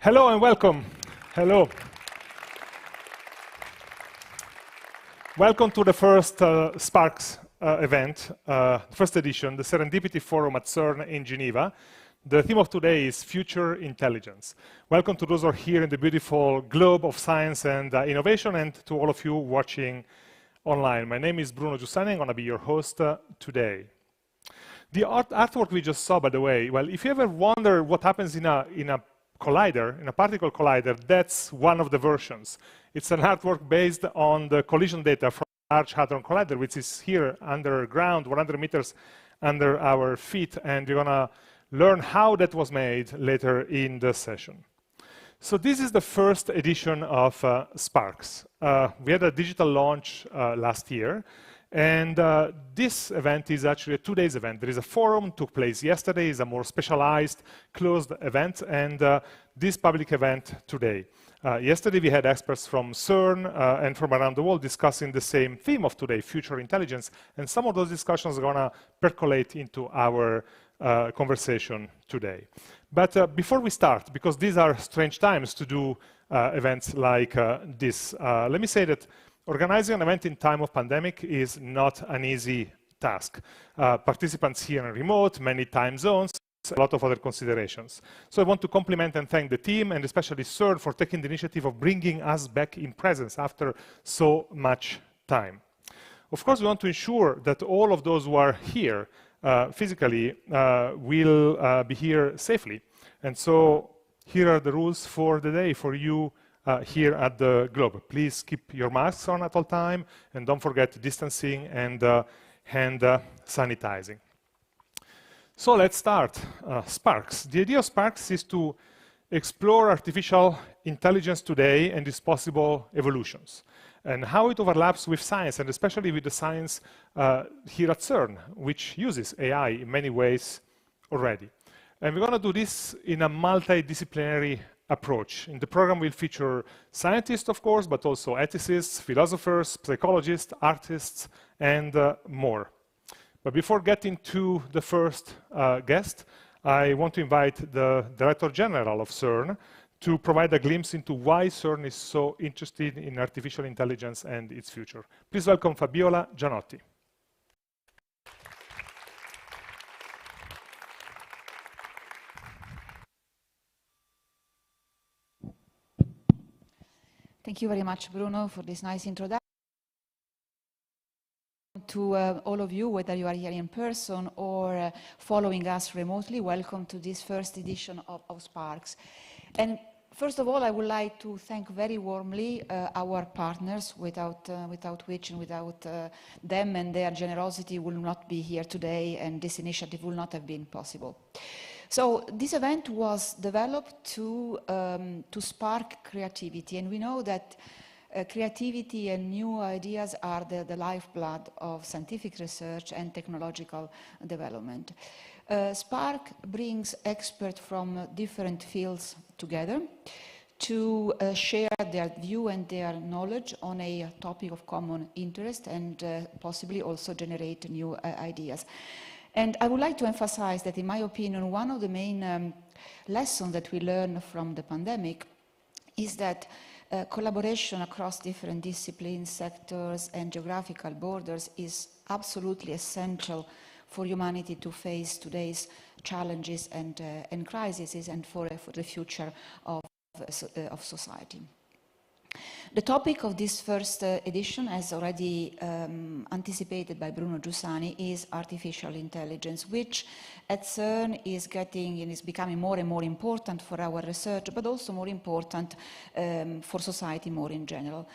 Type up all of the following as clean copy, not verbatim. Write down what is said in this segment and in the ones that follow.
Hello and welcome. Hello. Welcome to the first Sparks event, first edition, the Serendipity Forum at CERN in Geneva. The theme of today is Future Intelligence. Welcome to those who are here in the beautiful globe of science and innovation, and to all of you watching online. My name is Bruno Giussani. I'm going to be your host today. The artwork we just saw, by the way, well, if you ever wonder what happens in a collider, in a particle collider, that's one of the versions. It's an artwork based on the collision data from the Large Hadron Collider, which is here underground, 100 meters under our feet, and we're going to learn how that was made later in the session. So this is the first edition of Sparks. We had a digital launch last year, and this event is actually a 2-day event. There is a forum, took place yesterday, is a more specialized, closed event, and this public event today. Yesterday we had experts from CERN and from around the world discussing the same theme of today, future intelligence, and some of those discussions are going to percolate into our conversation today. But before we start, because these are strange times to do events like this, let me say that organizing an event in time of pandemic is not an easy task. Participants here are remote, many time zones, a lot of other considerations. So I want to compliment and thank the team, and especially CERN, for taking the initiative of bringing us back in presence after so much time. Of course, we want to ensure that all of those who are here physically will be here safely. And so here are the rules for the day for you here at the Globe. Please keep your masks on at all time, and don't forget distancing and hand sanitizing. So let's start. Sparks. The idea of Sparks is to explore artificial intelligence today and its possible evolutions, and how it overlaps with science, and especially with the science here at CERN, which uses AI in many ways already. And we're going to do this in a multidisciplinary approach. In the program we'll feature scientists, of course, but also ethicists, philosophers, psychologists, artists, and more. But before getting to the first guest, I want to invite the Director General of CERN to provide a glimpse into why CERN is so interested in artificial intelligence and its future. Please welcome Fabiola Gianotti. Thank you very much, Bruno, for this nice introduction. To all of you, whether you are here in person or following us remotely, welcome to this first edition of Sparks. And first of all, I would like to thank very warmly our partners, without which and without them and their generosity will not be here today, and this initiative will not have been possible. So this event was developed to spark creativity, and we know that creativity and new ideas are the lifeblood of scientific research and technological development. Spark brings experts from different fields together to share their view and their knowledge on a topic of common interest, and possibly also generate new ideas. And I would like to emphasize that, in my opinion, one of the main lessons that we learn from the pandemic is that collaboration across different disciplines, sectors, and geographical borders is absolutely essential for humanity to face today's challenges and crises, and for the future of society. The topic of this first edition, as already anticipated by Bruno Giussani, is artificial intelligence, which at CERN is getting and is becoming more and more important for our research, but also more important for society more in general.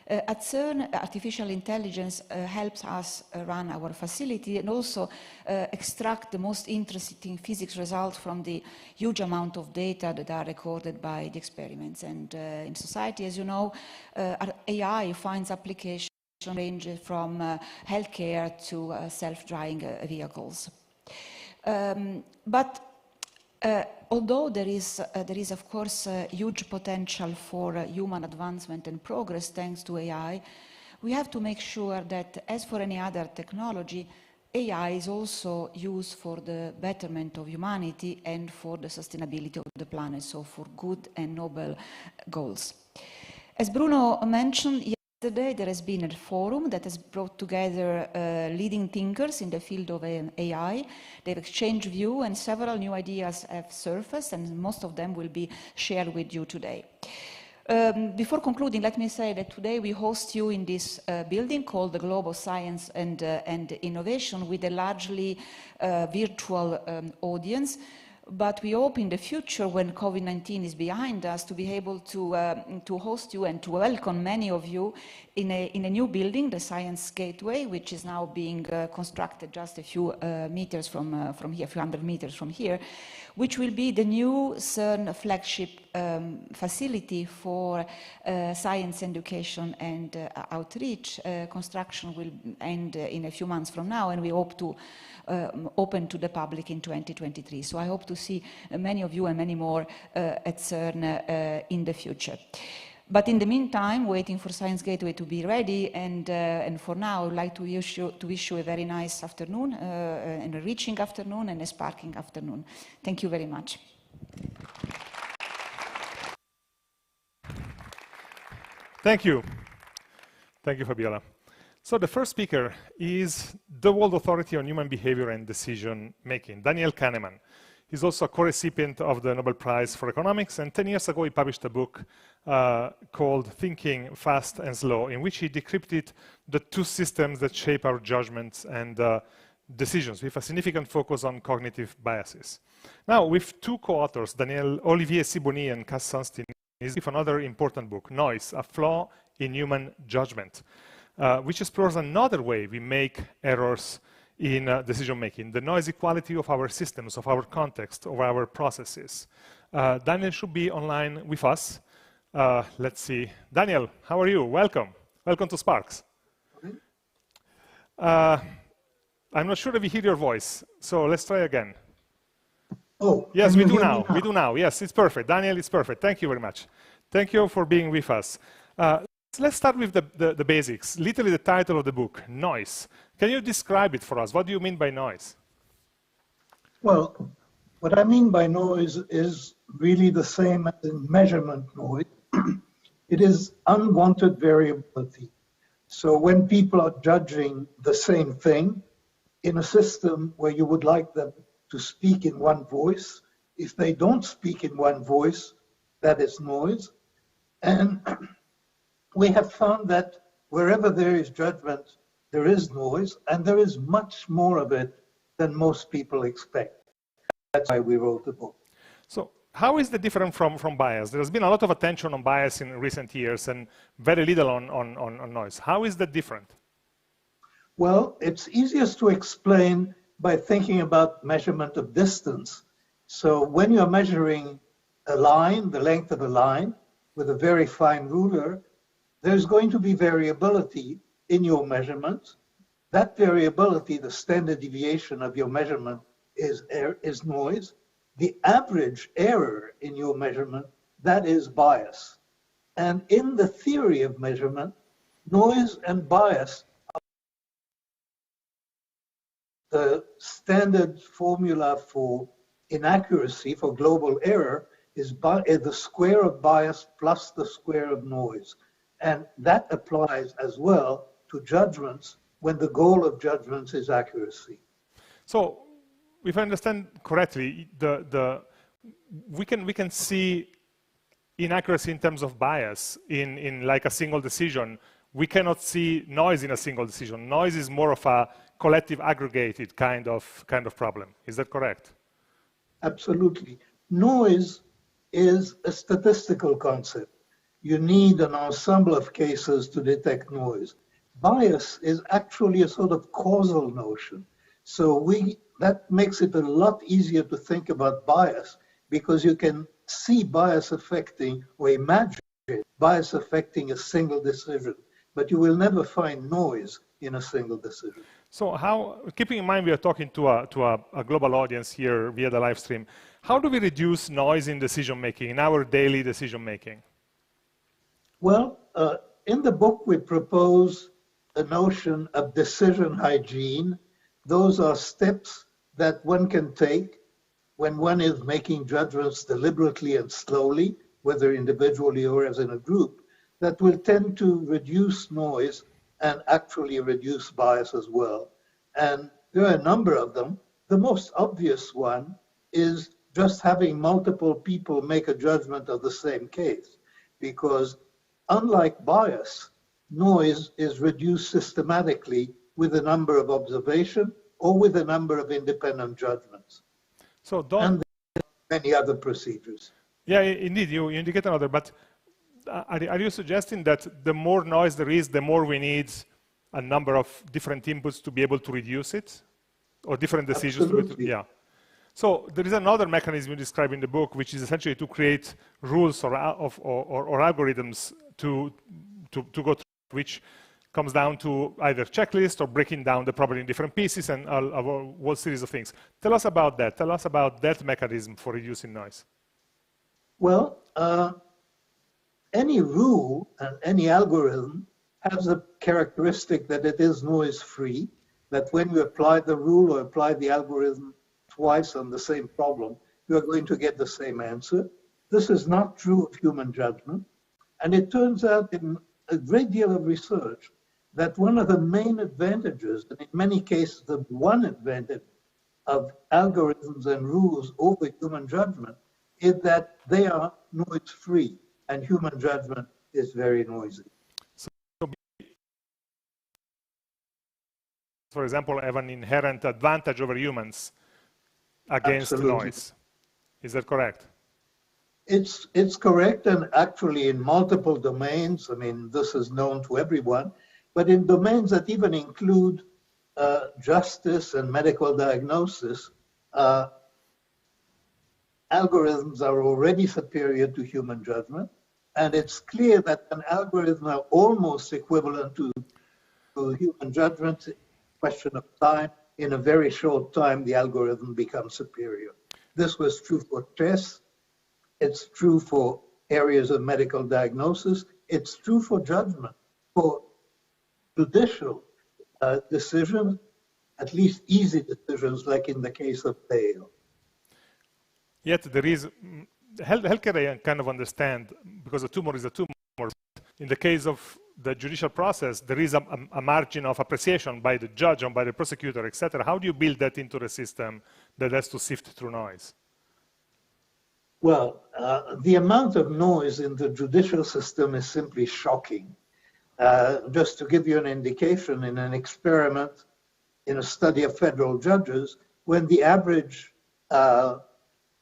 At CERN, artificial intelligence helps us run our facility and also extract the most interesting physics results from the huge amount of data that are recorded by the experiments. And in society, as you know, AI finds application range from healthcare to self-driving vehicles. Although there is of course huge potential for human advancement and progress thanks to AI, we have to make sure that, as for any other technology, AI is also used for the betterment of humanity and for the sustainability of the planet, so for good and noble goals. As Bruno mentioned, yesterday there has been a forum that has brought together leading thinkers in the field of AI. They've exchanged views and several new ideas have surfaced, and most of them will be shared with you today. Before concluding, let me say that today we host you in this building called the Global Science and Innovation with a largely virtual audience. But we hope in the future, when COVID-19 is behind us, to be able to host you and to welcome many of you in a new building, the Science Gateway, which is now being constructed just a few meters from here, a few hundred meters from here, which will be the new CERN flagship facility for science education and outreach. Construction will end in a few months from now, and we hope to open to the public in 2023. So I hope to see many of you and many more at CERN in the future. But in the meantime, waiting for Science Gateway to be ready, and for now, I would like to wish you a very nice afternoon, an enriching afternoon, and a sparking afternoon. Thank you very much. Thank you. Thank you, Fabiola. So the first speaker is the world authority on human behavior and decision making, Daniel Kahneman. He's also a co-recipient of the Nobel Prize for Economics, and 10 years ago he published a book called Thinking Fast and Slow, in which he decrypted the two systems that shape our judgments and decisions, with a significant focus on cognitive biases. Now, with two co-authors, Olivier Sibony and Cass Sunstein, is with another important book, Noise, A Flaw in Human Judgment, which explores another way we make errors in decision-making, the noisy quality of our systems, of our context, of our processes. Daniel should be online with us. Let's see. Daniel, how are you? Welcome. Welcome to Sparks. I'm not sure if we hear your voice, so let's try again. Oh, yes, we do now. We do now. Yes, it's perfect. Daniel, it's perfect. Thank you very much. Thank you for being with us. Let's start with the basics. Literally the title of the book, Noise. Can you describe it for us? What do you mean by noise? Well, what I mean by noise is really the same as in measurement noise. It is unwanted variability. So when people are judging the same thing in a system where you would like them to speak in one voice, if they don't speak in one voice, that is noise. And we have found that wherever there is judgment, there is noise, and there is much more of it than most people expect. That's why we wrote the book. So how is it different from bias? There's been a lot of attention on bias in recent years and very little on noise. How is that different? Well, it's easiest to explain by thinking about measurement of distance. So when you're measuring a line, the length of a line, with a very fine ruler, there's going to be variability in your measurement. That variability, the standard deviation of your measurement, is noise. The average error in your measurement, that is bias. And in the theory of measurement, noise and bias are the standard formula for inaccuracy, for global error, is the square of bias plus the square of noise. And that applies as well to judgments when the goal of judgments is accuracy. So, if I understand correctly, we can see inaccuracy in terms of bias in like a single decision. We cannot see noise in a single decision. Noise is more of a collective, aggregated kind of problem. Is that correct? Absolutely. Noise is a statistical concept. You need an ensemble of cases to detect noise. Bias is actually a sort of causal notion. So that makes it a lot easier to think about bias because you can see bias affecting or imagine bias affecting a single decision, but you will never find noise in a single decision. So how, keeping in mind we are talking to a global audience here via the live stream, how do we reduce noise in decision-making, in our daily decision-making? Well, in the book we propose a notion of decision hygiene those are steps that one can take when one is making judgments deliberately and slowly, whether individually or as in a group, that will tend to reduce noise and actually reduce bias as well. And there are a number of them. The most obvious one is just having multiple people make a judgment of the same case, because unlike bias, noise is reduced systematically with a number of observation or with a number of independent judgments. So don't... And there are many other procedures. Yeah, indeed, you indicate another, but are you suggesting that the more noise there is, the more we need a number of different inputs to be able to reduce it? Or different decisions? Absolutely. Yeah. So there is another mechanism you describe in the book, which is essentially to create rules or algorithms to go through, which comes down to either checklist or breaking down the problem in different pieces and a whole series of things. Tell us about that. Tell us about that mechanism for reducing noise. Well, any rule and any algorithm has a characteristic that it is noise-free, that when you apply the rule or apply the algorithm twice on the same problem, you are going to get the same answer. This is not true of human judgment. And it turns out in a great deal of research that one of the main advantages, and in many cases the one advantage of algorithms and rules over human judgment, is that they are noise-free, and human judgment is very noisy. So, for example, have an inherent advantage over humans against Absolutely. noise. Is that correct? It's correct, and actually in multiple domains. I mean, this is known to everyone, but in domains that even include justice and medical diagnosis, algorithms are already superior to human judgment, and it's clear that an algorithm are almost equivalent to human judgment. Question of time. In a very short time, the algorithm becomes superior. This was true for chess. It's true for areas of medical diagnosis. It's true for judgment, for judicial decisions, at least easy decisions, like in the case of bail. Yet there is, healthcare I kind of understand, because a tumor is a tumor. In the case of the judicial process, there is a margin of appreciation by the judge and by the prosecutor, etc. How do you build that into the system that has to sift through noise? Well, the amount of noise in the judicial system is simply shocking. Just to give you an indication, in an experiment, in a study of federal judges, when the average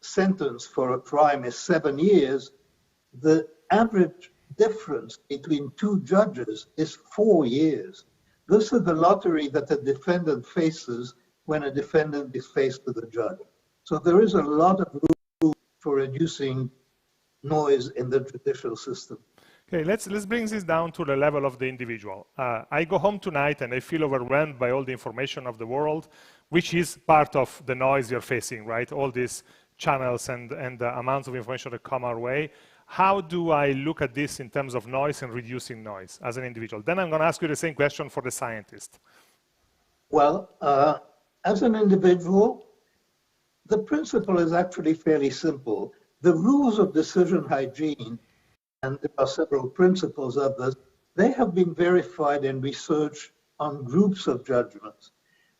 sentence for a crime is 7 years, the average difference between two judges is 4 years. This is the lottery that the defendant faces when a defendant is faced with a judge. So there is a lot of room for reducing noise in the judicial system. Okay, let's bring this down to the level of the individual. I go home tonight and I feel overwhelmed by all the information of the world, which is part of the noise you're facing, right? All these channels and the amounts of information that come our way. How do I look at this in terms of noise and reducing noise as an individual? Then I'm going to ask you the same question for the scientist. Well, as an individual, the principle is actually fairly simple. The rules of decision hygiene, and there are several principles of this, they have been verified in research on groups of judgments.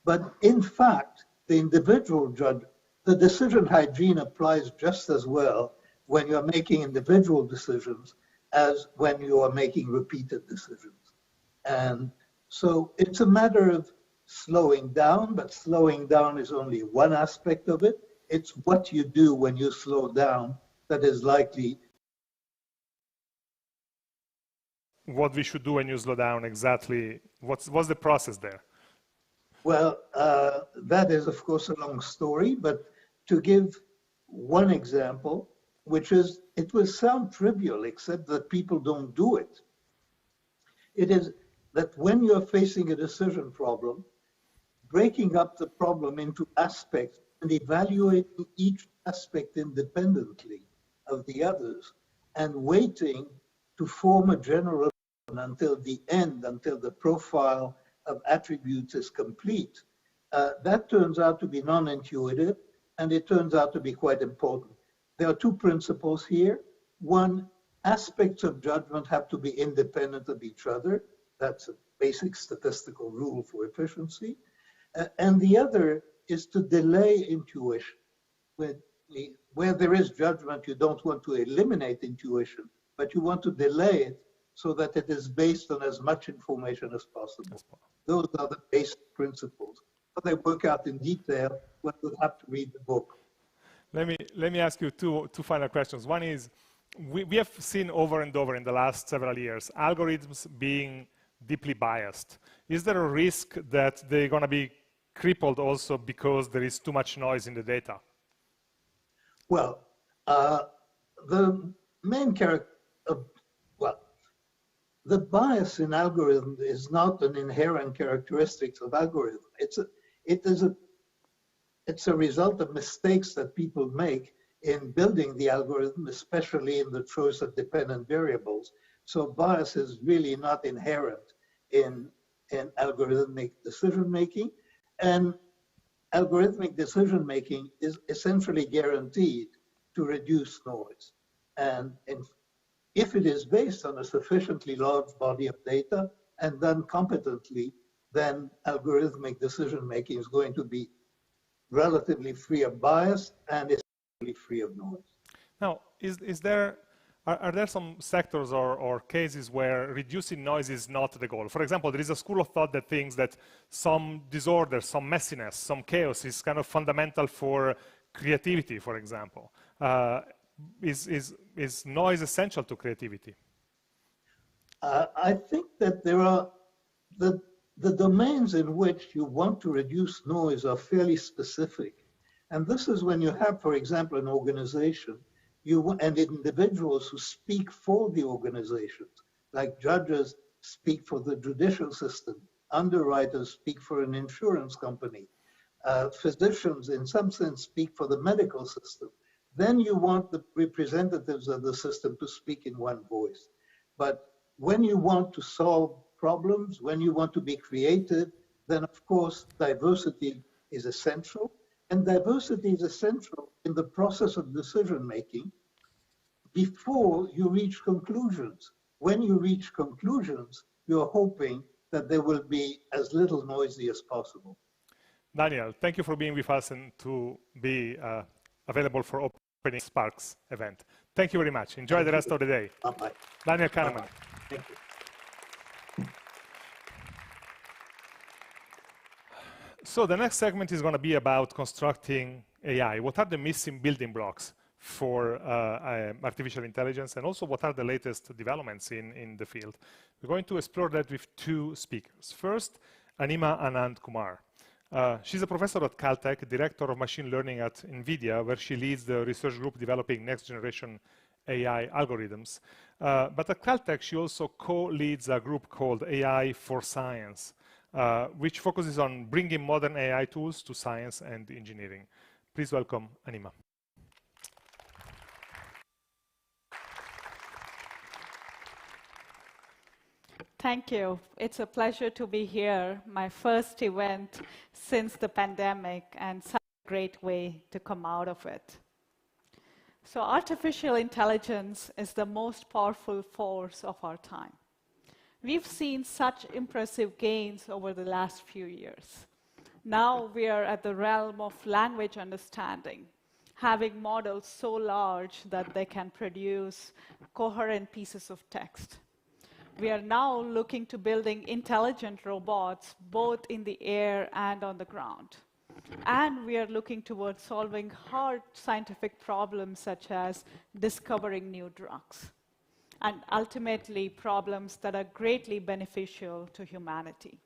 But in fact, the individual judge, the decision hygiene applies just as well when you're making individual decisions as when you are making repeated decisions. And so it's a matter of slowing down, but slowing down is only one aspect of it. It's what you do when you slow down that is likely. What we should do when you slow down exactly, what's the process there? Well, that is, of course, a long story, but to give one example, which is, it will sound trivial, except that people don't do it. It is that when you're facing a decision problem, breaking up the problem into aspects and evaluating each aspect independently of the others, and waiting to form a general until the end, until the profile of attributes is complete, that turns out to be non-intuitive, and it turns out to be quite important. There are two principles here. One, aspects of judgment have to be independent of each other. That's a basic statistical rule for efficiency. And the other is to delay intuition. Where there is judgment, you don't want to eliminate intuition, but you want to delay it so that it is based on as much information as possible. Those are the basic principles. How they work out in detail, one would have to read the book. Let me ask you two final questions. One is, we have seen over and over in the last several years algorithms being deeply biased. Is there a risk that they're going to be crippled also because there is too much noise in the data? Well, the main the bias in algorithm is not an inherent characteristic of algorithm. It's a result of mistakes that people make in building the algorithm, especially in the choice of dependent variables. So bias is really not inherent in algorithmic decision-making. And algorithmic decision-making is essentially guaranteed to reduce noise. And if it is based on a sufficiently large body of data and done competently, then algorithmic decision-making is going to be relatively free of bias and essentially free of noise. Now, are there some sectors or cases where reducing noise is not the goal? For example, there is a school of thought that thinks that some disorder, some messiness, some chaos is kind of fundamental for creativity, for example. Is noise essential to creativity? I think that there are the domains in which you want to reduce noise are fairly specific. And this is when you have, for example, an organization and individuals who speak for the organizations, like judges speak for the judicial system, underwriters speak for an insurance company, physicians in some sense speak for the medical system. Then you want the representatives of the system to speak in one voice. But when you want to solve problems, when you want to be creative, then of course diversity is essential. And diversity is essential in the process of decision-making before you reach conclusions. When you reach conclusions, you're hoping that there will be as little noisy as possible. Daniel, thank you for being with us and to be available for opening Sparks event. Thank you very much. Enjoy the rest of the day. Bye-bye. Daniel Kahneman. Thank you. So the next segment is going to be about constructing AI. What are the missing building blocks for artificial intelligence, and also what are the latest developments in the field? We're going to explore that with two speakers. First, Anima Anand Kumar. She's a professor at Caltech, director of machine learning at NVIDIA, where she leads the research group developing next-generation AI algorithms. But at Caltech, she also co-leads a group called AI for Science, which focuses on bringing modern AI tools to science and engineering. Please welcome Anima. Thank you. It's a pleasure to be here, my first event since the pandemic, and such a great way to come out of it. So artificial intelligence is the most powerful force of our time. We've seen such impressive gains over the last few years. Now we are at the realm of language understanding, having models so large that they can produce coherent pieces of text. We are now looking to building intelligent robots both in the air and on the ground. And we are looking towards solving hard scientific problems such as discovering new drugs, and ultimately problems that are greatly beneficial to humanity.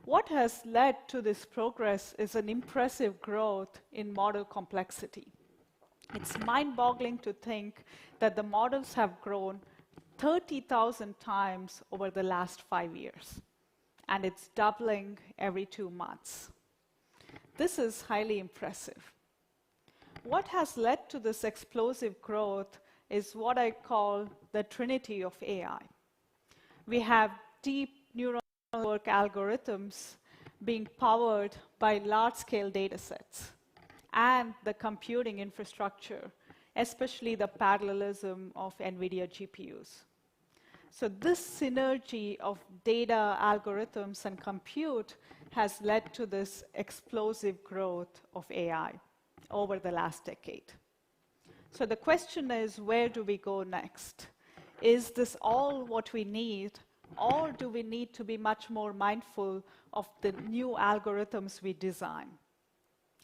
What has led to this progress is an impressive growth in model complexity. It's mind-boggling to think that the models have grown 30,000 times over the last 5 years, and it's doubling every 2 months. This is highly impressive. What has led to this explosive growth is what I call the trinity of AI. We have deep neural network algorithms, being powered by large-scale data sets and the computing infrastructure, especially the parallelism of NVIDIA GPUs. So this synergy of data, algorithms, and compute has led to this explosive growth of AI over the last decade. So the question is, where do we go next? Is this all what we need, or do we need to be much more mindful of the new algorithms we design?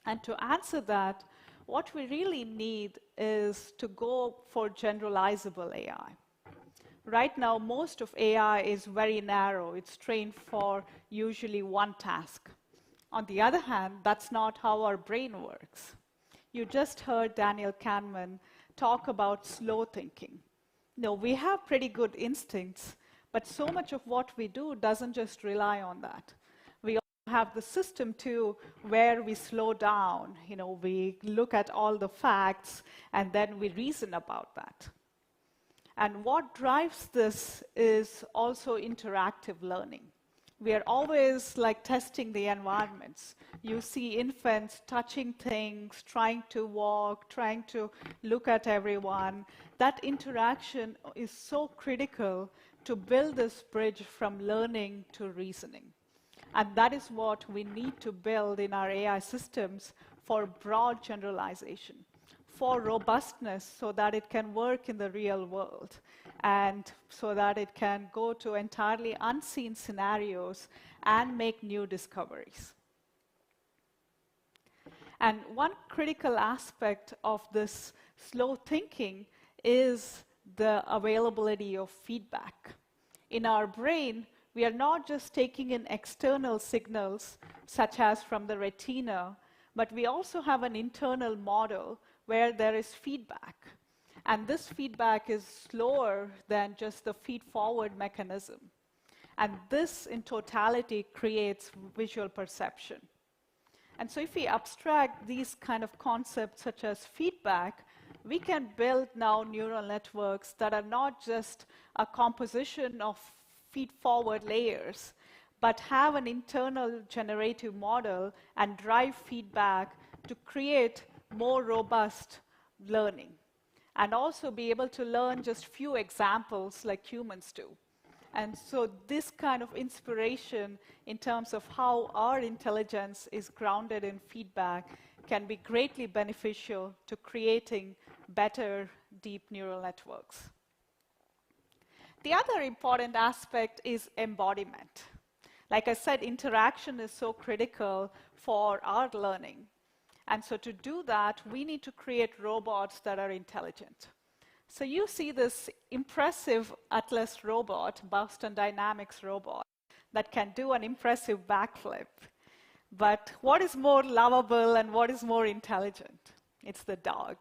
And to answer that, what we really need is to go for generalizable AI. Right now, most of AI is very narrow. It's trained for usually one task. On the other hand, that's not how our brain works. You just heard Daniel Kahneman talk about slow thinking. No, we have pretty good instincts, but so much of what we do doesn't just rely on that. We also have the system too, where we slow down. We look at all the facts, and then we reason about that. And what drives this is also interactive learning. We are always testing the environments. You see infants touching things, trying to walk, trying to look at everyone. That interaction is so critical to build this bridge from learning to reasoning. And that is what we need to build in our AI systems for broad generalization, for robustness so that it can work in the real world, and so that it can go to entirely unseen scenarios and make new discoveries. And one critical aspect of this slow thinking is the availability of feedback. In our brain, we are not just taking in external signals, such as from the retina, but we also have an internal model where there is feedback. And this feedback is slower than just the feed-forward mechanism. And this, in totality, creates visual perception. And so if we abstract these kind of concepts, such as feedback, we can build now neural networks that are not just a composition of feed-forward layers, but have an internal generative model and drive feedback to create more robust learning, and also be able to learn just few examples like humans do. And so this kind of inspiration in terms of how our intelligence is grounded in feedback can be greatly beneficial to creating better deep neural networks. The other important aspect is embodiment. Like I said, interaction is so critical for our learning. And so to do that, we need to create robots that are intelligent. So you see this impressive Atlas robot, Boston Dynamics robot, that can do an impressive backflip. But what is more lovable and what is more intelligent? It's the dog,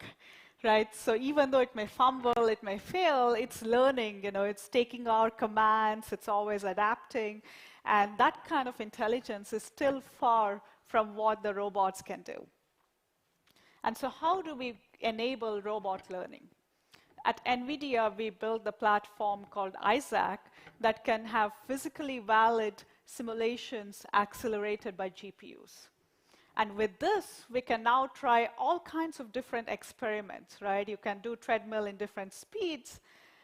right? So even though it may fumble, it may fail, it's learning, it's taking our commands, it's always adapting. And that kind of intelligence is still far from what the robots can do. And so how do we enable robot learning? At NVIDIA, we built the platform called Isaac that can have physically valid simulations accelerated by GPUs. And with this, we can now try all kinds of different experiments, right? You can do treadmill in different speeds.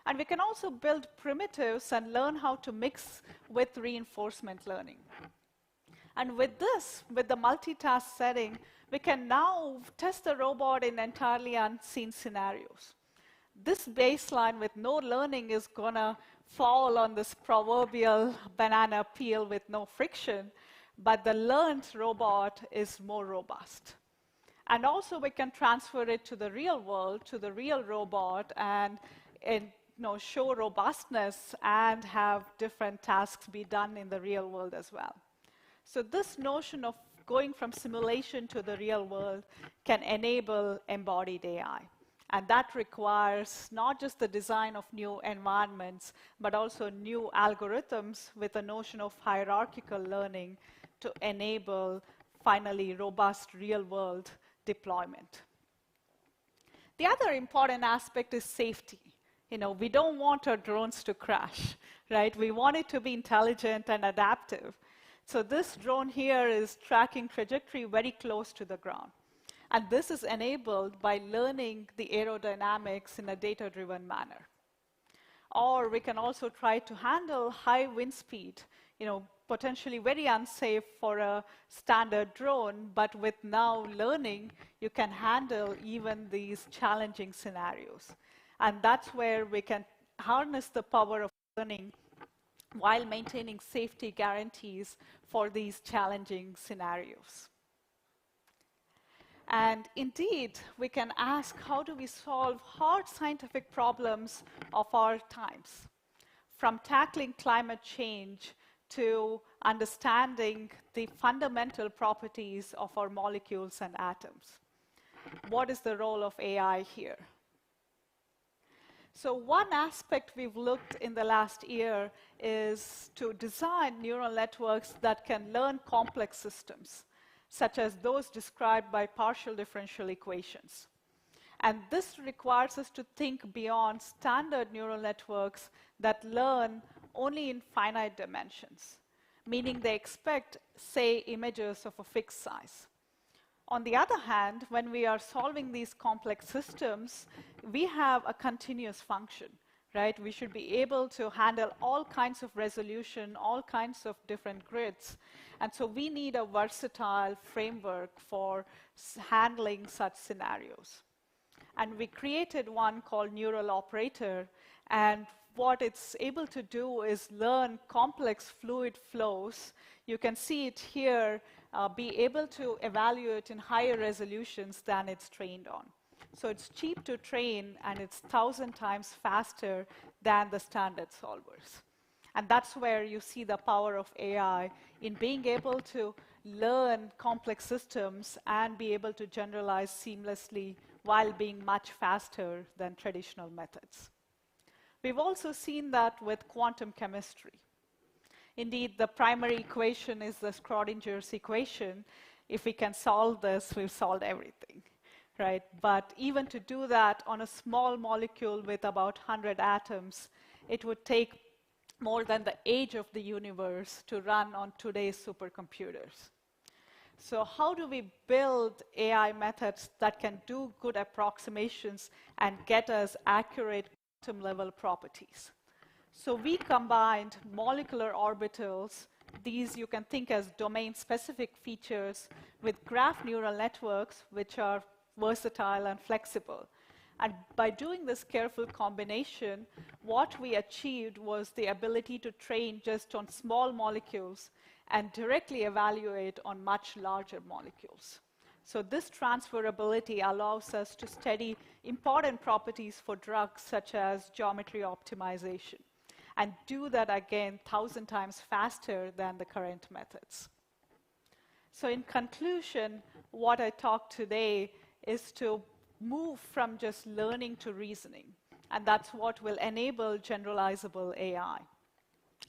And we can also build primitives and learn how to mix with reinforcement learning. And with this, with the multitask setting, we can now test the robot in entirely unseen scenarios. This baseline with no learning is going to fall on this proverbial banana peel with no friction, but the learned robot is more robust. And also we can transfer it to the real world, to the real robot, and show robustness and have different tasks be done in the real world as well. So this notion of going from simulation to the real world can enable embodied AI. And that requires not just the design of new environments, but also new algorithms with a notion of hierarchical learning to enable, finally, robust real-world deployment. The other important aspect is safety. We don't want our drones to crash, right? We want it to be intelligent and adaptive. So this drone here is tracking trajectory very close to the ground. And this is enabled by learning the aerodynamics in a data-driven manner. Or we can also try to handle high wind speed, potentially very unsafe for a standard drone, but with now learning, you can handle even these challenging scenarios. And that's where we can harness the power of learning while maintaining safety guarantees for these challenging scenarios. And indeed, we can ask, how do we solve hard scientific problems of our times? From tackling climate change to understanding the fundamental properties of our molecules and atoms. What is the role of AI here? So one aspect we've looked in the last year is to design neural networks that can learn complex systems, such as those described by partial differential equations. And this requires us to think beyond standard neural networks that learn only in finite dimensions, meaning they expect, say, images of a fixed size. On the other hand, when we are solving these complex systems, we have a continuous function, right? We should be able to handle all kinds of resolution, all kinds of different grids. And so we need a versatile framework for handling such scenarios. And we created one called Neural Operator, and what it's able to do is learn complex fluid flows. You can see it here, be able to evaluate in higher resolutions than it's trained on. So it's cheap to train, and it's 1,000 times faster than the standard solvers. And that's where you see the power of AI in being able to learn complex systems and be able to generalize seamlessly while being much faster than traditional methods. We've also seen that with quantum chemistry. Indeed, the primary equation is the Schrodinger's equation. If we can solve this, we've solved everything, right? But even to do that on a small molecule with about 100 atoms, it would take more than the age of the universe to run on today's supercomputers. So how do we build AI methods that can do good approximations and get us accurate quantum-level properties? So we combined molecular orbitals, these you can think as domain-specific features, with graph neural networks, which are versatile and flexible. And by doing this careful combination, what we achieved was the ability to train just on small molecules and directly evaluate on much larger molecules. So this transferability allows us to study important properties for drugs, such as geometry optimization, and do that again 1,000 times faster than the current methods. So in conclusion, what I talked today is to move from just learning to reasoning, and that's what will enable generalizable AI.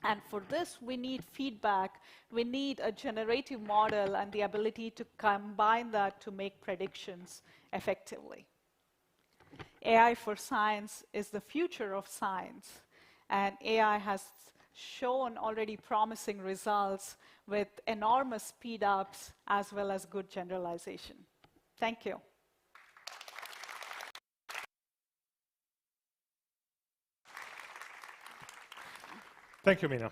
And for this, we need feedback. We need a generative model and the ability to combine that to make predictions effectively. AI for science is the future of science, and AI has shown already promising results with enormous speed-ups as well as good generalization. Thank you. Thank you, Mina.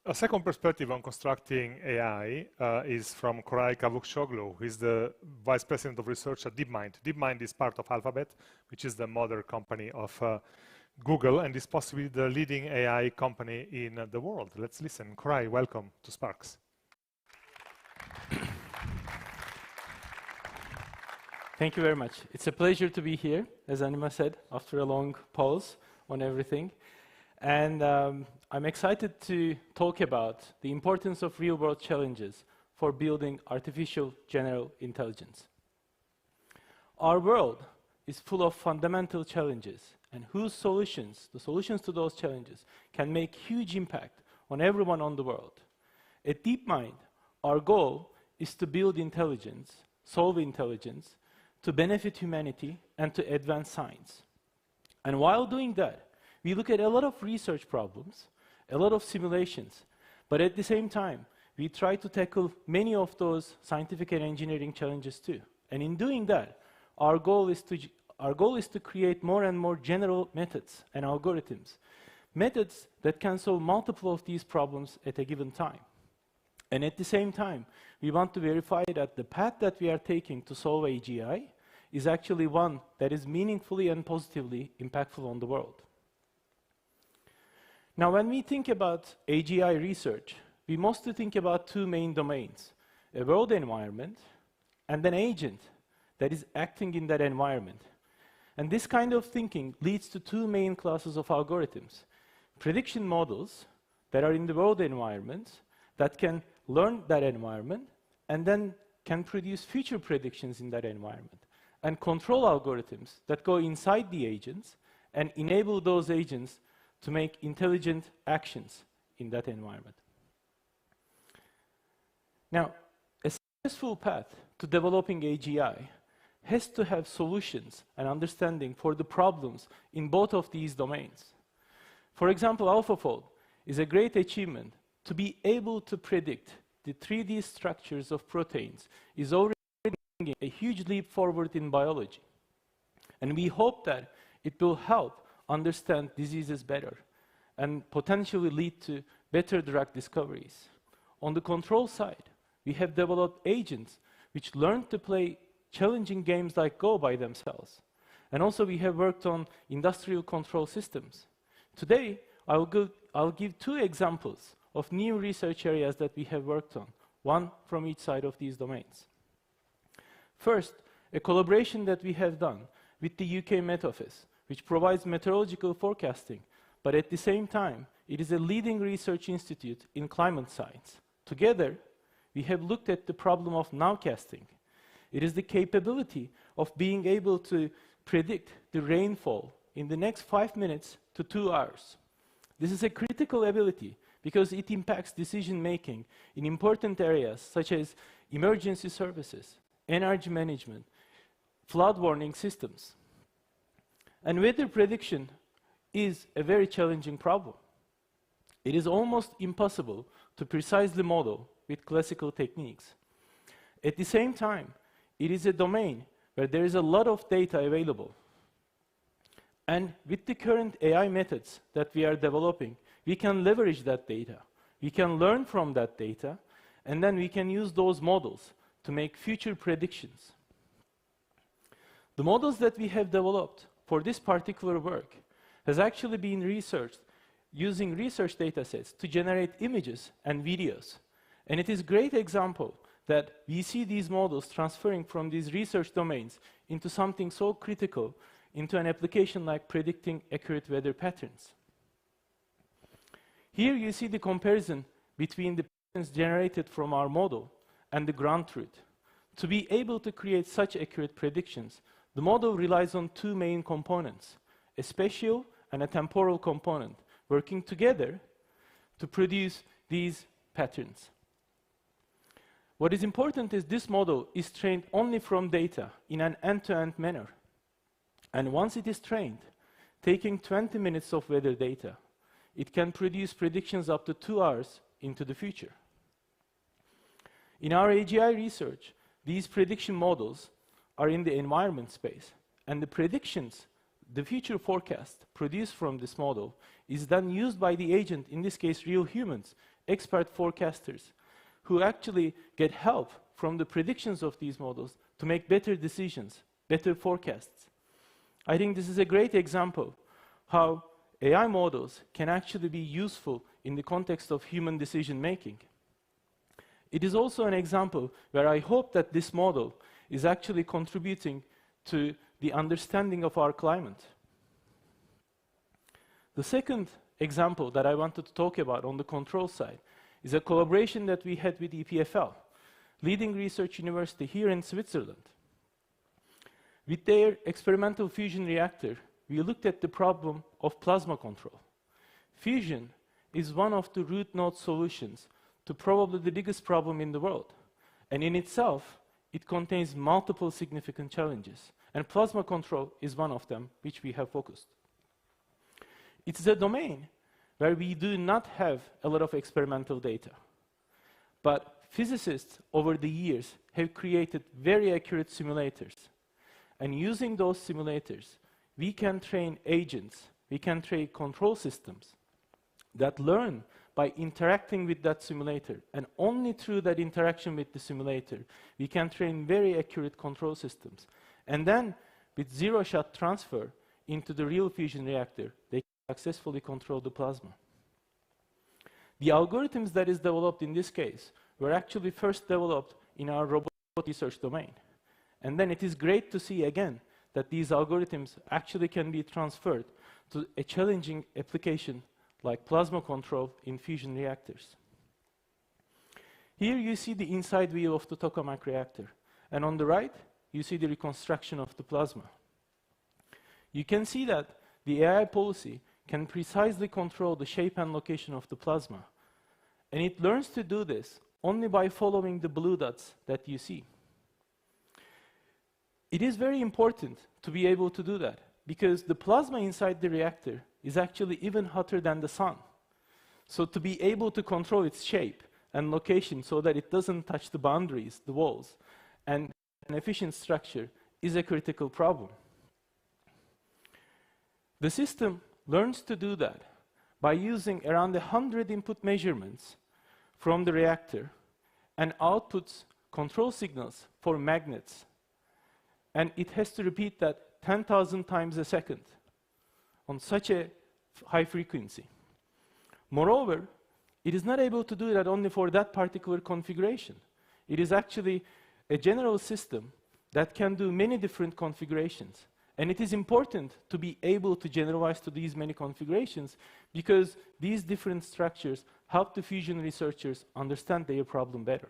A second perspective on constructing AI is from Koray Kavuksoglou, who is the Vice President of Research at DeepMind. DeepMind is part of Alphabet, which is the mother company of Google, and is possibly the leading AI company in the world. Let's listen. Koray, welcome to Sparks. Thank you very much. It's a pleasure to be here, as Anima said, after a long pause on everything. And I'm excited to talk about the importance of real-world challenges for building artificial general intelligence. Our world is full of fundamental challenges, and whose solutions, the solutions to those challenges, can make huge impact on everyone on the world. At DeepMind, our goal is to build intelligence, solve intelligence, to benefit humanity and to advance science. And while doing that, we look at a lot of research problems, a lot of simulations, But at the same time, we try to tackle many of those scientific and engineering challenges too. And in doing that, our goal is to create more and more general methods and algorithms, methods that can solve multiple of these problems at a given time. And at the same time, we want to verify that the path that we are taking to solve AGI is actually one that is meaningfully and positively impactful on the world. Now, when we think about AGI research, we mostly think about two main domains: a world environment and an agent that is acting in that environment. And this kind of thinking leads to two main classes of algorithms: prediction models that are in the world environment that can learn that environment and then can produce future predictions in that environment, and control algorithms that go inside the agents and enable those agents to make intelligent actions in that environment. Now, a successful path to developing AGI has to have solutions and understanding for the problems in both of these domains. For example, AlphaFold is a great achievement. To be able to predict the 3D structures of proteins is already a huge leap forward in biology. And we hope that it will help understand diseases better and potentially lead to better drug discoveries. On the control side, we have developed agents which learn to play challenging games like Go by themselves. And also we have worked on industrial control systems. Today, I'll give two examples of new research areas that we have worked on, one from each side of these domains. First, a collaboration that we have done with the UK Met Office, which provides meteorological forecasting, but at the same time, it is a leading research institute in climate science. Together, we have looked at the problem of nowcasting. It is the capability of being able to predict the rainfall in the next 5 minutes to 2 hours. This is a critical ability because it impacts decision-making in important areas such as emergency services, energy management, flood warning systems. And weather prediction is a very challenging problem. It is almost impossible to precisely model with classical techniques. At the same time, it is a domain where there is a lot of data available. And with the current AI methods that we are developing, we can leverage that data. We can learn from that data, and then we can use those models to make future predictions. The models that we have developed for this particular work has actually been researched using research data sets to generate images and videos. And it is a great example that we see these models transferring from these research domains into something so critical, into an application like predicting accurate weather patterns. Here you see the comparison between the patterns generated from our model and the ground truth. To be able to create such accurate predictions, the model relies on two main components: a spatial and a temporal component, working together to produce these patterns. What is important is this model is trained only from data in an end-to-end manner. And once it is trained, taking 20 minutes of weather data, it can produce predictions up to 2 hours into the future. In our AGI research, these prediction models are in the environment space, and the predictions, the future forecast produced from this model is then used by the agent, in this case real humans, expert forecasters, who actually get help from the predictions of these models to make better decisions, better forecasts. I think this is a great example how AI models can actually be useful in the context of human decision making. It is also an example where I hope that this model is actually contributing to the understanding of our climate. The second example that I wanted to talk about on the control side is a collaboration that we had with EPFL, leading research university here in Switzerland. With their experimental fusion reactor, we looked at the problem of plasma control. Fusion is one of the root node solutions to probably the biggest problem in the world. And in itself, it contains multiple significant challenges. And plasma control is one of them, which we have focused. It's a domain where we do not have a lot of experimental data. But physicists over the years have created very accurate simulators. And using those simulators, we can train agents, we can train control systems that learn by interacting with that simulator. And only through that interaction with the simulator, we can train very accurate control systems. And then, with zero-shot transfer into the real fusion reactor, they can successfully control the plasma. The algorithms that is developed in this case were actually first developed in our robotic research domain. And then it is great to see again that these algorithms actually can be transferred to a challenging application like plasma control in fusion reactors. Here you see the inside view of the tokamak reactor. And on the right, you see the reconstruction of the plasma. You can see that the AI policy can precisely control the shape and location of the plasma. And it learns to do this only by following the blue dots that you see. It is very important to be able to do that, because the plasma inside the reactor is actually even hotter than the sun. So to be able to control its shape and location so that it doesn't touch the boundaries, the walls, and an efficient structure is a critical problem. The system learns to do that by using around 100 input measurements from the reactor and outputs control signals for magnets. And it has to repeat that 10,000 times a second on such a high frequency. Moreover, it is not able to do that only for that particular configuration. It is actually a general system that can do many different configurations. And it is important to be able to generalize to these many configurations, because these different structures help the fusion researchers understand their problem better.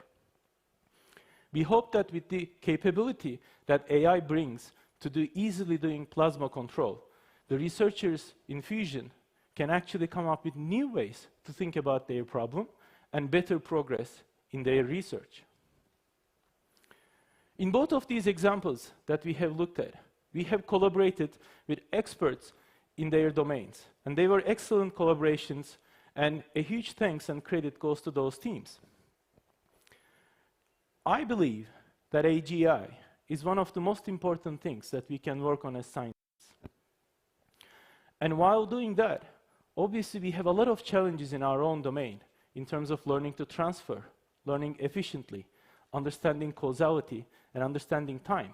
We hope that with the capability that AI brings to do easily doing plasma control, the researchers in fusion can actually come up with new ways to think about their problem and better progress in their research. In both of these examples that we have looked at, we have collaborated with experts in their domains. And they were excellent collaborations, and a huge thanks and credit goes to those teams. I believe that AGI is one of the most important things that we can work on as scientists. And while doing that, obviously we have a lot of challenges in our own domain in terms of learning to transfer, learning efficiently, understanding causality, and understanding time.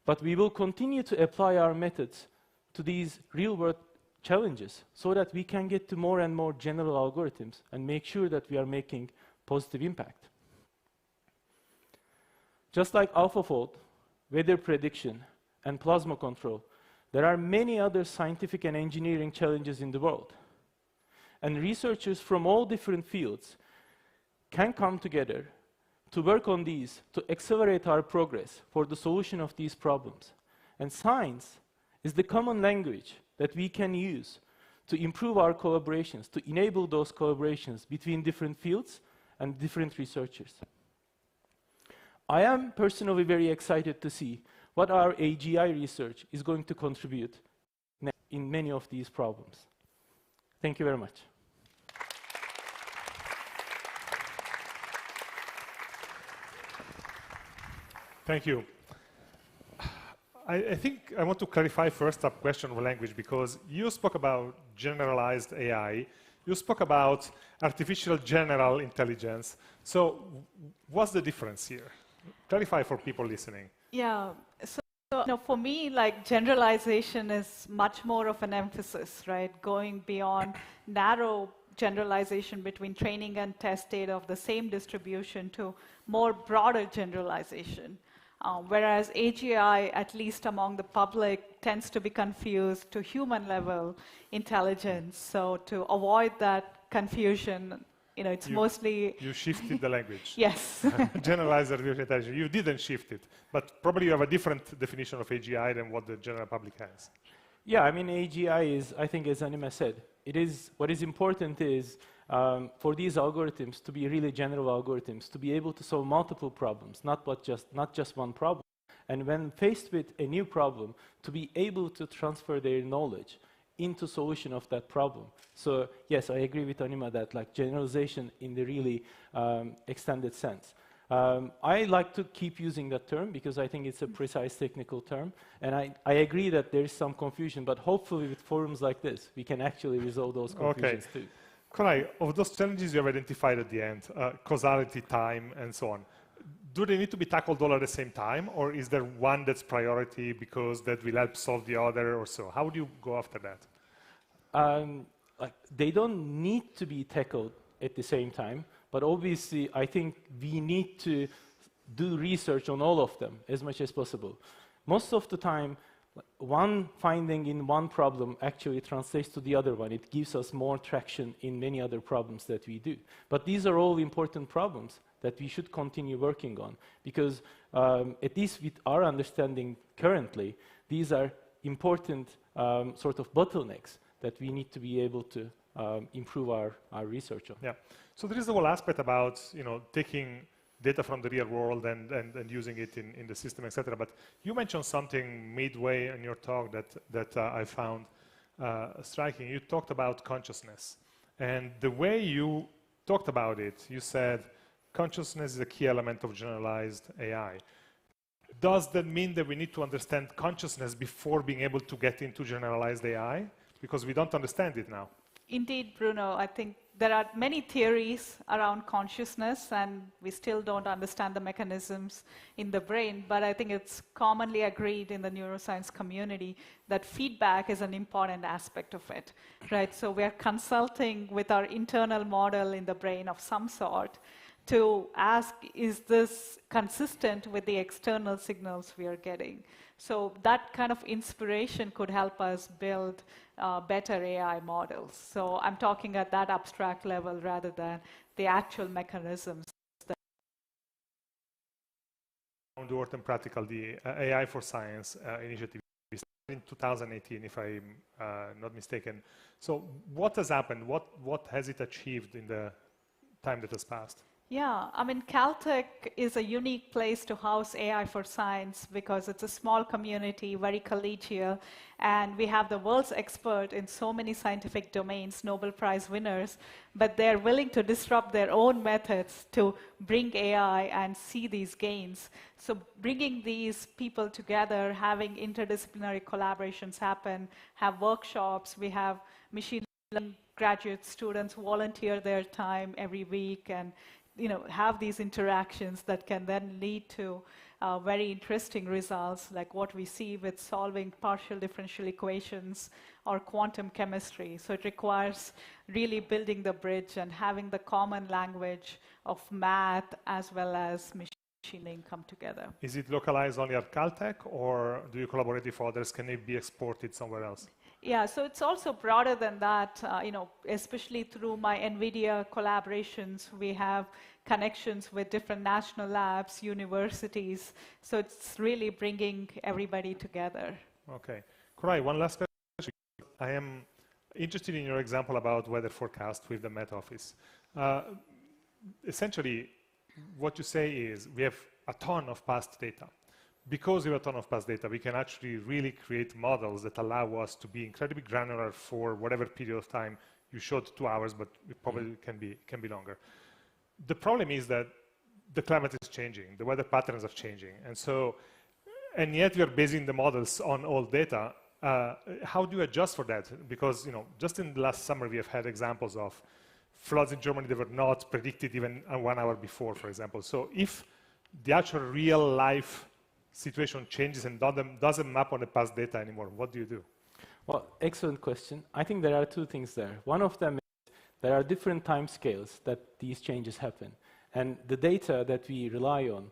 But we will continue to apply our methods to these real-world challenges so that we can get to more and more general algorithms and make sure that we are making positive impact. Just like AlphaFold, weather prediction, and plasma control, there are many other scientific and engineering challenges in the world. And researchers from all different fields can come together to work on these, to accelerate our progress for the solution of these problems. And science is the common language that we can use to improve our collaborations, to enable those collaborations between different fields and different researchers. I am personally very excited to see what our AGI research is going to contribute in many of these problems. Thank you very much. Thank you. I think I want to clarify first a question of language, because you spoke about generalized AI, you spoke about artificial general intelligence. So what's the difference here? Clarify for people listening. Yeah, so for me, like, generalization is much more of an emphasis, right? Going beyond narrow generalization between training and test data of the same distribution to more broader generalization. Whereas AGI, at least among the public, tends to be confused to human-level intelligence. So to avoid that confusion, it's mostly... You shifted the language. Yes. Generalized artificial intelligence. You didn't shift it, but probably you have a different definition of AGI than what the general public has. Yeah, I mean, AGI is, I think, as Anima said, what is important is for these algorithms to be really general algorithms, to be able to solve multiple problems, not just one problem. And when faced with a new problem, to be able to transfer their knowledge into solution of that problem. So yes, I agree with Anima that like generalization in the really extended sense. I like to keep using that term because I think it's a precise technical term. And I agree that there is some confusion, but hopefully with forums like this, we can actually resolve those confusions too. Koray, of those challenges you have identified at the end, causality, time, and so on, do they need to be tackled all at the same time, or is there one that's priority because that will help solve the other or so? How would you go after that? Like they don't need to be tackled at the same time, but obviously I think we need to do research on all of them as much as possible. Most of the time, one finding in one problem actually translates to the other one. It gives us more traction in many other problems that we do. But these are all important problems that we should continue working on, because at least with our understanding currently, these are important sort of bottlenecks that we need to be able to improve our research on. Yeah. So there is the whole aspect about taking data from the real world and using it in the system, etc. But you mentioned something midway in your talk that I found striking. You talked about consciousness, and the way you talked about it, you said consciousness is a key element of generalized AI. Does that mean that we need to understand consciousness before being able to get into generalized AI? Because we don't understand it now. Indeed, Bruno, I think there are many theories around consciousness, and we still don't understand the mechanisms in the brain, but I think it's commonly agreed in the neuroscience community that feedback is an important aspect of it, right? So we're consulting with our internal model in the brain of some sort to ask, is this consistent with the external signals we are getting? So that kind of inspiration could help us build better AI models. So I'm talking at that abstract level rather than the actual mechanisms. On the Wharton Practical, the AI for Science initiative in 2018, if I'm not mistaken. So what has happened? What has it achieved in the time that has passed? Yeah, I mean, Caltech is a unique place to house AI for science because it's a small community, very collegial, and we have the world's expert in so many scientific domains, Nobel Prize winners, but they're willing to disrupt their own methods to bring AI and see these gains. So bringing these people together, having interdisciplinary collaborations happen, have workshops, we have machine learning graduate students volunteer their time every week and have these interactions that can then lead to very interesting results, like what we see with solving partial differential equations or quantum chemistry. So it requires really building the bridge and having the common language of math as well as machine learning come together. Is it localized only at Caltech, or do you collaborate with others? Can it be exported somewhere else? Yeah, so it's also broader than that, especially through my NVIDIA collaborations, we have connections with different national labs, universities, so it's really bringing everybody together. Okay. Koray, one last question. I am interested in your example about weather forecast with the Met Office. Essentially, what you say is we have a ton of past data. Because we have a ton of past data, we can actually really create models that allow us to be incredibly granular for whatever period of time. You showed 2 hours, but it probably can be longer. The problem is that the climate is changing, the weather patterns are changing, and yet we are basing the models on old data. How do you adjust for that? Because just in the last summer, we have had examples of floods in Germany that were not predicted even 1 hour before, for example. So if the actual real life situation changes and doesn't map on the past data anymore, what do you do? Well, excellent question. I think there are two things there. One of them is there are different time scales that these changes happen. And the data that we rely on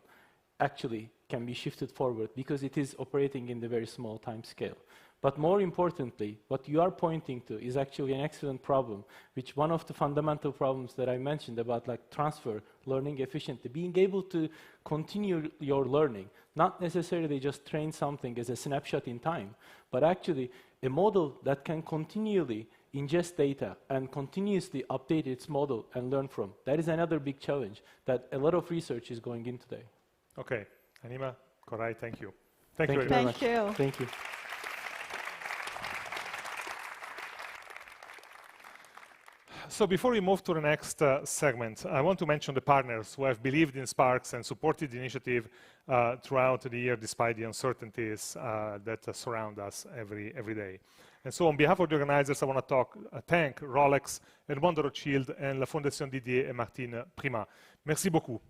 actually can be shifted forward because it is operating in the very small time scale. But more importantly, what you are pointing to is actually an excellent problem, which one of the fundamental problems that I mentioned about like transfer, learning efficiently, being able to continue your learning, not necessarily just train something as a snapshot in time, but actually a model that can continually ingest data and continuously update its model and learn from. That is another big challenge that a lot of research is going in today. Okay. Anima, Koray, thank you. Thank you very much. Thank you. Thank you. So before we move to the next segment, I want to mention the partners who have believed in Sparks and supported the initiative throughout the year, despite the uncertainties that surround us every day. And so on behalf of the organizers, I want to thank Rolex, Edmond Rothschild, and la Fondation Didier et Martine Prima. Merci beaucoup.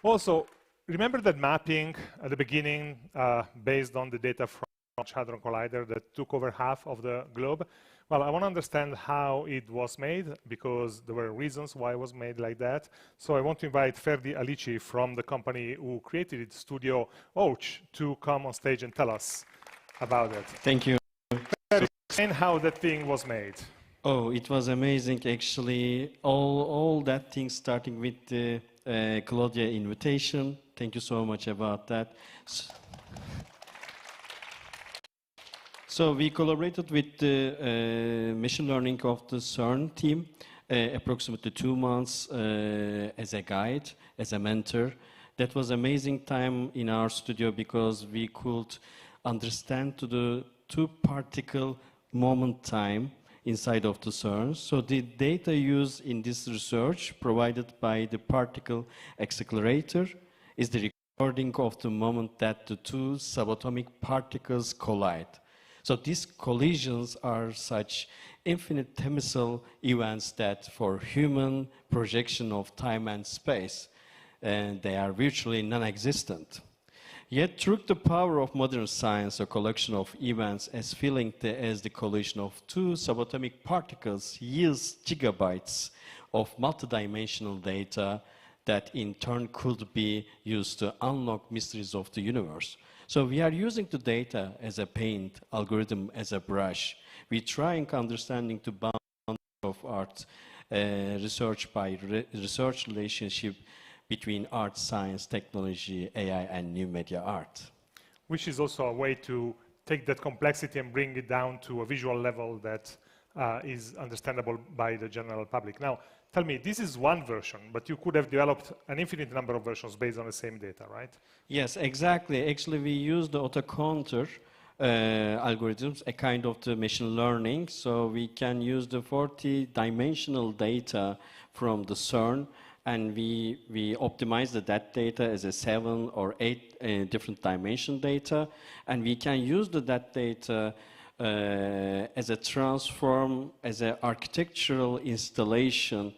Also, remember that mapping at the beginning, based on the data from Hadron Collider that took over half of the globe? Well, I want to understand how it was made, because there were reasons why it was made like that. So I want to invite Ferdi Alici from the company who created it, Studio Ouch, to come on stage and tell us about it. Thank you. Ferdi, explain how that thing was made. Oh, it was amazing, actually. All that thing starting with the Claudia invitation. Thank you so much about that. So we collaborated with the machine learning of the CERN team, approximately 2 months as a guide, as a mentor. That was amazing time in our studio because we could understand to the 2-particle moment time inside of the CERN. So the data used in this research provided by the particle accelerator is the recording of the moment that the 2 subatomic particles collide. So these collisions are such infinitesimal events that for human projection of time and space, they are virtually non-existent. Yet through the power of modern science, a collection of events as feeling as the collision of 2 subatomic particles yields gigabytes of multidimensional data that in turn could be used to unlock mysteries of the universe. So we are using the data as a paint, algorithm as a brush. We're trying understanding the boundaries of art, research by research relationship between art, science, technology, AI, and new media art. Which is also a way to take that complexity and bring it down to a visual level that is understandable by the general public. Now, tell me, this is one version, but you could have developed an infinite number of versions based on the same data, right? Yes, exactly. Actually, we use the auto-counter algorithms, a kind of the machine learning, so we can use the 40-dimensional data from the CERN, and we optimize that data as a 7 or 8 different dimension data, and we can use that data as a transform, as an architectural installation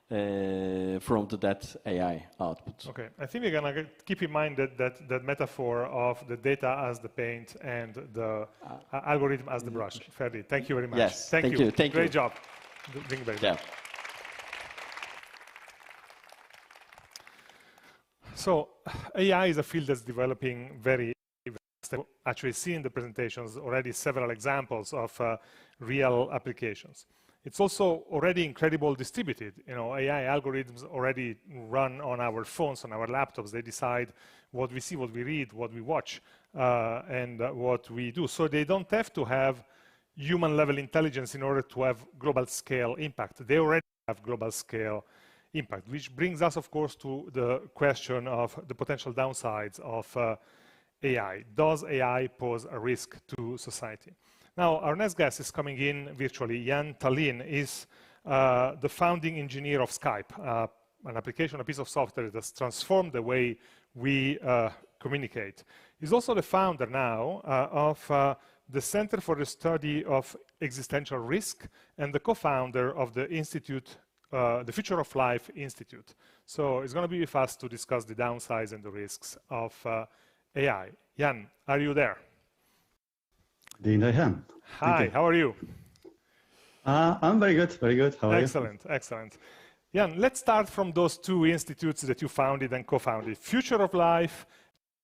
from that AI output. Okay, I think we're going to keep in mind that metaphor of the data as the paint and the algorithm as the brush. Ferdi, thank you very much. Yes, thank you. Thank Great you. job. Doing very Yeah. well. So AI is a field that's developing very fast. Actually, see in the presentations already several examples of real applications. It's also already incredibly distributed. You know, AI algorithms already run on our phones, on our laptops. They decide what we see, what we read, what we watch, and what we do. So they don't have to have human-level intelligence in order to have global scale impact. They already have global scale impact, which brings us, of course, to the question of the potential downsides of AI. Does AI pose a risk to society? Now, our next guest is coming in virtually. Jan Tallinn is the founding engineer of Skype, an application, a piece of software that's transformed the way we communicate. He's also the founder now of the Center for the Study of Existential Risk and the co-founder of the Institute, the Future of Life Institute. So he's going to be with us to discuss the downsides and the risks of AI. Jan, are you there? Indeed, I am. Hi, how are you? I'm very good, very good. How are you? Excellent, excellent. Jan, let's start from those 2 institutes that you founded and co-founded, Future of Life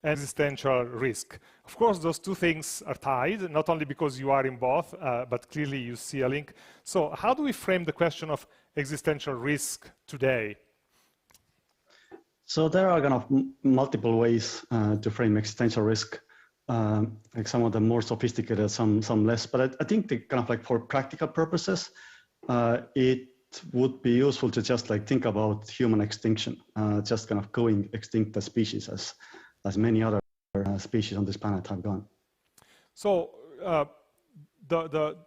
and Existential Risk. Of course, those 2 things are tied, not only because you are in both, but clearly you see a link. So how do we frame the question of existential risk today? So there are kind of multiple ways to frame existential risk. Like some of them more sophisticated, some less. But I think kind of like for practical purposes, it would be useful to just like think about human extinction, just kind of going extinct as species, as many other species on this planet have gone. So the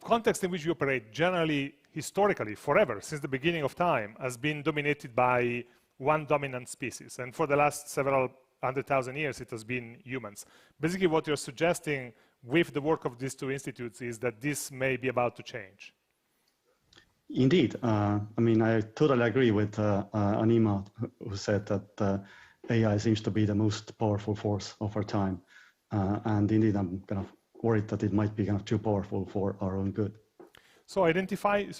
context in which we operate generally, historically, forever, since the beginning of time, has been dominated by one dominant species. And for the last several 100,000 years, it has been humans. Basically, what you're suggesting with the work of these two institutes is that this may be about to change. Indeed. I mean, I totally agree with Anima, who said that AI seems to be the most powerful force of our time. And indeed, I'm kind of worried that it might be kind of too powerful for our own good. So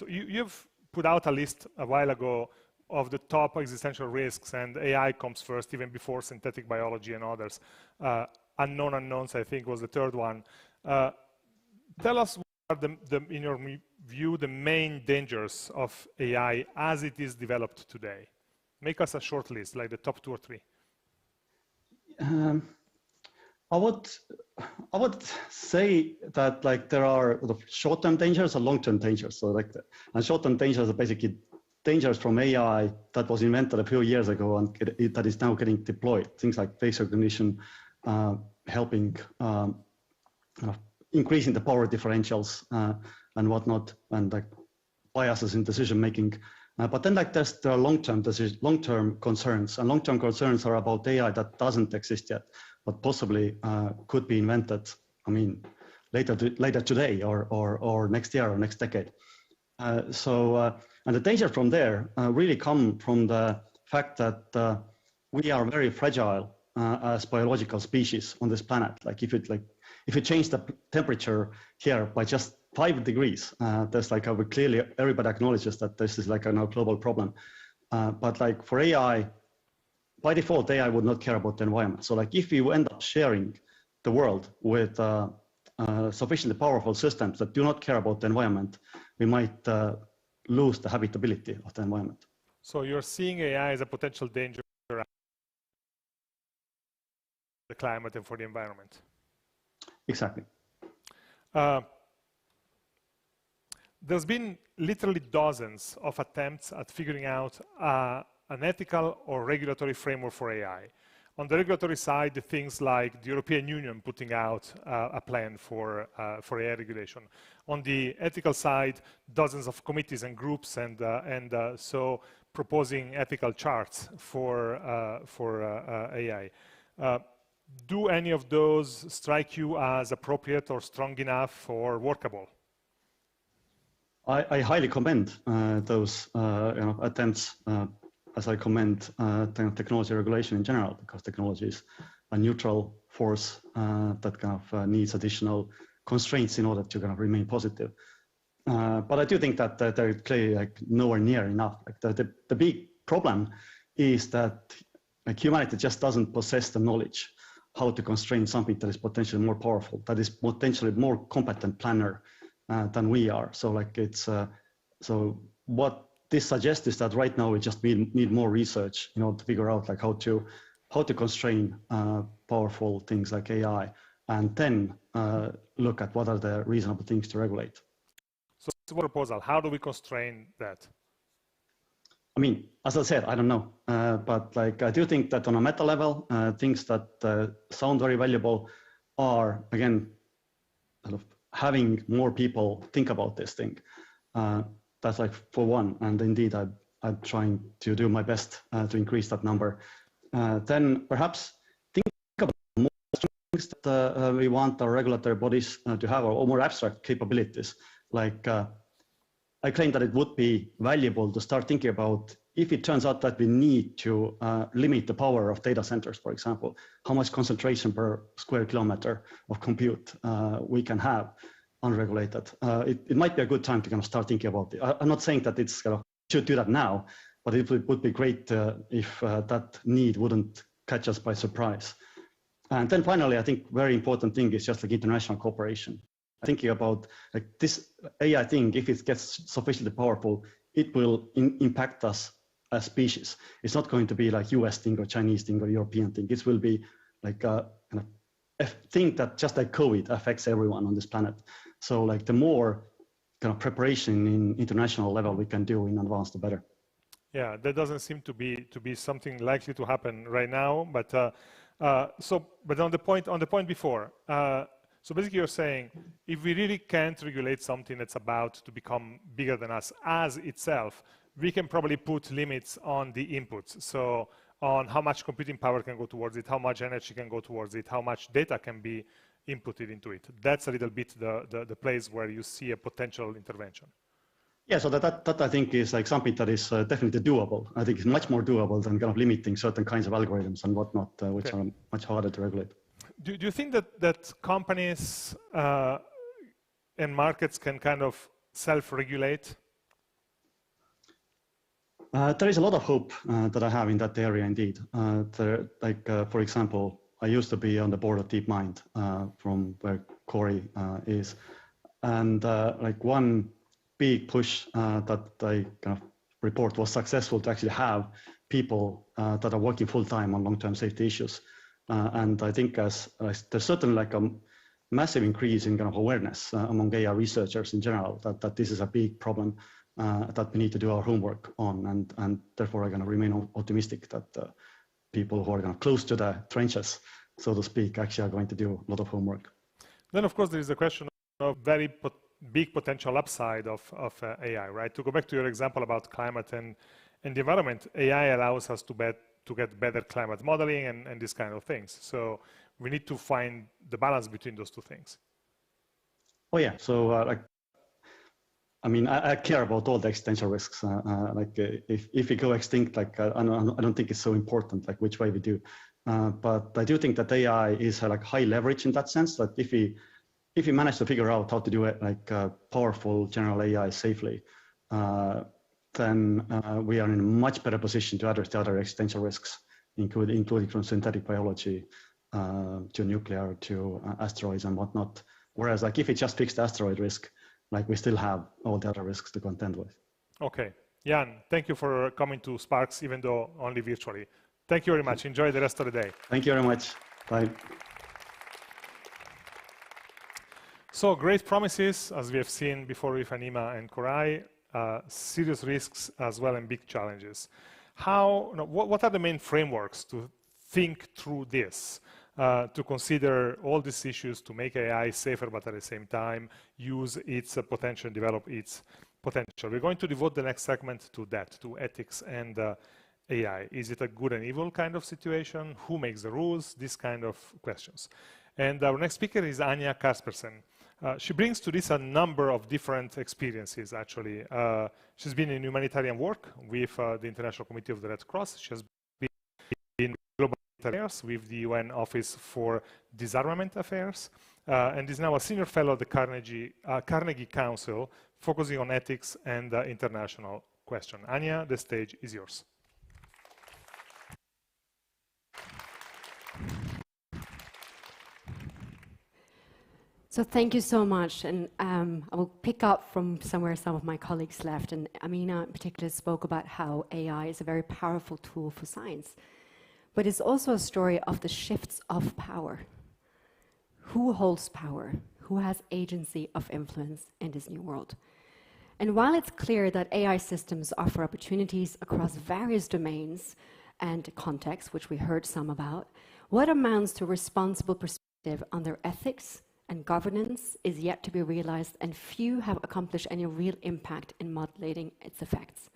you've put out a list a while ago of the top existential risks, and AI comes first, even before synthetic biology and others. Unknown unknowns, I think, was the third one. Tell us what are, in your view, the main dangers of AI as it is developed today. Make us a short list, like the top 2 or 3. I would say that like there are short-term dangers and long-term dangers. So like and short-term dangers are basically dangers from AI that was invented a few years ago and that is now getting deployed. Things like face recognition, helping increasing the power differentials and whatnot, and like biases in decision making. But then like there are long-term concerns, and long-term concerns are about AI that doesn't exist yet, but possibly could be invented. I mean, later today or next year or next decade. And the danger from there really come from the fact that we are very fragile as biological species on this planet. Like if you change the temperature here by just 5 degrees, there's like clearly everybody acknowledges that this is like a global problem. But like for AI, by default, AI would not care about the environment. So like if you end up sharing the world with sufficiently powerful systems that do not care about the environment, we might lose the habitability of the environment. So you're seeing AI as a potential danger for the climate and for the environment. Exactly. There's been literally dozens of attempts at figuring out an ethical or regulatory framework for AI. On the regulatory side, things like the European Union putting out a plan for AI regulation. On the ethical side, dozens of committees and groups, and so proposing ethical charts for AI. Do any of those strike you as appropriate or strong enough or workable? I highly commend those attempts, as I commend technology regulation in general, because technology is a neutral force that kind of needs additional constraints in order to kind of remain positive. But I do think that they're clearly like nowhere near enough. Like the big problem is that like humanity just doesn't possess the knowledge how to constrain something that is potentially more powerful, that is potentially more competent planner than we are. So like it's so what this suggests is that right now we just need more research in order to figure out like how to constrain powerful things like AI, and then look at what are the reasonable things to regulate. So what's the proposal? How do we constrain that? I mean, as I said, I don't know, but like I do think that on a meta level, things that sound very valuable are again sort of having more people think about this thing. That's like for one, and indeed I'm trying to do my best to increase that number. Then perhaps think about more things that we want our regulatory bodies to have, or more abstract capabilities. Like I claim that it would be valuable to start thinking about if it turns out that we need to limit the power of data centers, for example, how much concentration per square kilometer of compute we can have unregulated. It might be a good time to kind of start thinking about it. I'm not saying that it's kind of should do that now, but it would be great if that need wouldn't catch us by surprise. And then finally, I think very important thing is just like international cooperation. Thinking about like this AI thing, if it gets sufficiently powerful, it will impact us as species. It's not going to be like US thing or Chinese thing or European thing. It will be like a kind of thing that just like COVID affects everyone on this planet. So like the more kind of preparation in international level we can do in advance, the better. Yeah, that doesn't seem to be something likely to happen right now, but But on the point before, so basically you're saying, if we really can't regulate something that's about to become bigger than us as itself, we can probably put limits on the inputs. So on how much computing power can go towards it, how much energy can go towards it, how much data can be inputted into it. That's a little bit the place where you see a potential intervention. Yeah, so that I think is like something that is definitely doable. I think it's much more doable than kind of limiting certain kinds of algorithms and whatnot, which are much harder to regulate. Do you think that companies and markets can kind of self-regulate? There is a lot of hope that I have in that area, indeed. For example, I used to be on the board of DeepMind, from where Corey is, and like one big push that I kind of report was successful to actually have people that are working full time on long-term safety issues. And I think as there's certainly like a massive increase in kind of awareness among AI researchers in general that this is a big problem that we need to do our homework on, and therefore I'm going to remain optimistic that people who are kind of close to the trenches, so to speak, actually are going to do a lot of homework. Then of course there is the question of very big potential upside of AI, right? To go back to your example about climate and the environment, AI allows us to get better climate modeling and these kind of things. So we need to find the balance between those two things. Oh yeah, so I mean, I care about all the existential risks. If we go extinct, like I don't think it's so important, like which way we do. But I do think that AI is like high leverage in that sense. That if we manage to figure out how to do it like powerful general AI safely, then we are in a much better position to address the other existential risks, including from synthetic biology to nuclear to asteroids and whatnot. Whereas like if we just fix the asteroid risk, like we still have all the other risks to contend with. Okay. Jan, thank you for coming to Sparks, even though only virtually. Thank you very much. Enjoy the rest of the day. Thank you very much. Bye. So great promises, as we have seen before with Anima and Koray, serious risks as well and big challenges. What are the main frameworks to think through this? To consider all these issues, to make AI safer, but at the same time, use its potential, develop its potential. We're going to devote the next segment to that, to ethics and AI. Is it a good and evil kind of situation? Who makes the rules? These kind of questions. And our next speaker is Anja Kaspersen. She brings to this a number of different experiences, actually. She's been in humanitarian work with the International Committee of the Red Cross. She has been in global affairs with the UN Office for Disarmament Affairs, and is now a senior fellow at the Carnegie Council, focusing on ethics and international question. Anja, the stage is yours. So thank you so much, and I will pick up from somewhere some of my colleagues left, and Amina in particular spoke about how AI is a very powerful tool for science, but it's also a story of the shifts of power. Who holds power? Who has agency of influence in this new world? And while it's clear that AI systems offer opportunities across various domains and contexts, which we heard some about, what amounts to a responsible perspective on their ethics and governance is yet to be realized, and few have accomplished any real impact in modulating its effects.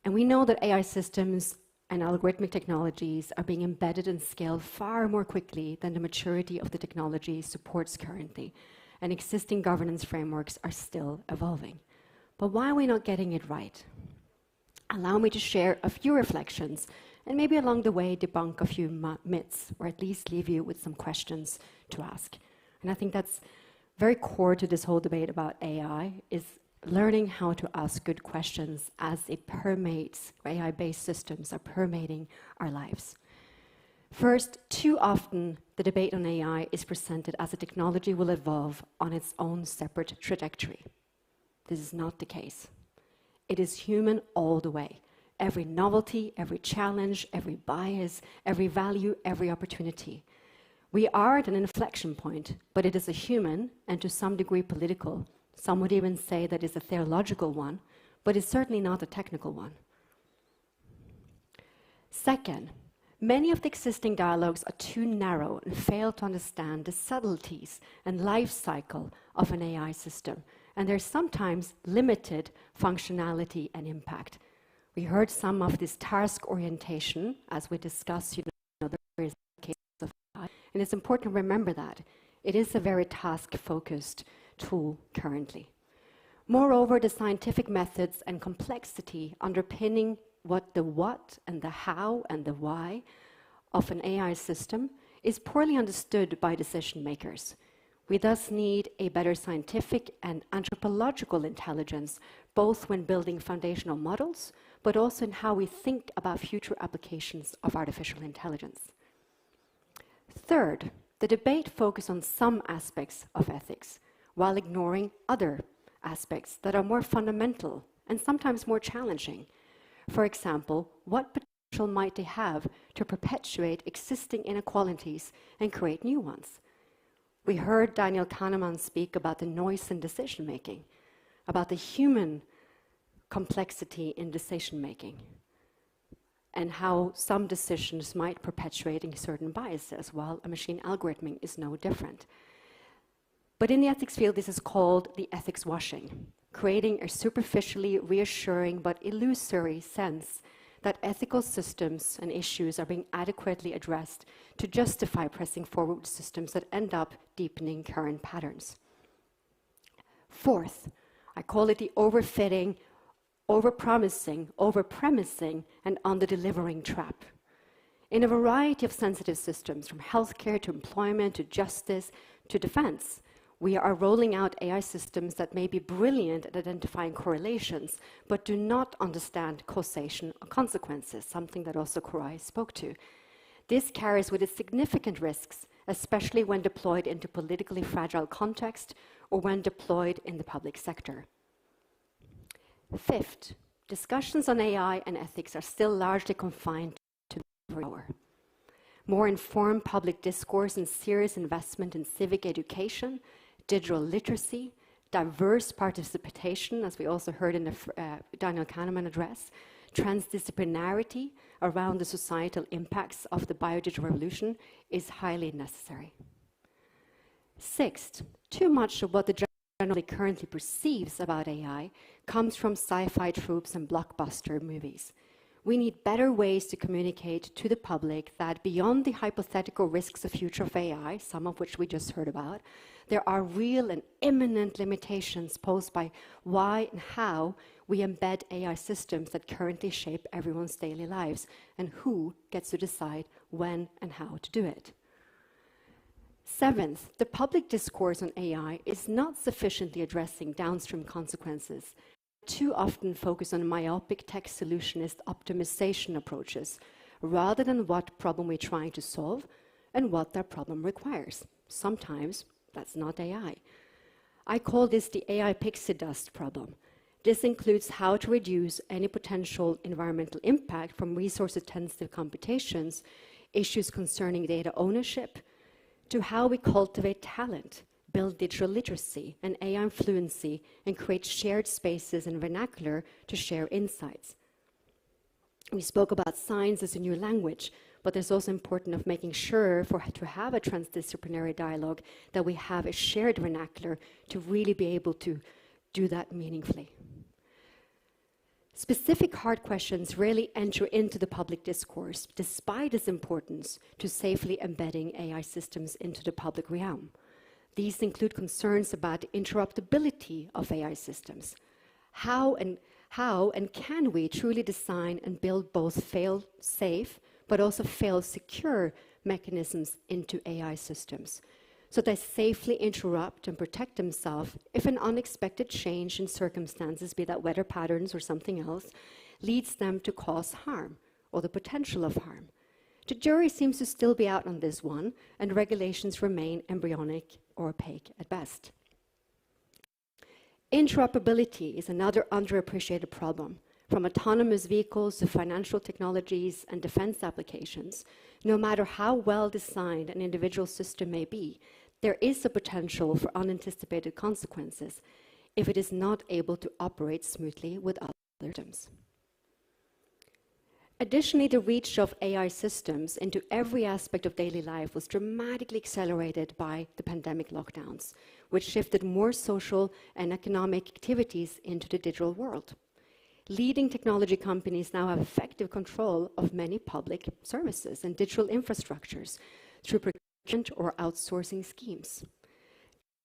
And we know that AI systems and algorithmic technologies are being embedded and scaled far more quickly than the maturity of the technology supports currently, and existing governance frameworks are still evolving. But why are we not getting it right? Allow me to share a few reflections, and maybe along the way debunk a few myths, or at least leave you with some questions to ask. And I think that's very core to this whole debate about AI, is learning how to ask good questions as it permeates, AI-based systems are permeating our lives. First, too often the debate on AI is presented as a technology will evolve on its own separate trajectory. This is not the case. It is human all the way. Every novelty, every challenge, every bias, every value, every opportunity. We are at an inflection point, but it is a human and to some degree political. Some would even say that it's a theological one, but it's certainly not a technical one. Second, Many of the existing dialogues are too narrow and fail to understand the subtleties and life cycle of an AI system, and there's sometimes limited functionality and impact. We heard some of this task orientation as we discussed, the various cases of AI, and it's important to remember that. It is a very task-focused tool currently. Moreover, the scientific methods and complexity underpinning what and the how and the why of an AI system is poorly understood by decision makers. We thus need a better scientific and anthropological intelligence, both when building foundational models, but also in how we think about future applications of artificial intelligence. Third, the debate focused on some aspects of ethics, while ignoring other aspects that are more fundamental and sometimes more challenging. For example, what potential might they have to perpetuate existing inequalities and create new ones? We heard Daniel Kahneman speak about the noise in decision-making, about the human complexity in decision-making, and how some decisions might perpetuate certain biases, while a machine algorithm is no different. But in the ethics field, this is called the ethics washing, creating a superficially reassuring but illusory sense that ethical systems and issues are being adequately addressed to justify pressing forward systems that end up deepening current patterns. Fourth, I call it the overfitting, overpromising, overpremising, and under-delivering trap. In a variety of sensitive systems, from healthcare to employment to justice to defense, we are rolling out AI systems that may be brilliant at identifying correlations, but do not understand causation or consequences, something that also Koray spoke to. This carries with it significant risks, especially when deployed into politically fragile context or when deployed in the public sector. Fifth, discussions on AI and ethics are still largely confined to the hour. More informed public discourse and serious investment in civic education, digital literacy, diverse participation, as we also heard in the Daniel Kahneman address, transdisciplinarity around the societal impacts of the biodigital revolution is highly necessary. Sixth, too much of what the generally currently perceives about AI comes from sci-fi tropes and blockbuster movies. We need better ways to communicate to the public that beyond the hypothetical risks of future of AI, some of which we just heard about, there are real and imminent limitations posed by why and how we embed AI systems that currently shape everyone's daily lives, and who gets to decide when and how to do it. Seventh, the public discourse on AI is not sufficiently addressing downstream consequences, too often focus on myopic tech solutionist optimization approaches, rather than what problem we're trying to solve and what that problem requires. Sometimes that's not AI. I call this the AI pixie dust problem. This includes how to reduce any potential environmental impact from resource-intensive computations, issues concerning data ownership, to how we cultivate talent, build digital literacy and AI fluency, and create shared spaces and vernacular to share insights. We spoke about science as a new language, but it's also important of making sure to have a transdisciplinary dialogue that we have a shared vernacular to really be able to do that meaningfully. Specific hard questions rarely enter into the public discourse, despite its importance to safely embedding AI systems into the public realm. These include concerns about the interruptibility of AI systems. How and can we truly design and build both fail-safe but also fail-secure mechanisms into AI systems, so they safely interrupt and protect themselves if an unexpected change in circumstances, be that weather patterns or something else, leads them to cause harm or the potential of harm. The jury seems to still be out on this one, and regulations remain embryonic or opaque at best. Interoperability is another underappreciated problem. From autonomous vehicles to financial technologies and defense applications, no matter how well designed an individual system may be, there is a potential for unanticipated consequences if it is not able to operate smoothly with other systems. Additionally, the reach of AI systems into every aspect of daily life was dramatically accelerated by the pandemic lockdowns, which shifted more social and economic activities into the digital world. Leading technology companies now have effective control of many public services and digital infrastructures through procurement or outsourcing schemes.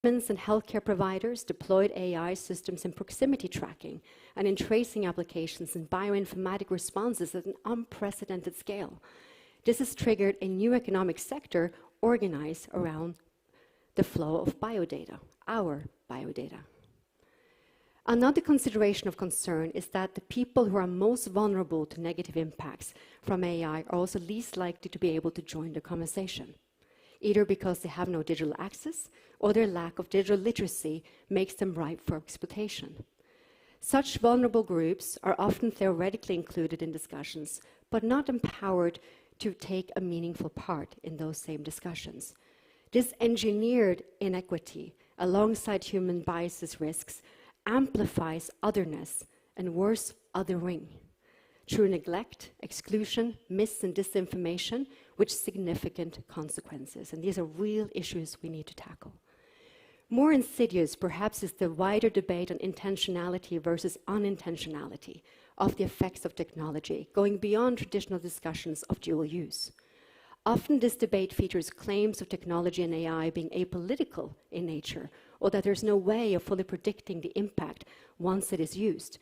Governments and healthcare providers deployed AI systems in proximity tracking and in tracing applications and bioinformatic responses at an unprecedented scale. This has triggered a new economic sector organized around the flow of biodata, our biodata. Another consideration of concern is that the people who are most vulnerable to negative impacts from AI are also least likely to be able to join the conversation, either because they have no digital access or their lack of digital literacy makes them ripe for exploitation. Such vulnerable groups are often theoretically included in discussions, but not empowered to take a meaningful part in those same discussions. This engineered inequity, alongside human biases risks, amplifies otherness and worse, othering, through neglect, exclusion, mis and disinformation, with significant consequences. And these are real issues we need to tackle. More insidious, perhaps, is the wider debate on intentionality versus unintentionality of the effects of technology, going beyond traditional discussions of dual use. Often this debate features claims of technology and AI being apolitical in nature, or that there's no way of fully predicting the impact once it is used.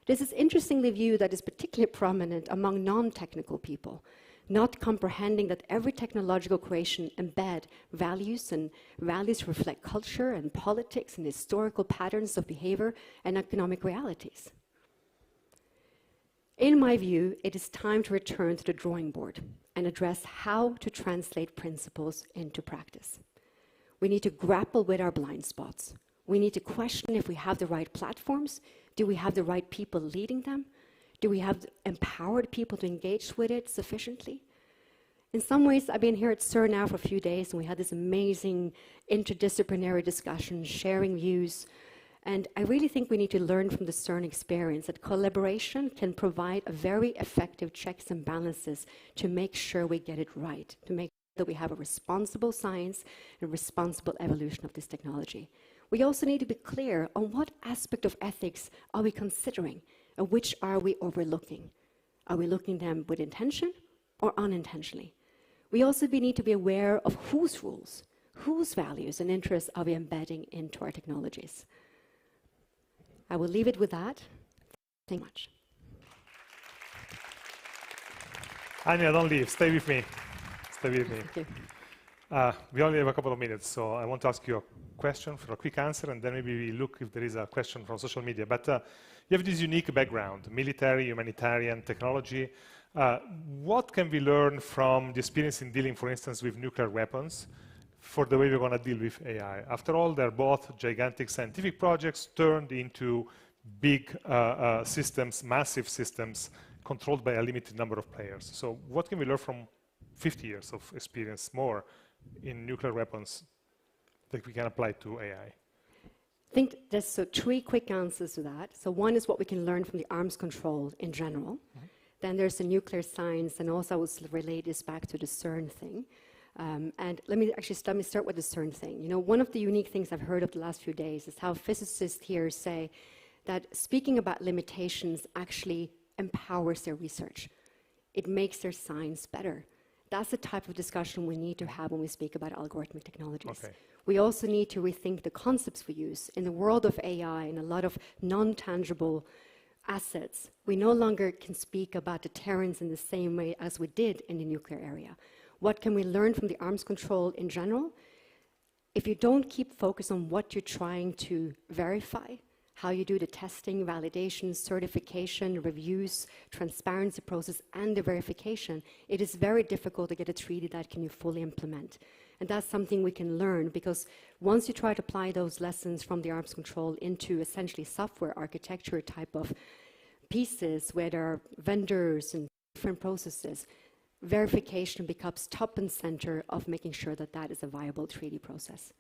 This is interestingly viewed that is particularly prominent among non-technical people, not comprehending that every technological creation embed values, and values reflect culture and politics and historical patterns of behavior and economic realities. In my view, it is time to return to the drawing board and address how to translate principles into practice. We need to grapple with our blind spots. We need to question if we have the right platforms. Do we have the right people leading them? Do we have empowered people to engage with it sufficiently? In some ways, I've been here at CERN now for a few days, and we had this amazing interdisciplinary discussion, sharing views. And I really think we need to learn from the CERN experience that collaboration can provide a very effective checks and balances to make sure we get it right, to make sure that we have a responsible science and responsible evolution of this technology. We also need to be clear on what aspect of ethics are we considering and which are we overlooking. Are we looking at them with intention or unintentionally? We also need to be aware of whose rules, whose values and interests are we embedding into our technologies. I will leave it with that. Thank you much. Anya, don't leave. Stay with me. Stay with me. Thank you. We only have a couple of minutes, so I want to ask you a question for a quick answer, and then maybe we look if there is a question from social media. But you have this unique background, military, humanitarian, technology. What can we learn from the experience in dealing, for instance, with nuclear weapons for the way we're going to deal with AI? After all, they're both gigantic scientific projects turned into big systems, massive systems, controlled by a limited number of players. So what can we learn from 50 years of experience more in nuclear weapons that we can apply to AI? I think there's three quick answers to that. So one is what we can learn from the arms control in general. Mm-hmm. Then there's the nuclear science, and also I will relate this back to the CERN thing. And let me start with the CERN thing. You know, one of the unique things I've heard of the last few days is how physicists here say that speaking about limitations actually empowers their research. It makes their science better. That's the type of discussion we need to have when we speak about algorithmic technologies. Okay. We also need to rethink the concepts we use. In the world of AI and a lot of non-tangible assets, we no longer can speak about deterrence in the same way as we did in the nuclear area. What can we learn from the arms control in general? If you don't keep focus on what you're trying to verify, how you do the testing, validation, certification, reviews, transparency process, and the verification, it is very difficult to get a treaty that can you fully implement. And that's something we can learn, because once you try to apply those lessons from the arms control into essentially software architecture type of pieces where there are vendors and different processes, verification becomes top and center of making sure that that is a viable treaty process.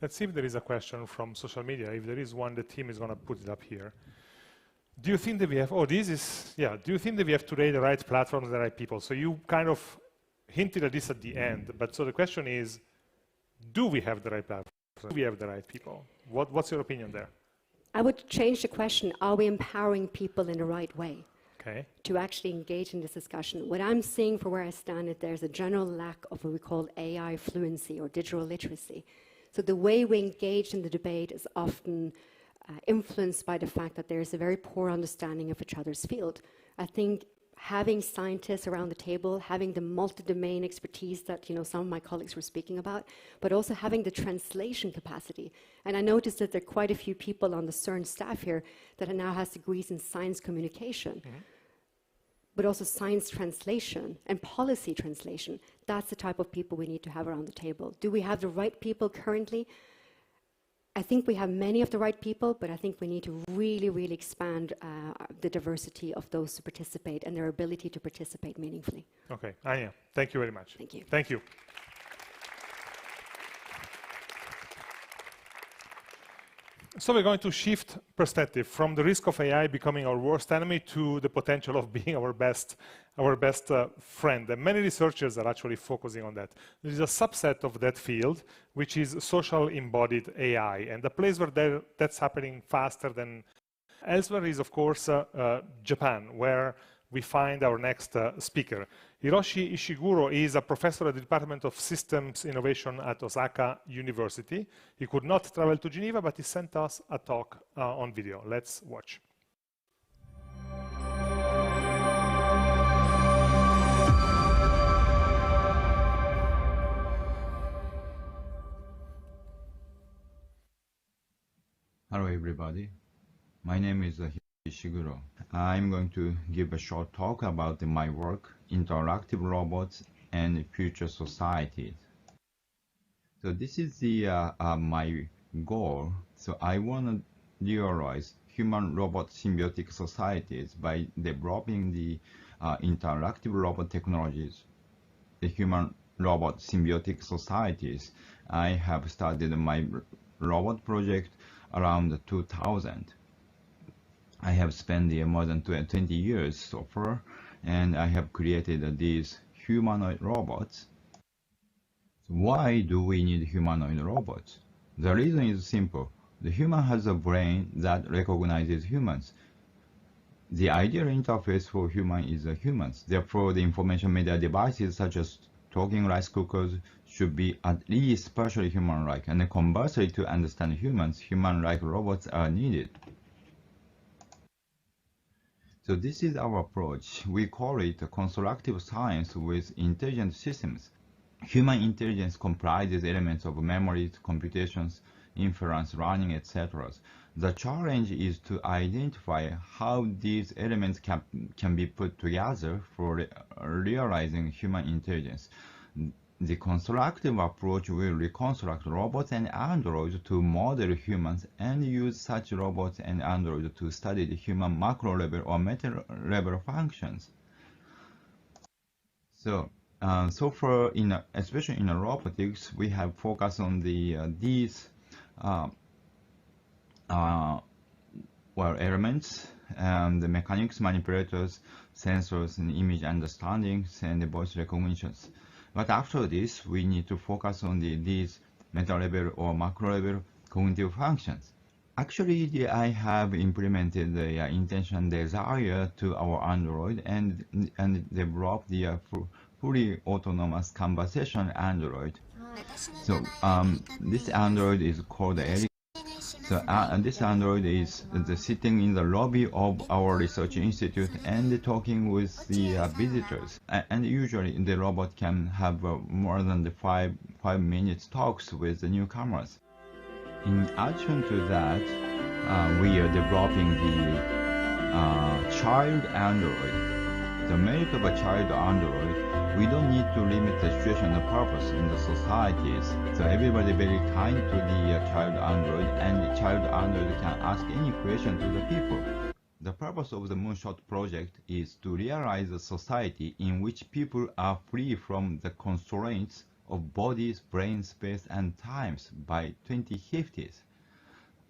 Let's see if there is a question from social media. If there is one, the team is going to put it up here. Do you think that we have, do you think that we have today the right platforms, the right people? So you kind of hinted at this at the end, but so the question is, do we have the right platforms? Do we have the right people? What's your opinion there? I would change the question, are we empowering people in the right way? Okay. To actually engage in this discussion. What I'm seeing for where I stand is there's a general lack of what we call AI fluency or digital literacy. So the way we engage in the debate is often influenced by the fact that there's a very poor understanding of each other's field. I think having scientists around the table, having the multi-domain expertise that some of my colleagues were speaking about, but also having the translation capacity. And I noticed that there are quite a few people on the CERN staff here that now has degrees in science communication, but also science translation and policy translation. That's the type of people we need to have around the table. Do we have the right people currently? I think we have many of the right people, but I think we need to really, really expand the diversity of those who participate and their ability to participate meaningfully. Okay, Anya, thank you very much. Thank you. Thank you. So we're going to shift perspective from the risk of AI becoming our worst enemy to the potential of being our best friend. And many researchers are actually focusing on that. There is a subset of that field, which is social embodied AI. And the place where that's happening faster than elsewhere is, of course, Japan, where we find our next speaker. Hiroshi Ishiguro is a professor at the Department of Systems Innovation at Osaka University. He could not travel to Geneva, but he sent us a talk on video. Let's watch. Hello everybody, my name is Ishiguro. I'm going to give a short talk about my work, interactive robots and future societies. So this is my goal. So I want to realize human-robot symbiotic societies by developing the interactive robot technologies, the human-robot symbiotic societies. I have started my robot project around 2000. I have spent more than 20 years so far, and I have created these humanoid robots. So why do we need humanoid robots? The reason is simple. The human has a brain that recognizes humans. The ideal interface for human is humans. Therefore, the information media devices such as talking rice cookers should be at least partially human-like, and conversely, to understand humans, human-like robots are needed. So this is our approach. We call it constructive science with intelligent systems. Human intelligence comprises elements of memory, computations, inference, learning, etc. The challenge is to identify how these elements can be put together for realizing human intelligence. The constructive approach will reconstruct robots and androids to model humans and use such robots and androids to study the human macro level or meta level functions. So, so far, especially in robotics, we have focused on these elements, the mechanics, manipulators, sensors, and image understandings, and the voice recognitions. But after this, we need to focus on these meta level or macro level cognitive functions. Actually, I have implemented the intention desire to our Android and developed the fully autonomous conversation Android. So this Android is called Eric. So this Android is sitting in the lobby of our research institute and talking with the visitors. And usually the robot can have more than the 5 minutes talks with the newcomers. In addition to that, we are developing the child Android. The merit of a child Android, we don't need to limit the situation and purpose in the societies. So everybody very kind to the child Android, and the child Android can ask any question to the people. The purpose of the Moonshot project is to realize a society in which people are free from the constraints of bodies, brain space, and times by 2050s.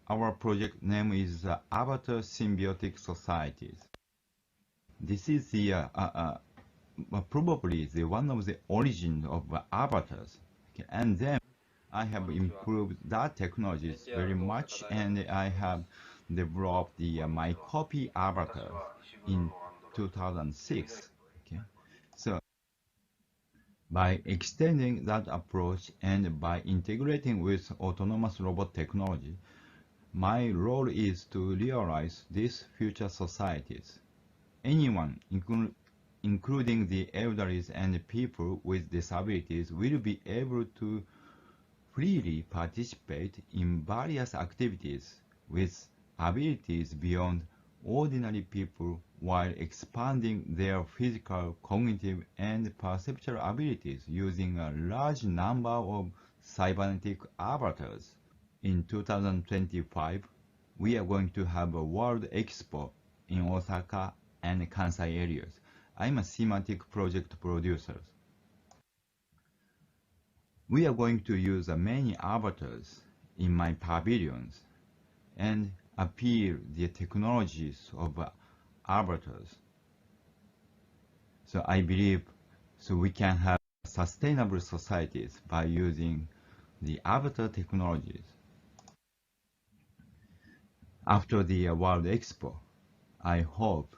our project name is Avatar Symbiotic Societies. This is the probably the one of the origin of avatars. Okay. And then I have improved that technologies very much, and I have developed the my copy avatar in 2006. Okay. So by extending that approach and by integrating with autonomous robot technology, my role is to realize these future societies. Anyone, including the elderly and people with disabilities, will be able to freely participate in various activities with abilities beyond ordinary people while expanding their physical, cognitive, and perceptual abilities using a large number of cybernetic avatars. In 2025, we are going to have a World Expo in Osaka and Kansai areas. I'm a semantic project producer. We are going to use many avatars in my pavilions and appeal the technologies of avatars. So I believe we can have sustainable societies by using the avatar technologies. After the World Expo, I hope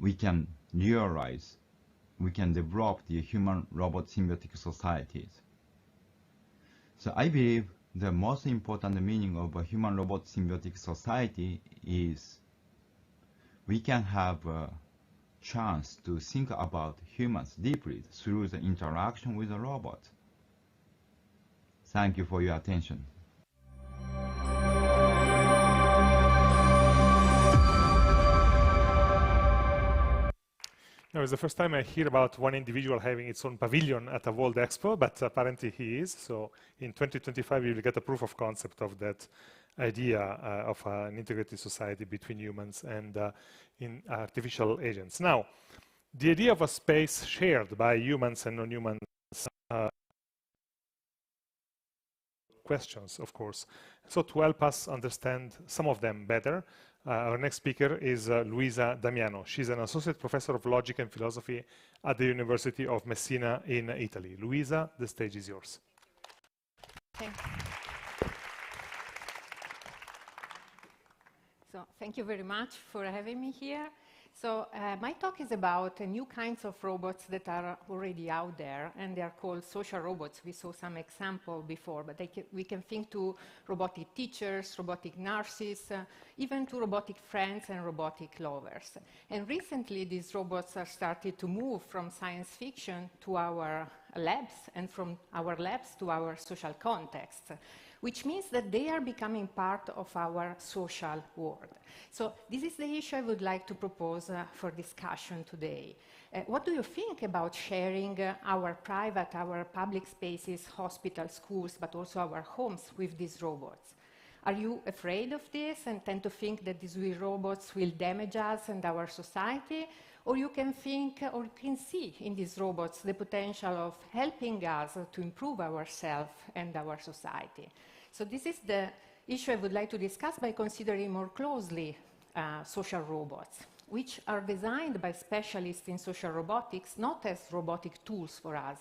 we can realize, we can develop the human-robot symbiotic societies. So I believe the most important meaning of a human-robot symbiotic society is we can have a chance to think about humans deeply through the interaction with a robot. Thank you for your attention. Now, it's the first time I hear about one individual having its own pavilion at a World Expo, but apparently he is. So in 2025, we will get a proof of concept of that idea of an integrated society between humans and in artificial agents. Now, the idea of a space shared by humans and non-humans questions, of course. So to help us understand some of them better, our next speaker is Luisa Damiano. She's an associate professor of logic and philosophy at the University of Messina in Italy. Luisa, the stage is yours. Thank you very much for having me here. So my talk is about new kinds of robots that are already out there, and they are called social robots. We saw some example before, but we can think to robotic teachers, robotic nurses, even to robotic friends and robotic lovers. And recently, these robots are started to move from science fiction to our labs, and from our labs to our social context, which means that they are becoming part of our social world. So this is the issue I would like to propose for discussion today. What do you think about sharing our private, our public spaces, hospitals, schools, but also our homes with these robots? Are you afraid of this and tend to think that these robots will damage us and our society? Or you can think or can see in these robots the potential of helping us to improve ourselves and our society. So this is the issue I would like to discuss by considering more closely social robots, which are designed by specialists in social robotics, not as robotic tools for us,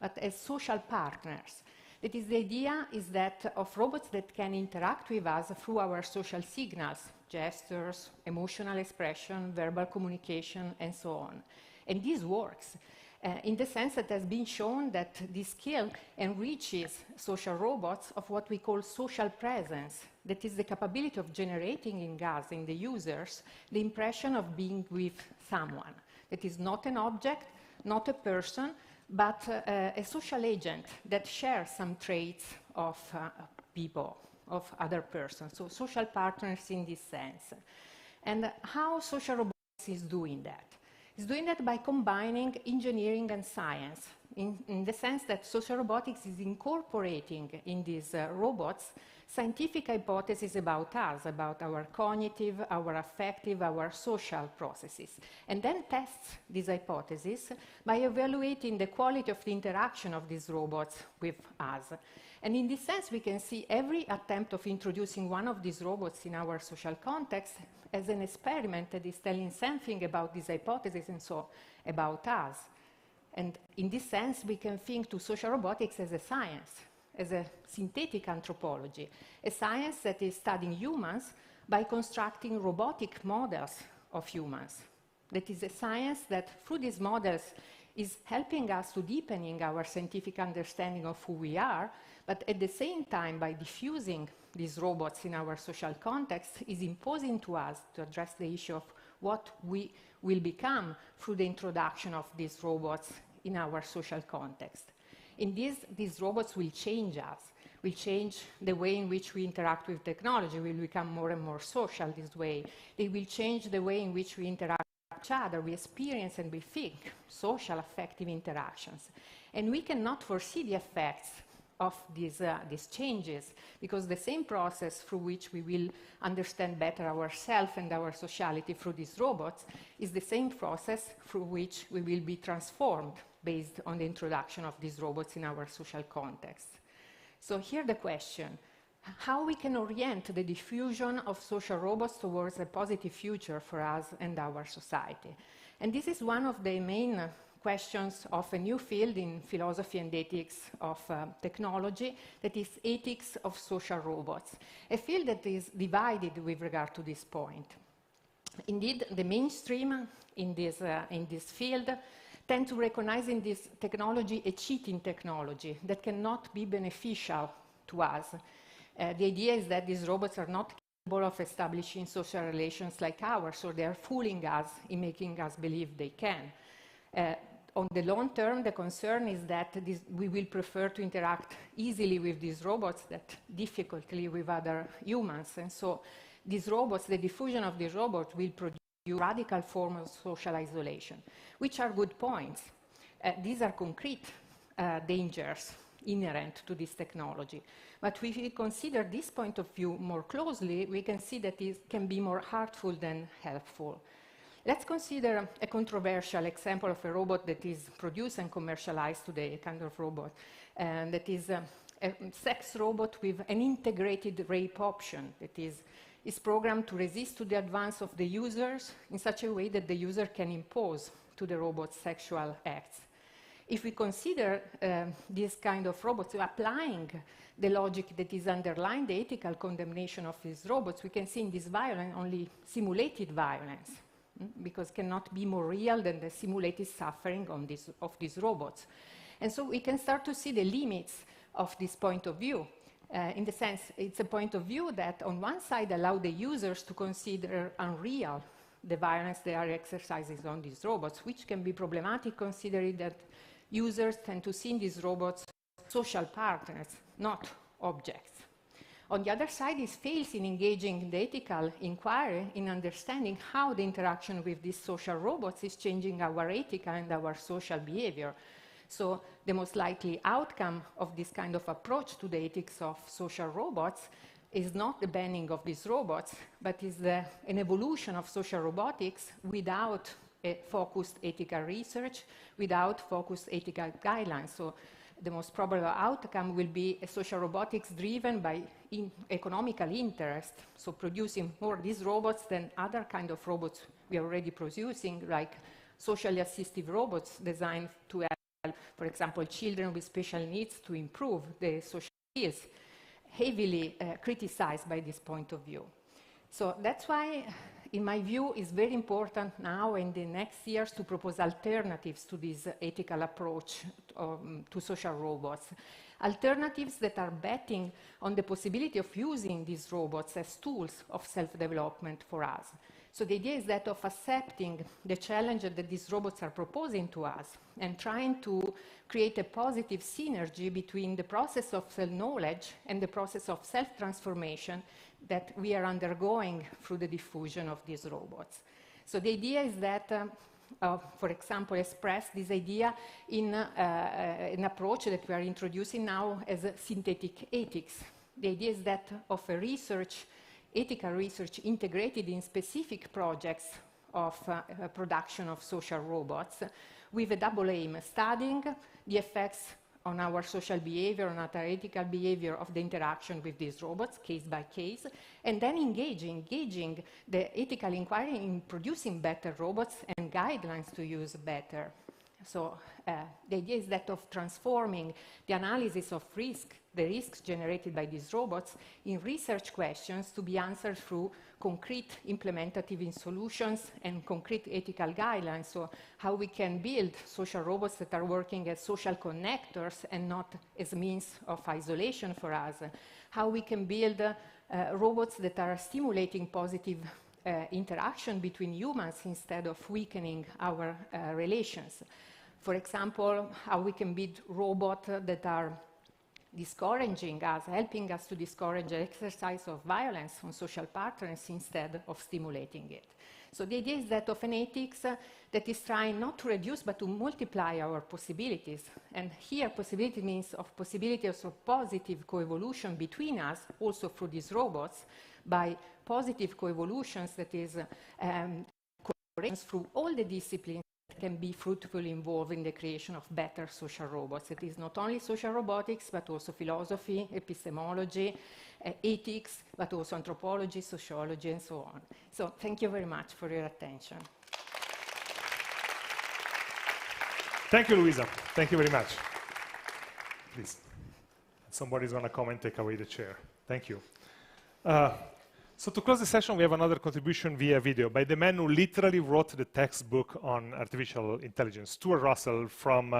but as social partners. That is, the idea is that of robots that can interact with us through our social signals, gestures, emotional expression, verbal communication, and so on. And this works in the sense that it has been shown that this skill enriches social robots of what we call social presence. That is the capability of generating in us, in the users, the impression of being with someone. That is not an object, not a person, but a social agent that shares some traits of people, of other persons. So social partners in this sense. And how social robotics is doing that? It's doing that by combining engineering and science, in the sense that social robotics is incorporating in these robots scientific hypotheses about us, about our cognitive, our affective, our social processes, and then tests these hypotheses by evaluating the quality of the interaction of these robots with us. And in this sense, we can see every attempt of introducing one of these robots in our social context as an experiment that is telling something about this hypothesis and so about us. And in this sense, we can think to social robotics as a science, as a synthetic anthropology, a science that is studying humans by constructing robotic models of humans. That is a science that, through these models, is helping us to deepening our scientific understanding of who we are, but at the same time, by diffusing these robots in our social context, is imposing to us to address the issue of what we will become through the introduction of these robots in our social context. In these robots will change us, will change the way in which we interact with technology, will become more and more social this way. They will change the way in which we interact with each other, we experience and we think social affective interactions. And we cannot foresee the effects of these changes, because the same process through which we will understand better ourselves and our sociality through these robots is the same process through which we will be transformed based on the introduction of these robots in our social context. So here the question, how we can orient the diffusion of social robots towards a positive future for us and our society. And this is one of the main questions of a new field in philosophy and ethics of technology, that is ethics of social robots, a field that is divided with regard to this point. Indeed, the mainstream in this field tend to recognize in this technology a cheating technology that cannot be beneficial to us. The idea is that these robots are not capable of establishing social relations like ours, so they are fooling us in making us believe they can. On the long term, the concern is that we will prefer to interact easily with these robots than difficultly with other humans. And so these robots, the diffusion of these robots will produce a radical form of social isolation, which are good points. These are concrete dangers inherent to this technology. But if we consider this point of view more closely, we can see that it can be more harmful than helpful. Let's consider a controversial example of a robot that is produced and commercialized today, a kind of robot, and that is a sex robot with an integrated rape option that is programmed to resist to the advance of the users in such a way that the user can impose to the robot sexual acts. If we consider this kind of robots, applying the logic that is underlying the ethical condemnation of these robots, we can see in this violence only simulated violence, because it cannot be more real than the simulated suffering of these robots. And so we can start to see the limits of this point of view. In the sense, it's a point of view that on one side allow the users to consider unreal the violence they are exercising on these robots, which can be problematic considering that users tend to see in these robots social partners, not objects. On the other side, it fails in engaging the ethical inquiry in understanding how the interaction with these social robots is changing our ethical and our social behavior. So the most likely outcome of this kind of approach to the ethics of social robots is not the banning of these robots, but is an evolution of social robotics without a focused ethical research, without focused ethical guidelines. So the most probable outcome will be a social robotics driven by economical interest, so producing more of these robots than other kind of robots we are already producing, like socially assistive robots designed to help, for example, children with special needs to improve their social skills, heavily criticized by this point of view. So that's why, in my view, it's very important now in the next years to propose alternatives to this ethical approach to social robots. Alternatives that are betting on the possibility of using these robots as tools of self-development for us. So the idea is that of accepting the challenge that these robots are proposing to us and trying to create a positive synergy between the process of self-knowledge and the process of self-transformation that we are undergoing through the diffusion of these robots. So the idea is that, for example, express this idea in an approach that we are introducing now as a synthetic ethics. The idea is that of a research, ethical research integrated in specific projects of production of social robots with a double aim, studying the effects on our social behavior, on our ethical behavior of the interaction with these robots, case by case, and then engaging the ethical inquiry in producing better robots and guidelines to use better. So the idea is that of transforming the analysis of risk, the risks generated by these robots, in research questions to be answered through concrete implementative solutions and concrete ethical guidelines. So how we can build social robots that are working as social connectors and not as means of isolation for us. How we can build robots that are stimulating positive interaction between humans instead of weakening our relations. For example, how we can build robots that are discouraging us, helping us to discourage the exercise of violence on social partners instead of stimulating it. So the idea is that of an ethics that is trying not to reduce but to multiply our possibilities. And here possibility means of possibilities of positive coevolution between us, also through these robots, by positive coevolutions, that is collaborations through all the disciplines can be fruitfully involved in the creation of better social robots. It is not only social robotics, but also philosophy, epistemology, ethics, but also anthropology, sociology, and so on. So thank you very much for your attention. Thank you, Luisa. Thank you very much. Please. Somebody's going to come and take away the chair. Thank you. So to close the session, we have another contribution via video by the man who literally wrote the textbook on artificial intelligence, Stuart Russell from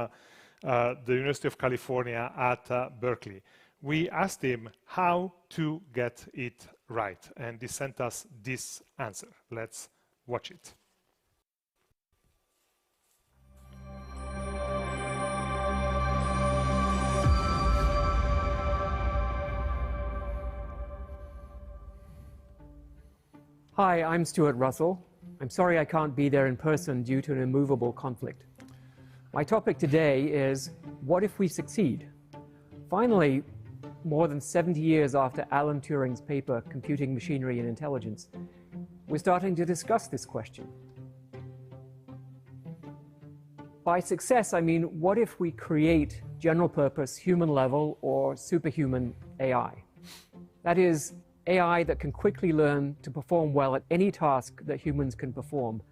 the University of California at Berkeley. We asked him how to get it right, and he sent us this answer. Let's watch it. Hi, I'm Stuart Russell. I'm sorry I can't be there in person due to an immovable conflict. My topic today is, what if we succeed? Finally, more than 70 years after Alan Turing's paper, Computing Machinery and Intelligence, we're starting to discuss this question. By success, I mean, what if we create general-purpose, human-level or superhuman AI? That is, AI that can quickly learn to perform well at any task that humans can perform,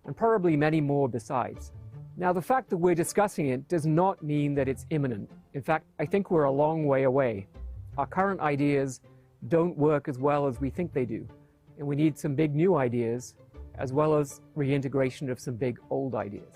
and probably many more besides. Now, the fact that we're discussing it does not mean that it's imminent. In fact, I think we're a long way away. Our current ideas don't work as well as we think they do, and we need some big new ideas, as well as reintegration of some big old ideas.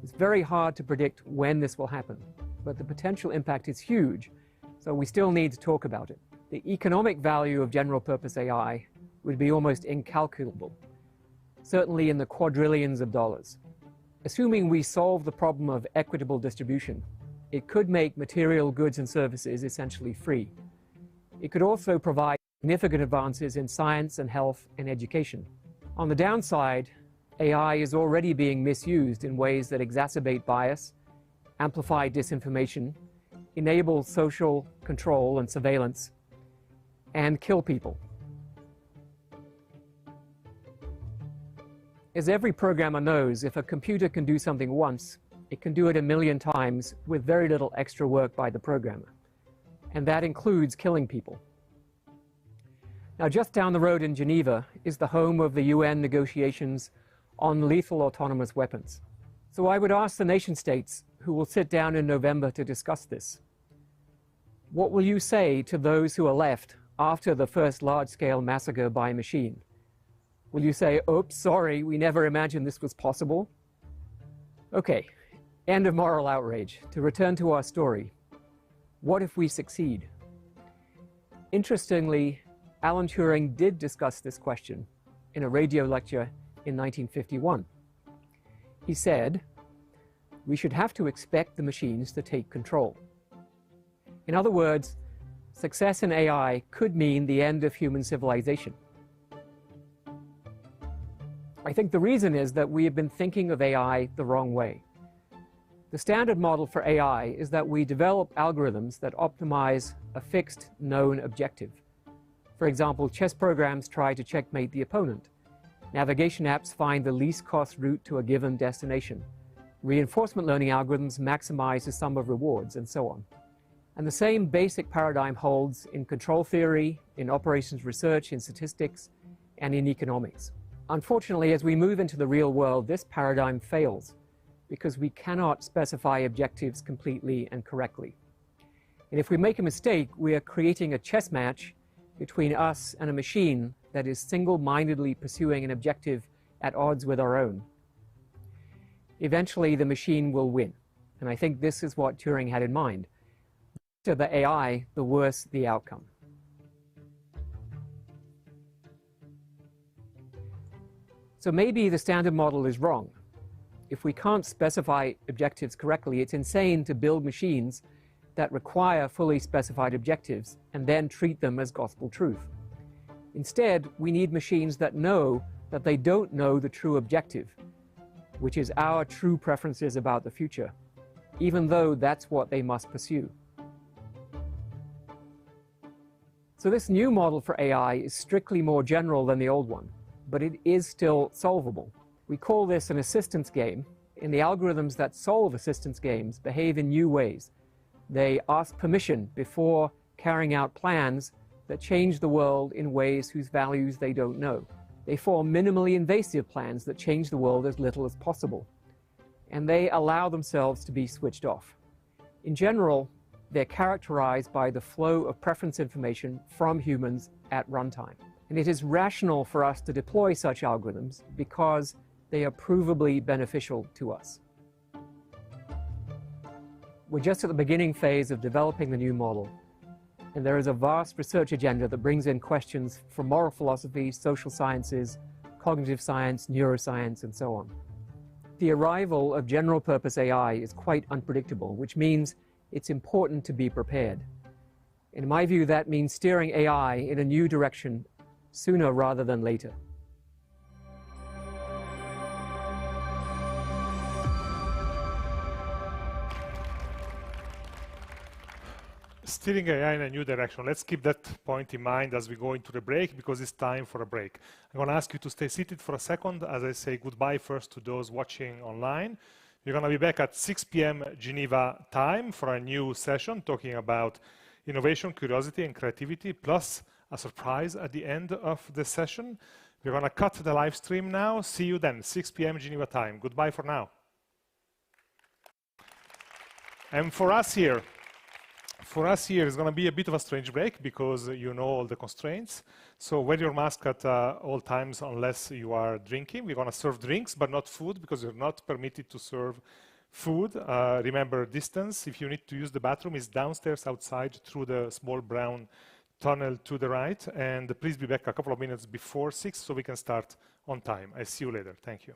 It's very hard to predict when this will happen, but the potential impact is huge. So we still need to talk about it. The economic value of general-purpose AI would be almost incalculable, certainly in the quadrillions of dollars. Assuming we solve the problem of equitable distribution, it could make material goods and services essentially free. It could also provide significant advances in science and health and education. On the downside, AI is already being misused in ways that exacerbate bias, amplify disinformation, enable social control and surveillance, and kill people. As every programmer knows, if a computer can do something once, it can do it 1,000,000 times with very little extra work by the programmer. And that includes killing people. Now, just down the road in Geneva is the home of the UN negotiations on lethal autonomous weapons. So I would ask the nation-states who will sit down in November to discuss this, what will you say to those who are left after the first large-scale massacre by machine? Will you say, oops, sorry, we never imagined this was possible? Okay, end of moral outrage. To return to our story, what if we succeed? Interestingly, Alan Turing did discuss this question in a radio lecture in 1951. He said, we should have to expect the machines to take control. In other words, success in AI could mean the end of human civilization. I think the reason is that we have been thinking of AI the wrong way. The standard model for AI is that we develop algorithms that optimize a fixed, known objective. For example, chess programs try to checkmate the opponent. Navigation apps find the least cost route to a given destination. Reinforcement learning algorithms maximize the sum of rewards, and so on. And the same basic paradigm holds in control theory, in operations research, in statistics, and in economics. Unfortunately, as we move into the real world, this paradigm fails because we cannot specify objectives completely and correctly. And if we make a mistake, we are creating a chess match between us and a machine that is single-mindedly pursuing an objective at odds with our own. Eventually, the machine will win. And I think this is what Turing had in mind. The better the AI, the worse the outcome. So maybe the standard model is wrong. If we can't specify objectives correctly, it's insane to build machines that require fully specified objectives and then treat them as gospel truth. Instead, we need machines that know that they don't know the true objective, which is our true preferences about the future, even though that's what they must pursue. So this new model for AI is strictly more general than the old one, but it is still solvable. We call this an assistance game, and the algorithms that solve assistance games behave in new ways. They ask permission before carrying out plans that change the world in ways whose values they don't know. They form minimally invasive plans that change the world as little as possible. And they allow themselves to be switched off. In general, they're characterized by the flow of preference information from humans at runtime. And it is rational for us to deploy such algorithms because they are provably beneficial to us. We're just at the beginning phase of developing the new model, and there is a vast research agenda that brings in questions from moral philosophy, social sciences, cognitive science, neuroscience, and so on. The arrival of general-purpose AI is quite unpredictable, which means it's important to be prepared. In my view, that means steering AI in a new direction sooner rather than later. Steering AI in a new direction. Let's keep that point in mind as we go into the break, because it's time for a break. I'm going to ask you to stay seated for a second as I say goodbye first to those watching online. We're going to be back at 6 p.m. Geneva time for a new session talking about innovation, curiosity, and creativity, plus a surprise at the end of the session. We're going to cut the live stream now. See you then, 6 p.m. Geneva time. Goodbye for now. And for us here it's going to be a bit of a strange break because you know all the constraints. So wear your mask at all times unless you are drinking. We're going to serve drinks, but not food because you're not permitted to serve food. Remember distance. If you need to use the bathroom, it's downstairs outside through the small brown tunnel to the right. And please be back a couple of minutes before 6 so we can start on time. I'll see you later. Thank you.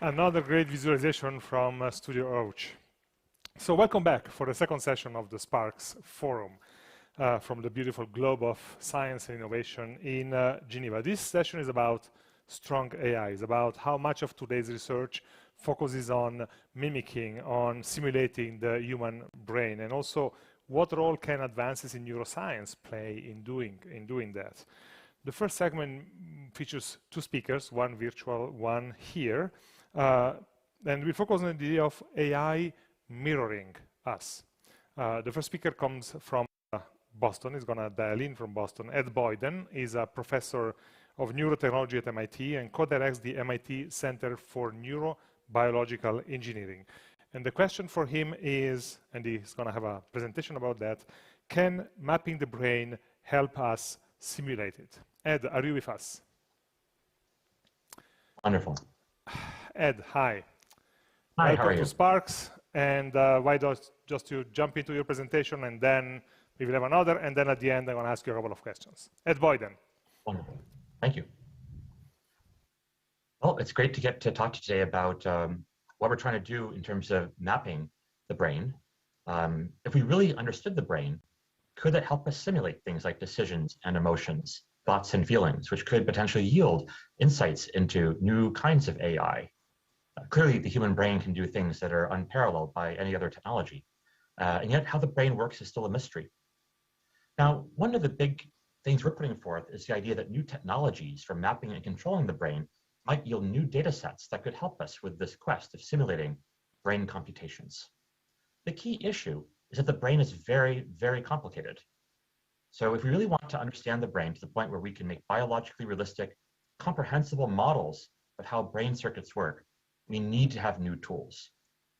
Another great visualization from Studio Ouch. So welcome back for the second session of the Sparks Forum from the beautiful globe of science and innovation in Geneva. This session is about strong AI. It's about how much of today's research focuses on mimicking, on simulating the human brain, and also what role can advances in neuroscience play in doing that. The first segment features two speakers, one virtual, one here. And we focus on the idea of AI mirroring us. The first speaker comes from Boston. He's going to dial in from Boston. Ed Boyden is a professor of neurotechnology at MIT and co-directs the MIT Center for Neurobiological Engineering. And the question for him is, and he's going to have a presentation about that, can mapping the brain help us simulate it? Ed, are you with us? Wonderful. Ed, hi. Hi, Welcome how are you? to Sparks. And why don't just you jump into your presentation, and then we will have another, and then at the end I'm going to ask you a couple of questions. Ed Boyden. Wonderful. Thank you. Well, it's great to get to talk to you today about what we're trying to do in terms of mapping the brain. If we really understood the brain, could that help us simulate things like decisions and emotions, thoughts and feelings, which could potentially yield insights into new kinds of AI? Clearly, the human brain can do things that are unparalleled by any other technology. And yet, how the brain works is still a mystery. Now, one of the big things we're putting forth is the idea that new technologies for mapping and controlling the brain might yield new data sets that could help us with this quest of simulating brain computations. The key issue is that the brain is very, very complicated. So if we really want to understand the brain to the point where we can make biologically realistic, comprehensible models of how brain circuits work, we need to have new tools.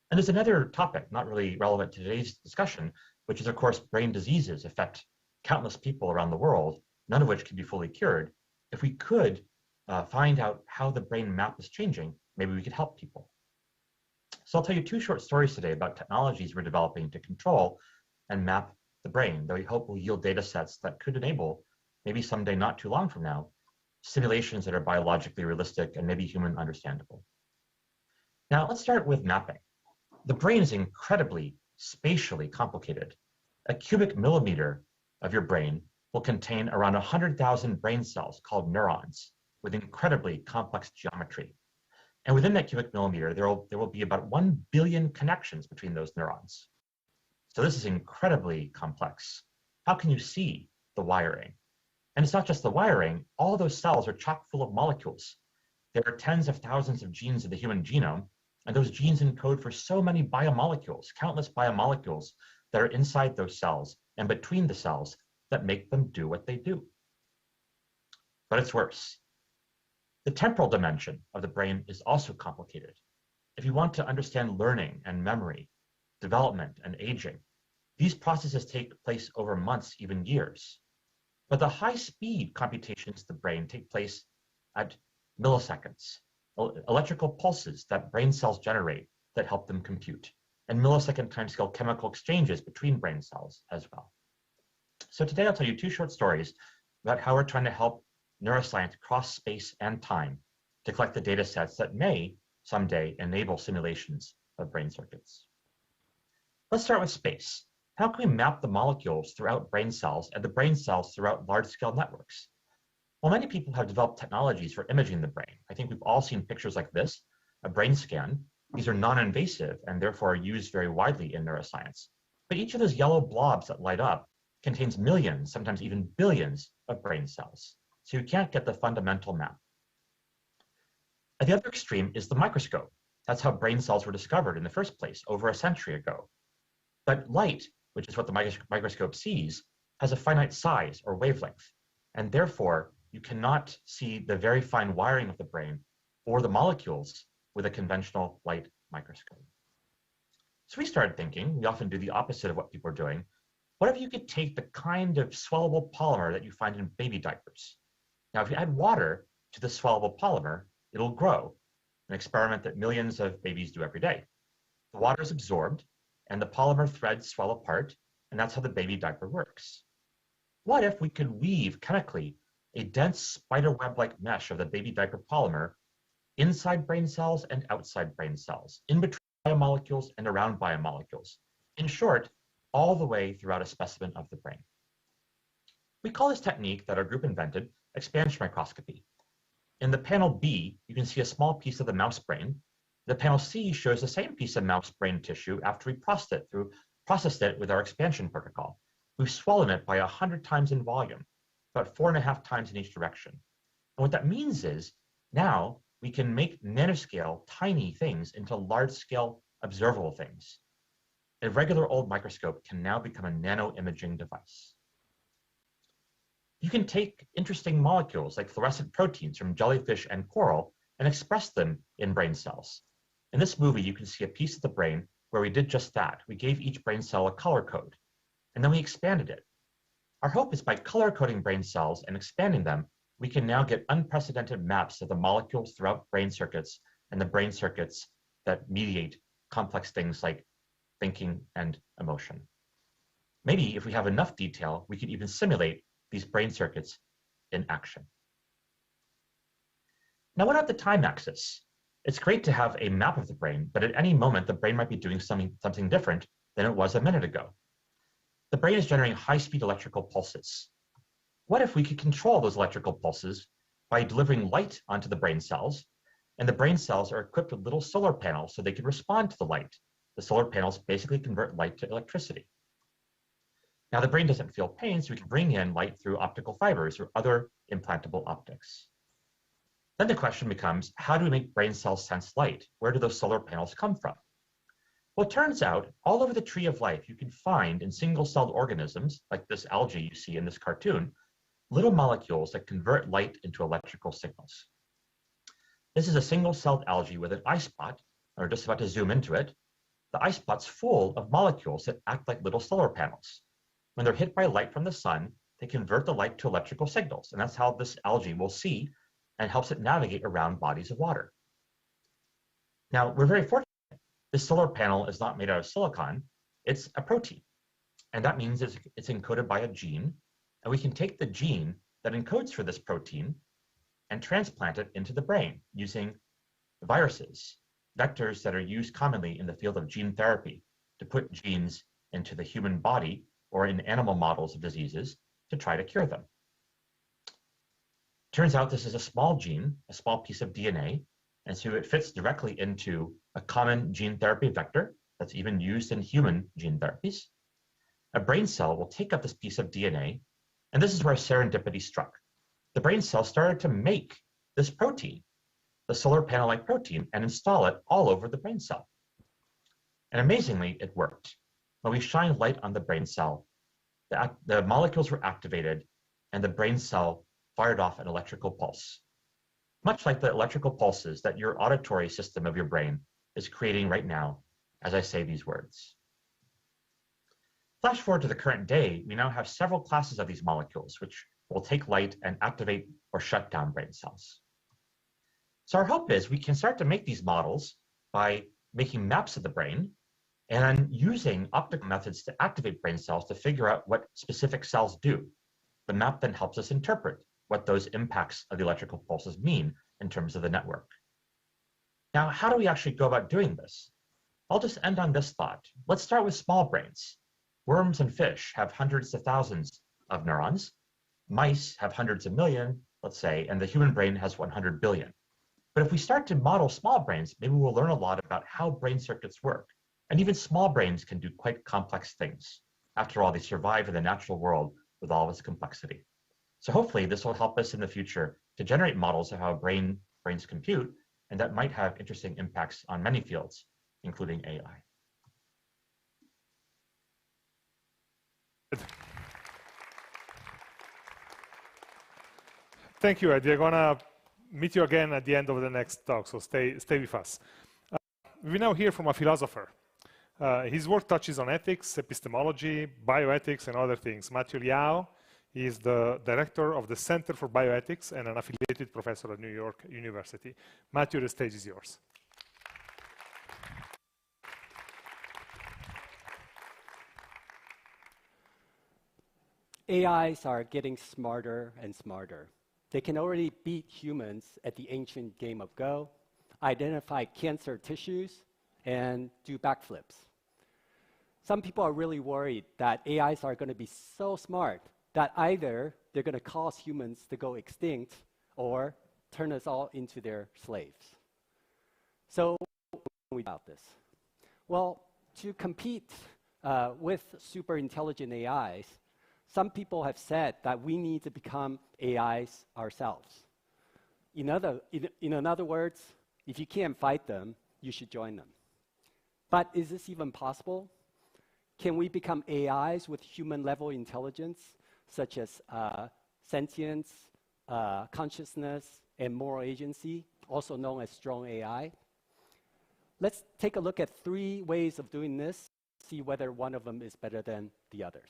And there's another topic, not really relevant to today's discussion, which is, of course, brain diseases affect countless people around the world, none of which can be fully cured. If we could find out how the brain map is changing, maybe we could help people. So I'll tell you two short stories today about technologies we're developing to control and map the brain that we hope will yield data sets that could enable, maybe someday not too long from now, simulations that are biologically realistic and maybe human understandable. Now, let's start with mapping. The brain is incredibly spatially complicated. A cubic millimeter of your brain will contain around 100,000 brain cells called neurons with incredibly complex geometry. And within that cubic millimeter, there will be about 1 billion connections between those neurons. So this is incredibly complex. How can you see the wiring? And it's not just the wiring, all those cells are chock full of molecules. There are tens of thousands of genes in the human genome, and those genes encode for so many biomolecules, countless biomolecules that are inside those cells and between the cells that make them do what they do. But it's worse. The temporal dimension of the brain is also complicated. If you want to understand learning and memory, development and aging, these processes take place over months, even years. But the high-speed computations of the brain take place at milliseconds, electrical pulses that brain cells generate that help them compute, and millisecond timescale chemical exchanges between brain cells as well. So today I'll tell you two short stories about how we're trying to help neuroscience cross space and time to collect the data sets that may someday enable simulations of brain circuits. Let's start with space. How can we map the molecules throughout brain cells and the brain cells throughout large-scale networks? Well, many people have developed technologies for imaging the brain. I think we've all seen pictures like this, a brain scan. These are non-invasive and therefore are used very widely in neuroscience. But each of those yellow blobs that light up contains millions, sometimes even billions of brain cells. So you can't get the fundamental map. At the other extreme is the microscope. That's how brain cells were discovered in the first place over a century ago. But light, which is what the microscope sees, has a finite size or wavelength. And therefore, you cannot see the very fine wiring of the brain or the molecules with a conventional light microscope. So we started thinking, we often do the opposite of what people are doing. What if you could take the kind of swallowable polymer that you find in baby diapers? Now, if you add water to the swallowable polymer, it'll grow, an experiment that millions of babies do every day. The water is absorbed, and the polymer threads swell apart, and that's how the baby diaper works. What if we could weave chemically a dense spider web-like mesh of the baby diaper polymer inside brain cells and outside brain cells, in between biomolecules and around biomolecules. In short, all the way throughout a specimen of the brain. We call this technique that our group invented expansion microscopy. In the panel B, you can see a small piece of the mouse brain. The panel C shows the same piece of mouse brain tissue after we processed it with our expansion protocol. We've swollen it by 100 times in volume, about 4.5 times in each direction. And what that means is now we can make nanoscale tiny things into large-scale observable things. A regular old microscope can now become a nano-imaging device. You can take interesting molecules like fluorescent proteins from jellyfish and coral and express them in brain cells. In this movie, you can see a piece of the brain where we did just that. We gave each brain cell a color code, and then we expanded it. Our hope is by color coding brain cells and expanding them, we can now get unprecedented maps of the molecules throughout brain circuits and the brain circuits that mediate complex things like thinking and emotion. Maybe if we have enough detail, we could even simulate these brain circuits in action. Now, what about the time axis? It's great to have a map of the brain, but at any moment, the brain might be doing something different than it was a minute ago. The brain is generating high-speed electrical pulses. What if we could control those electrical pulses by delivering light onto the brain cells, and the brain cells are equipped with little solar panels so they can respond to the light? The solar panels basically convert light to electricity. Now, the brain doesn't feel pain, so we can bring in light through optical fibers or other implantable optics. Then the question becomes, how do we make brain cells sense light? Where do those solar panels come from? Well, it turns out all over the tree of life, you can find in single-celled organisms, like this algae you see in this cartoon, little molecules that convert light into electrical signals. This is a single-celled algae with an eye spot. We're just about to zoom into it. The eye spot's full of molecules that act like little solar panels. When they're hit by light from the sun, they convert the light to electrical signals, and that's how this algae will see and helps it navigate around bodies of water. Now, we're very fortunate. This solar panel is not made out of silicon, it's a protein. And that means it's encoded by a gene, and we can take the gene that encodes for this protein and transplant it into the brain using viruses, vectors that are used commonly in the field of gene therapy to put genes into the human body or in animal models of diseases to try to cure them. Turns out this is a small gene, a small piece of DNA, and so it fits directly into a common gene therapy vector that's even used in human gene therapies. A brain cell will take up this piece of DNA, and this is where serendipity struck. The brain cell started to make this protein, the solar panel-like protein, and install it all over the brain cell. And amazingly, it worked. When we shined light on the brain cell, the molecules were activated, and the brain cell fired off an electrical pulse, much like the electrical pulses that your auditory system of your brain is creating right now as I say these words. Flash forward to the current day, we now have several classes of these molecules, which will take light and activate or shut down brain cells. So our hope is we can start to make these models by making maps of the brain and then using optical methods to activate brain cells to figure out what specific cells do. The map then helps us interpret what those impacts of the electrical pulses mean in terms of the network. Now, how do we actually go about doing this? I'll just end on this thought. Let's start with small brains. Worms and fish have hundreds of thousands of neurons. Mice have hundreds of million, let's say, and the human brain has 100 billion. But if we start to model small brains, maybe we'll learn a lot about how brain circuits work. And even small brains can do quite complex things. After all, they survive in the natural world with all of its complexity. So hopefully this will help us in the future to generate models of how brains compute, and that might have interesting impacts on many fields, including AI. Thank you, Ed. We're gonna meet you again at the end of the next talk, so stay with us. We now hear from a philosopher. His work touches on ethics, epistemology, bioethics, and other things. Matthew Liao is the director of the Center for Bioethics and an affiliated professor at New York University. Matthew, the stage is yours. AIs are getting smarter and smarter. They can already beat humans at the ancient game of Go. identify cancer tissues, and do backflips. Some people are really worried that AIs are going to be so smart that either they're going to cause humans to go extinct or turn us all into their slaves. So, what do we do about this? Well, to compete with superintelligent AIs, some people have said that we need to become AIs ourselves. In other words, if you can't fight them, you should join them. But is this even possible? Can we become AIs with human-level intelligence, such as sentience, consciousness, and moral agency, also known as strong AI? Let's take a look at 3 ways of doing this, see whether one of them is better than the others.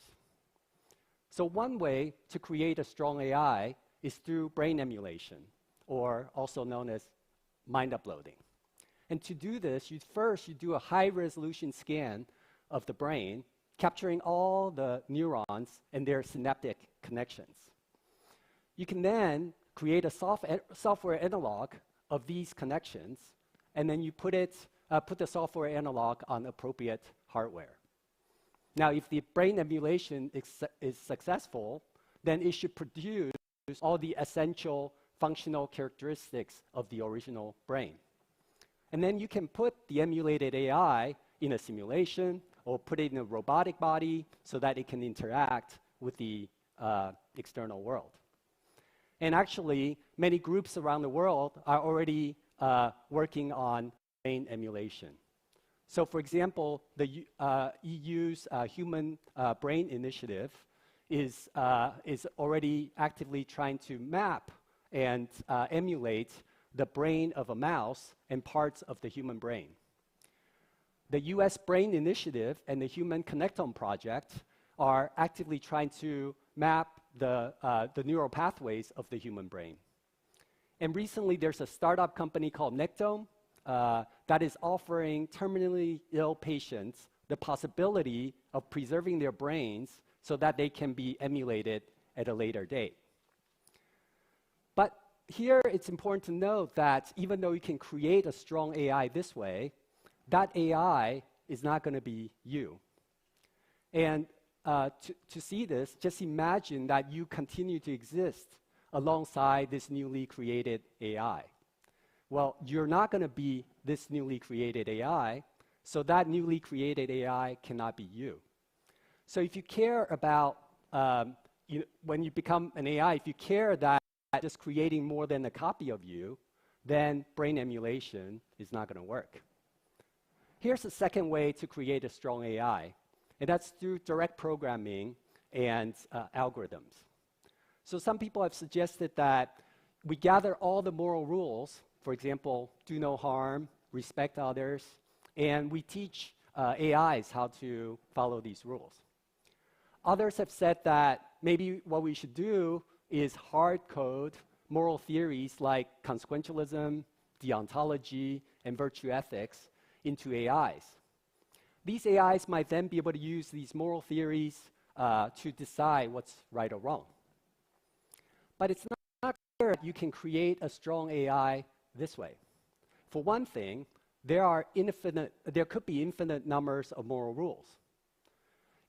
So one way to create a strong AI is through brain emulation, or also known as mind uploading. And to do this, you do a high-resolution scan of the brain, capturing all the neurons and their synaptic connections. You can then create a software analog of these connections, and then you put the software analog on appropriate hardware. Now, if the brain emulation is successful, then it should produce all the essential functional characteristics of the original brain. And then you can put the emulated AI in a simulation or put it in a robotic body so that it can interact with the external world. And actually, many groups around the world are already working on brain emulation. So for example, the EU's Human Brain Initiative is already actively trying to map and emulate the brain of a mouse and parts of the human brain. The US Brain Initiative and the Human Connectome Project are actively trying to map the neural pathways of the human brain. And recently, there's a startup company called Nectome that is offering terminally ill patients the possibility of preserving their brains so that they can be emulated at a later date. But here, it's important to note that even though you can create a strong AI this way, that AI is not going to be you. And to see this, just imagine that you continue to exist alongside this newly created AI. Well, you're not going to be this newly created AI, so that newly created AI cannot be you. So if you care about, when you become an AI, if you care that just creating more than a copy of you, then brain emulation is not going to work. Here's the second way to create a strong AI, and that's through direct programming and algorithms. So some people have suggested that we gather all the moral rules, for example, do no harm, respect others, and we teach AIs how to follow these rules. Others have said that maybe what we should do is hard code moral theories like consequentialism, deontology, and virtue ethics into AIs. These AIs might then be able to use these moral theories to decide what's right or wrong. But it's not clear you can create a strong AI this way. For one thing, there could be infinite numbers of moral rules.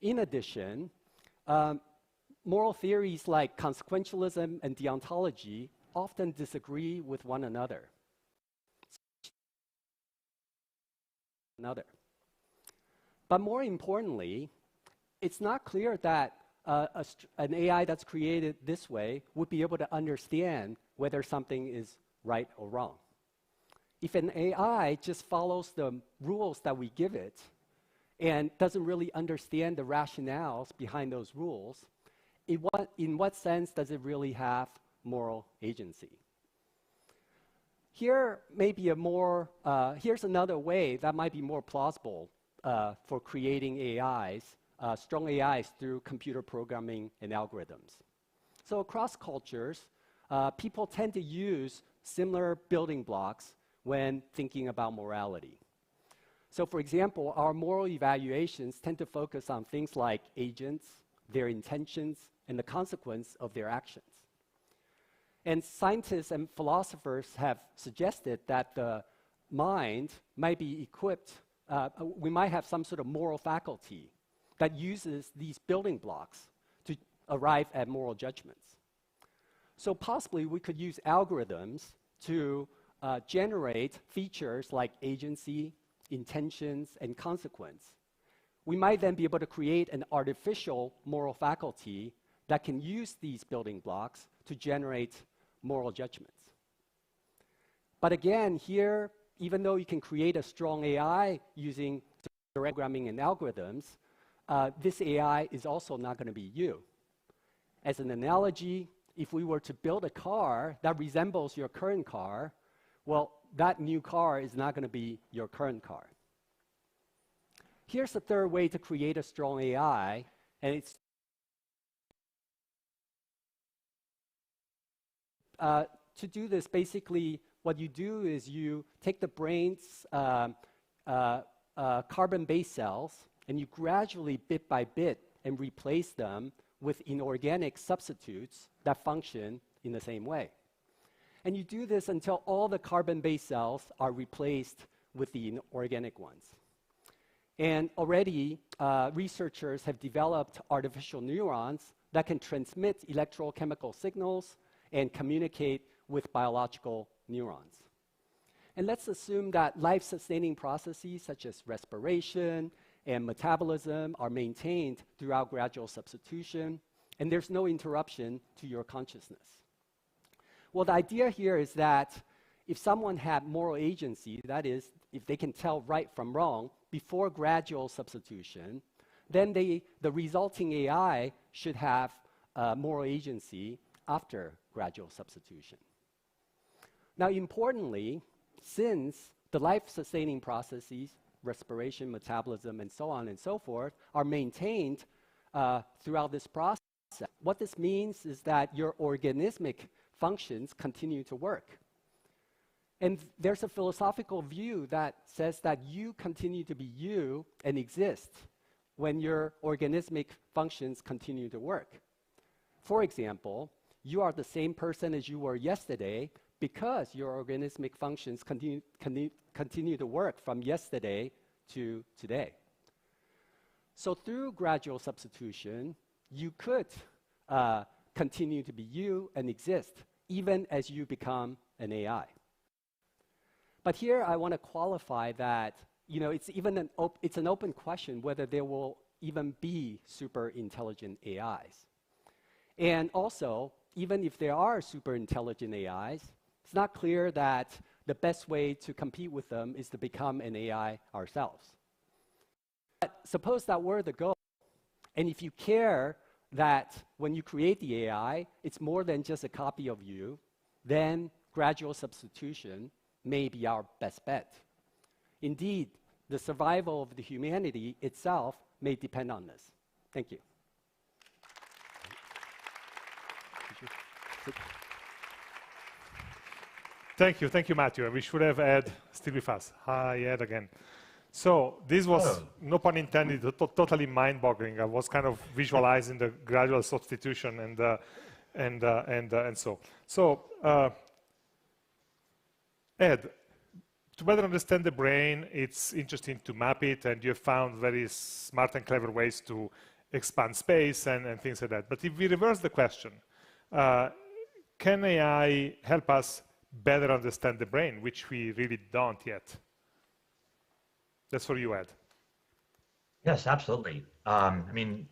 In addition, moral theories like consequentialism and deontology often disagree with one another. But more importantly, it's not clear that an AI that's created this way would be able to understand whether something is right or wrong. If an AI just follows the rules that we give it and doesn't really understand the rationales behind those rules, in what sense does it really have moral agency? Here's another way that might be more plausible for creating AIs, strong AIs through computer programming and algorithms. So across cultures, people tend to use similar building blocks when thinking about morality. So for example, our moral evaluations tend to focus on things like agents, their intentions, and the consequence of their actions. And scientists and philosophers have suggested that the mind might be equipped, we might have some sort of moral faculty that uses these building blocks to arrive at moral judgments. So possibly we could use algorithms to generate features like agency, intentions, and consequence. We might then be able to create an artificial moral faculty that can use these building blocks to generate moral judgments. But again, here, even though you can create a strong AI using programming and algorithms, this AI is also not going to be you. As an analogy, if we were to build a car that resembles your current car, well, that new car is not going to be your current car. Here's the third way to create a strong AI, and it's to do this, basically, what you do is you take the brain's carbon-based cells, and you gradually, bit by bit, and replace them with inorganic substitutes that function in the same way. And you do this until all the carbon-based cells are replaced with the inorganic ones. And already, researchers have developed artificial neurons that can transmit electrochemical signals and communicate with biological neurons. And let's assume that life-sustaining processes such as respiration and metabolism are maintained throughout gradual substitution, and there's no interruption to your consciousness. Well, the idea here is that if someone had moral agency, that is, if they can tell right from wrong before gradual substitution, then the resulting AI should have moral agency after gradual substitution. Now, importantly, since the life-sustaining processes, respiration, metabolism, and so on and so forth, are maintained throughout this process, what this means is that your organismic functions continue to work. And there's a philosophical view that says that you continue to be you and exist when your organismic functions continue to work. For example, you are the same person as you were yesterday because your organismic functions continue to work from yesterday to today. So through gradual substitution, you could continue to be you and exist even as you become an AI. But here I want to qualify that it's an open question whether there will even be super intelligent AIs. And also, even if there are super intelligent AIs, it's not clear that the best way to compete with them is to become an AI ourselves. But suppose that were the goal, and if you care that when you create the AI, it's more than just a copy of you, then gradual substitution may be our best bet. Indeed, the survival of the humanity itself may depend on this. Thank you. Thank you, Matthew. We should have Ed still with us. Hi, Ed again. So this was, no pun intended, totally mind-boggling. I was kind of visualizing the gradual substitution and so. So, Ed, to better understand the brain, it's interesting to map it, and you have found very smart and clever ways to expand space and things like that. But if we reverse the question, can AI help us better understand the brain, which we really don't yet? That's for you, Ed. Yes, absolutely. I mean,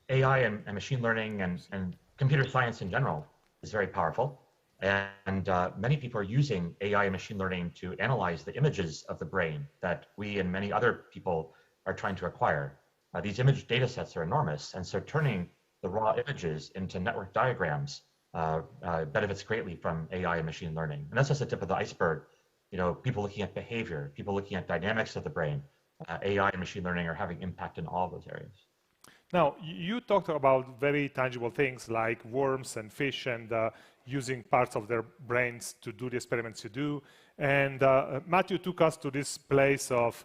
AI and machine learning and computer science in general is very powerful. And many people are using AI and machine learning to analyze the images of the brain that we and many other people are trying to acquire. These image data sets are enormous, and so turning the raw images into network diagrams benefits greatly from AI and machine learning. And that's just the tip of the iceberg. People looking at behavior, people looking at dynamics of the brain. AI and machine learning are having impact in all those areas. Now, you talked about very tangible things like worms and fish and using parts of their brains to do the experiments you do. And Matthew took us to this place of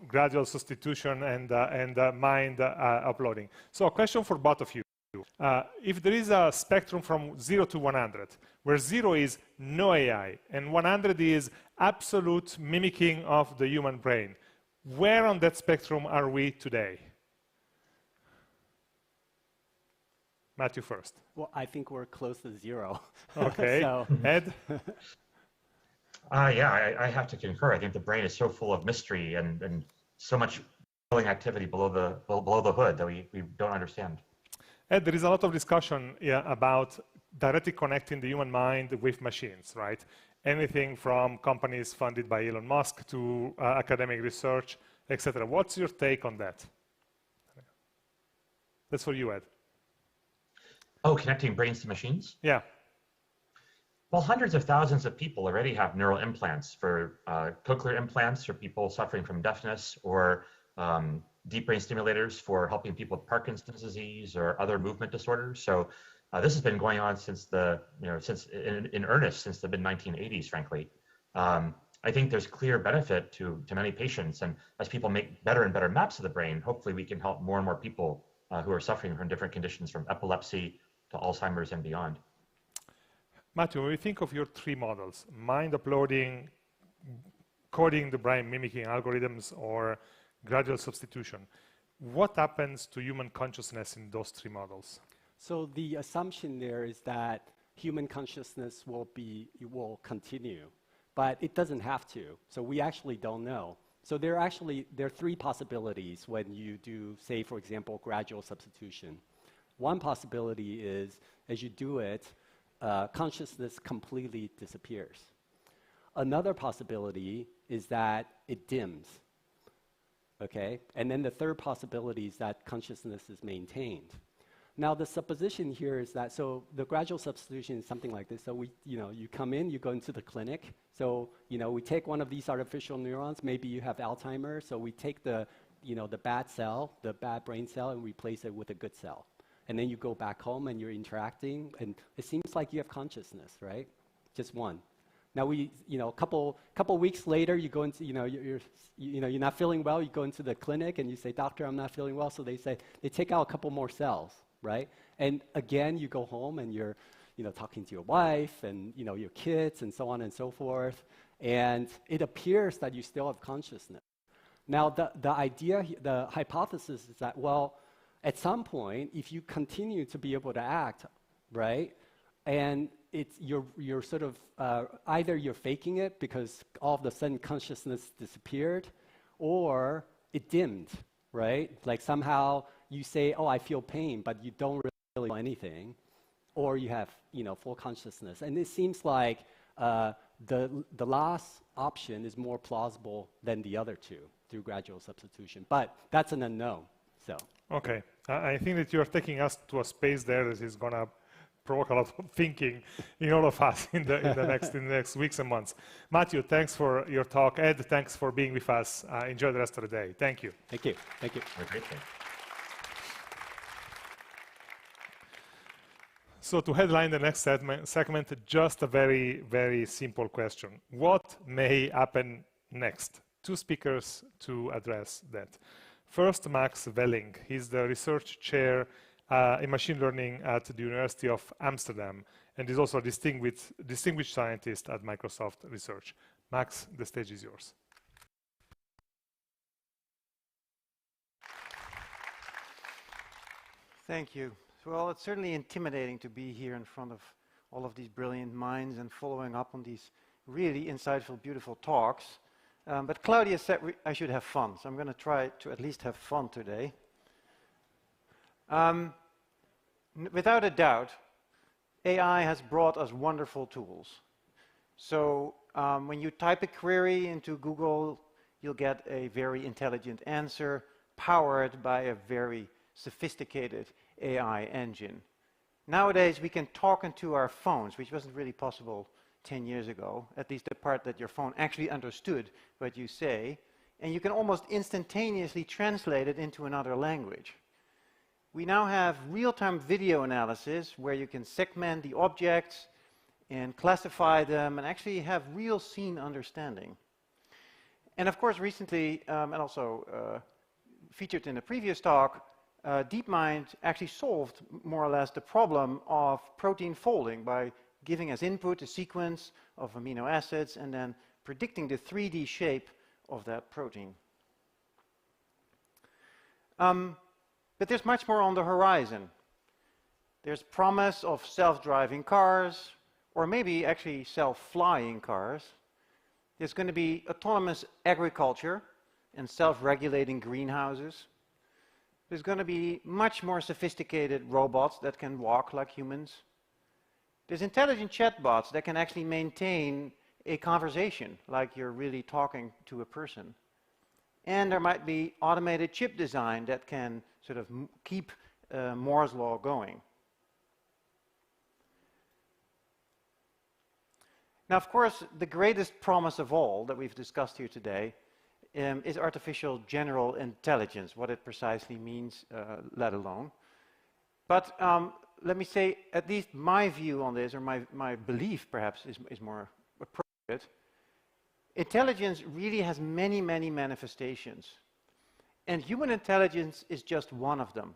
gradual substitution and mind uploading. So a question for both of you. If there is a spectrum from 0 to 100, where 0 is no AI and 100 is absolute mimicking of the human brain, where on that spectrum are we today? Matthew first. Well, I think we're close to 0. Okay, Ed? Yeah, I have to concur. I think the brain is so full of mystery and so much activity below the hood that we don't understand. Ed, there is a lot of discussion about directly connecting the human mind with machines, right? Anything from companies funded by Elon Musk to academic research, etc. What's your take on that? That's for you, Ed. Oh, connecting brains to machines? Yeah. Well, hundreds of thousands of people already have neural implants for cochlear implants for people suffering from deafness, or deep brain stimulators for helping people with Parkinson's disease or other movement disorders. So this has been going on since in earnest since the mid-1980s, frankly. I think there's clear benefit to many patients, and as people make better and better maps of the brain, hopefully we can help more and more people who are suffering from different conditions, from epilepsy to Alzheimer's and beyond. Matthew, when we think of your three models, mind uploading, coding the brain, mimicking algorithms, or gradual substitution, what happens to human consciousness in those three models? So the assumption there is that human consciousness will continue, but it doesn't have to. So we actually don't know. So there are three possibilities when you do, say, for example, gradual substitution. One possibility is, as you do it, consciousness completely disappears. Another possibility is that it dims. Okay? And then the third possibility is that consciousness is maintained. Now, the supposition here is that, so the gradual substitution is something like this. So you come in, you go into the clinic. So, we take one of these artificial neurons. Maybe you have Alzheimer's. So we take the bad cell, the bad brain cell, and replace it with a good cell. And then you go back home and you're interacting, and it seems like you have consciousness, right? Just one. Now a couple weeks later, you go into, you're not feeling well. You go into the clinic and you say, "Doctor, I'm not feeling well." So they take out a couple more cells, right? And again, you go home and you're, talking to your wife and your kids and so on and so forth, and it appears that you still have consciousness. Now the hypothesis is that, well, at some point, if you continue to be able to act, right, and you're sort of either you're faking it because all of a sudden consciousness disappeared, or it dimmed, right? Like somehow you say, "Oh, I feel pain," but you don't really feel anything, or you have full consciousness. And it seems like the last option is more plausible than the other two through gradual substitution, but that's an unknown. So. Okay, I think that you're taking us to a space there that is going to provoke a lot of thinking in all of us in the next weeks and months. Matthew, thanks for your talk. Ed, thanks for being with us. Enjoy the rest of the day. Thank you. Thank you. Thank you. Have a great day. So to headline the next segment, just a very, very simple question. What may happen next? Two speakers to address that. First, Max Welling. He's the research chair in machine learning at the University of Amsterdam, and is also a distinguished scientist at Microsoft Research. Max, the stage is yours. Thank you. Well, it's certainly intimidating to be here in front of all of these brilliant minds and following up on these really insightful, beautiful talks. But Claudia said I should have fun, so I'm going to try to at least have fun today. Without a doubt, AI has brought us wonderful tools. So when you type a query into Google, you'll get a very intelligent answer powered by a very sophisticated AI engine. Nowadays, we can talk into our phones, which wasn't really possible 10 years ago, at least the part that your phone actually understood what you say, and you can almost instantaneously translate it into another language. We now have real-time video analysis where you can segment the objects and classify them and actually have real scene understanding. And of course, recently, and also featured in a previous talk, DeepMind actually solved more or less the problem of protein folding by giving as input a sequence of amino acids and then predicting the 3D shape of that protein. But there's much more on the horizon. There's promise of self-driving cars, or maybe actually self-flying cars. There's going to be autonomous agriculture and self-regulating greenhouses. There's going to be much more sophisticated robots that can walk like humans. There's intelligent chatbots that can actually maintain a conversation like you're really talking to a person. And there might be automated chip design that can sort of keep Moore's law going. Now, of course, the greatest promise of all that we've discussed here today is artificial general intelligence, what it precisely means, let alone. But let me say, at least my view on this, or my belief perhaps is more appropriate. Intelligence really has many, many manifestations. And human intelligence is just one of them.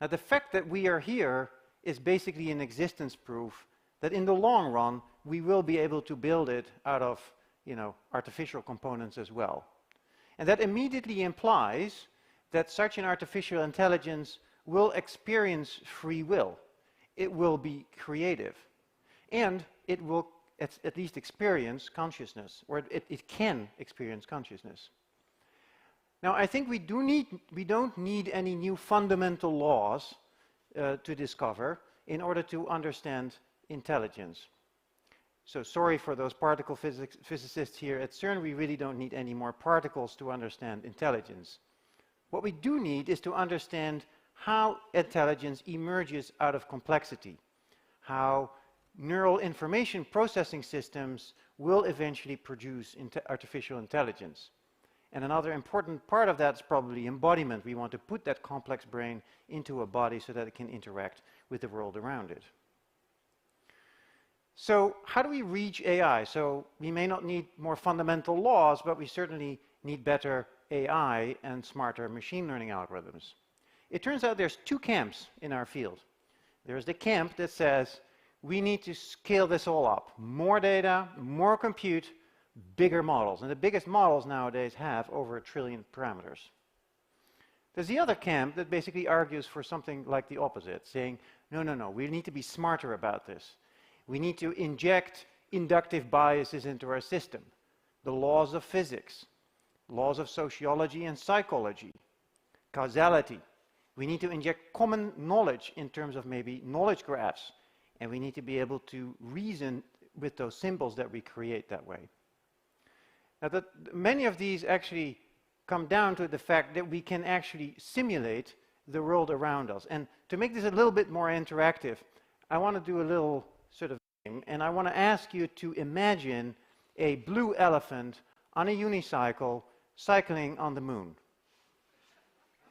Now, the fact that we are here is basically an existence proof that in the long run, we will be able to build it out of, artificial components as well. And that immediately implies that such an artificial intelligence will experience free will. It will be creative. And it will at least experience consciousness, or it can experience consciousness. Now, I think we don't need any new fundamental laws to discover in order to understand intelligence. So sorry for those particle physicists here at CERN, we really don't need any more particles to understand intelligence. What we do need is to understand how intelligence emerges out of complexity, how neural information processing systems will eventually produce artificial intelligence. And another important part of that is probably embodiment. We want to put that complex brain into a body so that it can interact with the world around it. So how do we reach AI? So we may not need more fundamental laws, but we certainly need better AI and smarter machine learning algorithms. It turns out there's two camps in our field. There's the camp that says we need to scale this all up. More data, more compute, bigger models. And the biggest models nowadays have over 1 trillion parameters. There's the other camp that basically argues for something like the opposite, saying, no, we need to be smarter about this. We need to inject inductive biases into our system, the laws of physics, laws of sociology and psychology, causality. We need to inject common knowledge in terms of maybe knowledge graphs, and we need to be able to reason with those symbols that we create that way. Now, many of these actually come down to the fact that we can actually simulate the world around us. And to make this a little bit more interactive, I want to do a little sort of game, and I want to ask you to imagine a blue elephant on a unicycle cycling on the moon.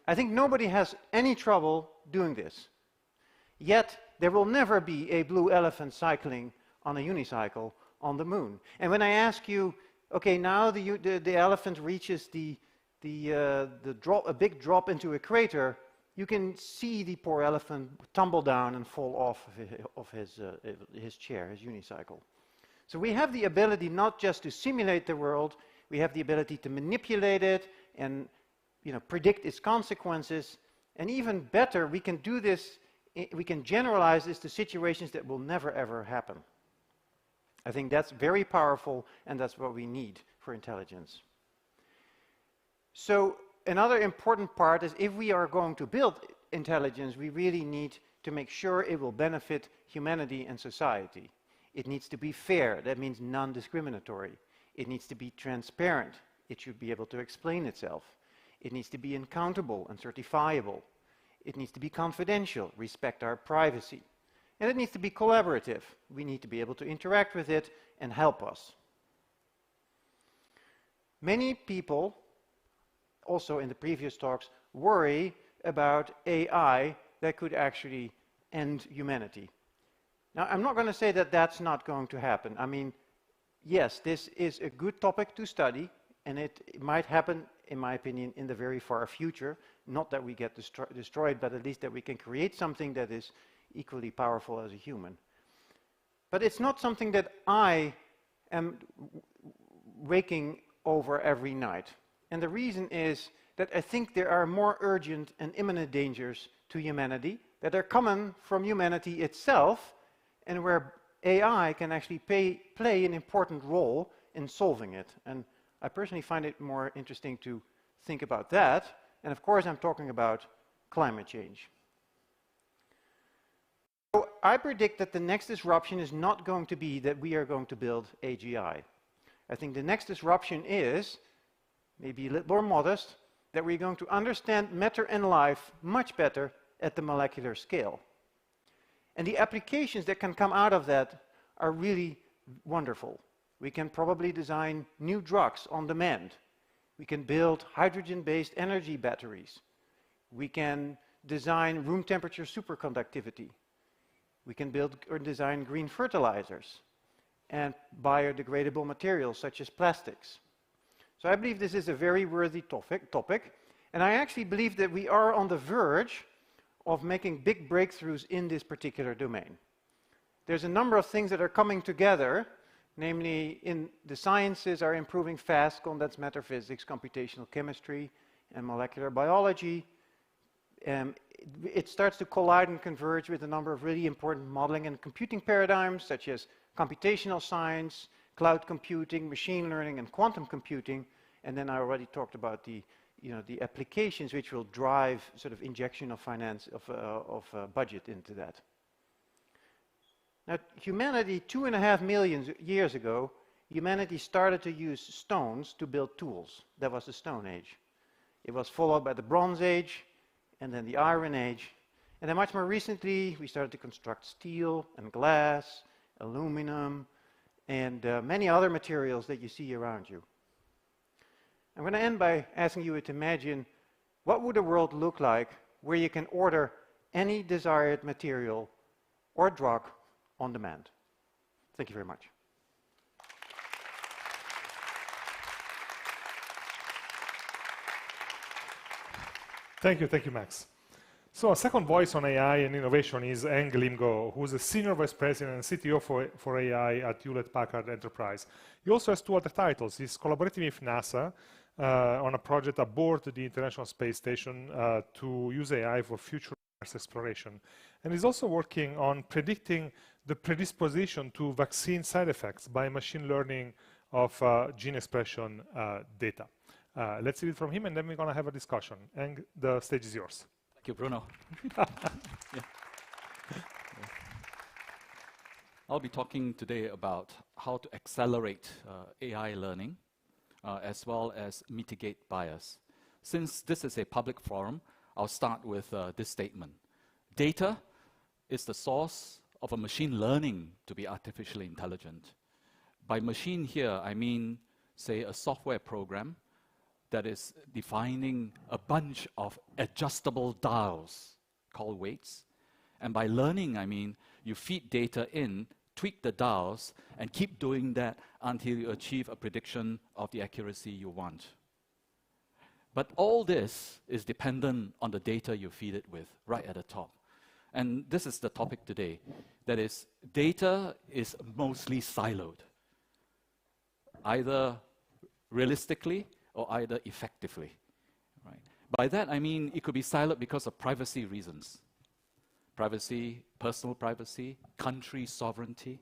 I think nobody has any trouble doing this. Yet, there will never be a blue elephant cycling on a unicycle on the moon. And when I ask you, okay, now the elephant reaches a big drop into a crater, you can see the poor elephant tumble down and fall off of his chair, his unicycle. So we have the ability not just to simulate the world, we have the ability to manipulate it and predict its consequences. And even better, we can do this, we can generalize this to situations that will never ever happen. I think that's very powerful, and that's what we need for intelligence. So another important part is if we are going to build intelligence, we really need to make sure it will benefit humanity and society. It needs to be fair. That means non-discriminatory. It needs to be transparent. It should be able to explain itself. It needs to be accountable and certifiable. It needs to be confidential, respect our privacy. And it needs to be collaborative. We need to be able to interact with it and help us. Many people, also in the previous talks, worry about AI that could actually end humanity. Now, I'm not going to say that that's not going to happen. I mean, yes, this is a good topic to study, and it might happen in my opinion, in the very far future. Not that we get destroyed, but at least that we can create something that is equally powerful as a human. But it's not something that I am waking over every night. And the reason is that I think there are more urgent and imminent dangers to humanity that are coming from humanity itself, and where AI can actually play an important role in solving it. And I personally find it more interesting to think about that. And of course, I'm talking about climate change. So I predict that the next disruption is not going to be that we are going to build AGI. I think the next disruption is, maybe a little more modest, that we're going to understand matter and life much better at the molecular scale. And the applications that can come out of that are really wonderful. We can probably design new drugs on demand. We can build hydrogen-based energy batteries. We can design room temperature superconductivity. We can build or design green fertilizers and biodegradable materials such as plastics. So I believe this is a very worthy topic, and I actually believe that we are on the verge of making big breakthroughs in this particular domain. There's a number of things that are coming together, namely in the sciences are improving fast, condensed matter physics, computational chemistry, and molecular biology. It starts to collide and converge with a number of really important modeling and computing paradigms, such as computational science, cloud computing, machine learning, and quantum computing. And then I already talked about the applications which will drive sort of injection of finance, of budget into that. Now, humanity, 2.5 million years ago, humanity started to use stones to build tools. That was the Stone Age. It was followed by the Bronze Age, and then the Iron Age. And then much more recently, we started to construct steel and glass, aluminum, and many other materials that you see around you. I'm going to end by asking you to imagine what would a world look like where you can order any desired material or drug on demand. Thank you very much. Thank you, Max. So a second voice on AI and innovation is Eng Lim Go, who's a Senior Vice President and CTO for AI at Hewlett-Packard Enterprise. He also has two other titles. He's collaborating with NASA on a project aboard the International Space Station to use AI for future Mars exploration. And he's also working on predicting the predisposition to vaccine side effects by machine learning of gene expression data. Let's hear it from him, and then we're going to have a discussion. And the stage is yours. Thank you, Bruno. I'll be talking today about how to accelerate AI learning as well as mitigate bias. Since this is a public forum, I'll start with this statement. Data is the source of a machine learning to be artificially intelligent. By machine here, I mean, say, a software program that is defining a bunch of adjustable dials called weights. And by learning, I mean you feed data in, tweak the dials, and keep doing that until you achieve a prediction of the accuracy you want. But all this is dependent on the data you feed it with, right at the top. And this is the topic today. That is, data is mostly siloed, either realistically or either effectively. Right? By that, I mean it could be siloed because of privacy reasons. Privacy, personal privacy, country sovereignty,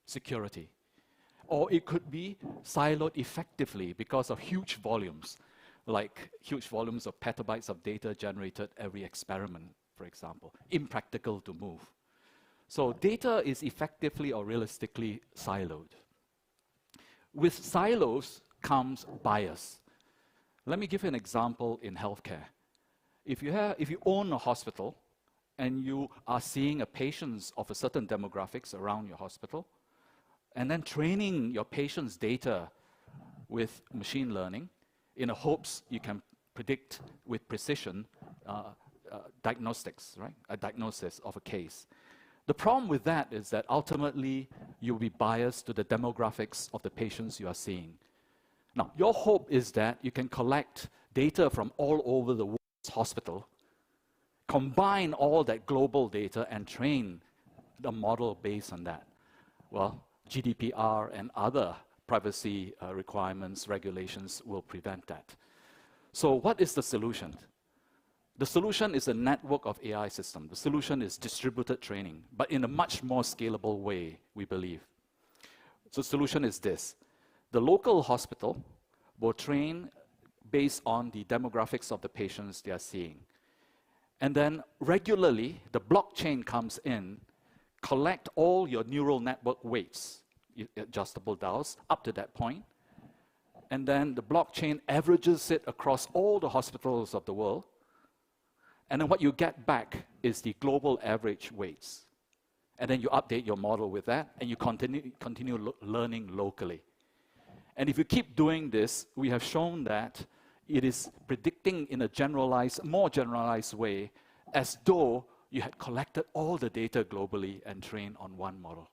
security. Or it could be siloed effectively because of huge volumes, like huge volumes of petabytes of data generated every experiment, for example, impractical to move. So data is effectively or realistically siloed. With silos comes bias. Let me give you an example in healthcare. If you own a hospital and you are seeing patients of a certain demographics around your hospital, and then training your patient's data with machine learning in the hopes you can predict with precision diagnostics, right? A diagnosis of a case. The problem with that is that ultimately you'll be biased to the demographics of the patients you are seeing. Now, your hope is that you can collect data from all over the world's hospital, combine all that global data and train the model based on that. Well, GDPR and other privacy requirements, regulations will prevent that. So what is the solution? The solution is a network of AI systems. The solution is distributed training, but in a much more scalable way, we believe. So the solution is this. The local hospital will train based on the demographics of the patients they are seeing. And then regularly, the blockchain comes in, collect all your neural network weights, adjustable dials, up to that point. And then the blockchain averages it across all the hospitals of the world. And then what you get back is the global average weights. And then you update your model with that, and you continue learning locally. And if you keep doing this, we have shown that it is predicting in a generalized, more generalized way, as though you had collected all the data globally and trained on one model.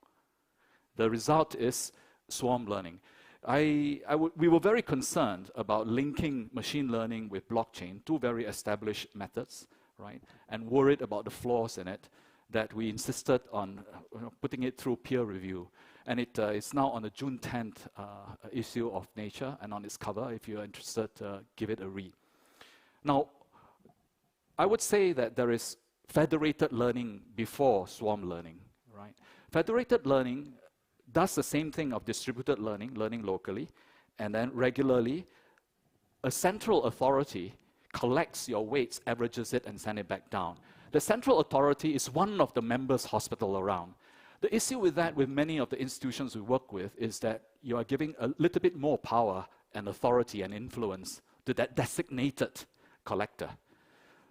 The result is swarm learning. We were very concerned about linking machine learning with blockchain, two very established methods, right? And worried about the flaws in it, that we insisted on putting it through peer review. And it is now on the June 10th issue of Nature, and on its cover. If you're interested, give it a read. Now, I would say that there is federated learning before swarm learning, right? Federated learning does the same thing of distributed learning, learning locally, and then regularly, a central authority collects your weights, averages it, and sends it back down. The central authority is one of the members' hospital around. The issue with that, with many of the institutions we work with, is that you are giving a little bit more power and authority and influence to that designated collector.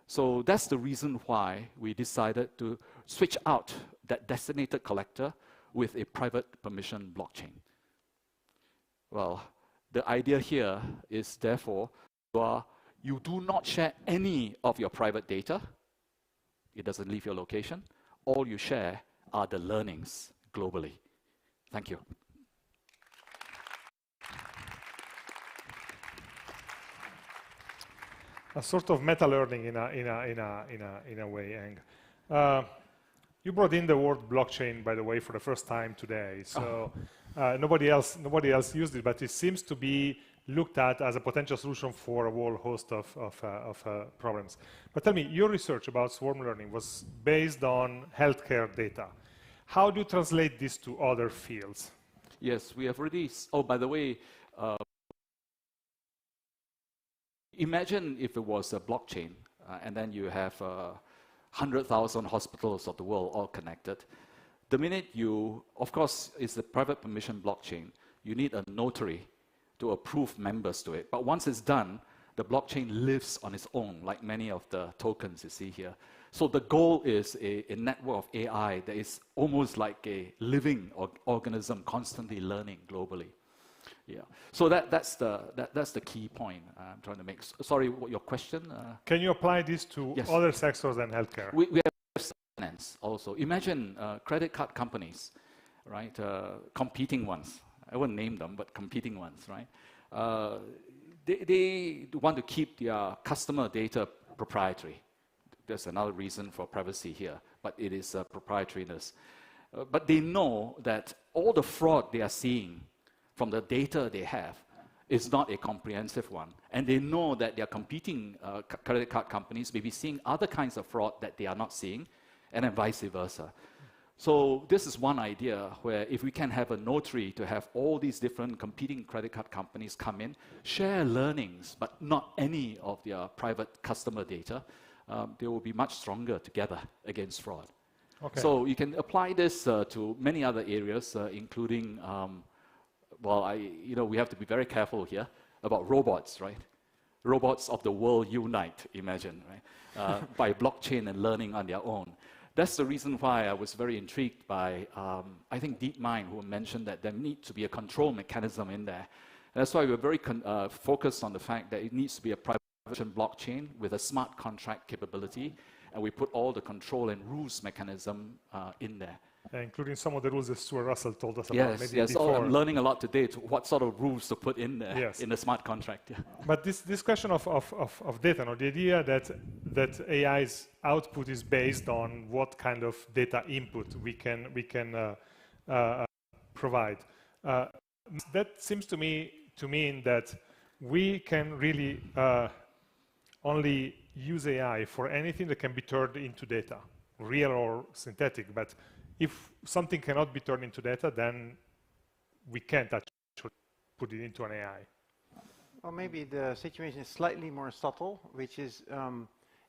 So that's the reason why we decided to switch out that designated collector with a private permission blockchain. Well, the idea here is therefore, you do not share any of your private data. It doesn't leave your location. All you share are the learnings globally. Thank you. A sort of meta-learning in a way, Eng. You brought in the word blockchain, by the way, for the first time today. So nobody else used it, but it seems to be looked at as a potential solution for a whole host of problems. But tell me, your research about swarm learning was based on healthcare data. How do you translate this to other fields? Yes, we have already. Oh, by the way, imagine if it was a blockchain, and then you have 100,000 hospitals of the world all connected. The minute you, of course, it's a private permission blockchain, you need a notary to approve members to it. But once it's done, the blockchain lives on its own, like many of the tokens you see here. So the goal is a network of AI that is almost like a living organism constantly learning globally. Yeah. So that's the key point I'm trying to make. Sorry, what your question? Can you apply this to other sectors than healthcare? We have finance also. Imagine credit card companies, right? Competing ones. I won't name them, but competing ones, right? They want to keep their customer data proprietary. There's another reason for privacy here, but it is proprietariness. But they know that all the fraud they are seeing from the data they have is not a comprehensive one. And they know that their competing credit card companies may be seeing other kinds of fraud that they are not seeing, and then vice versa. So this is one idea where if we can have a notary to have all these different competing credit card companies come in, share learnings, but not any of their private customer data, they will be much stronger together against fraud. Okay. So you can apply this to many other areas, including, we have to be very careful here about robots, right? Robots of the world unite, imagine, right? By blockchain and learning on their own. That's the reason why I was very intrigued by, I think DeepMind, who mentioned that there needs to be a control mechanism in there. And that's why we're very focused on the fact that it needs to be a private blockchain with a smart contract capability, and we put all the control and rules mechanism in there. including some of the rules that Stuart Russell told us about. Yes, Maybe yes. before. Oh, I'm learning a lot today to what sort of rules to put in there Yes. in the smart contract. Yeah. But this question of data, no, the idea that AI's output is based on what kind of data input we can provide. That seems to me to mean that we can really only use AI for anything that can be turned into data, real or synthetic. But if something cannot be turned into data, then we can't actually put it into an AI. Or maybe the situation is slightly more subtle, which is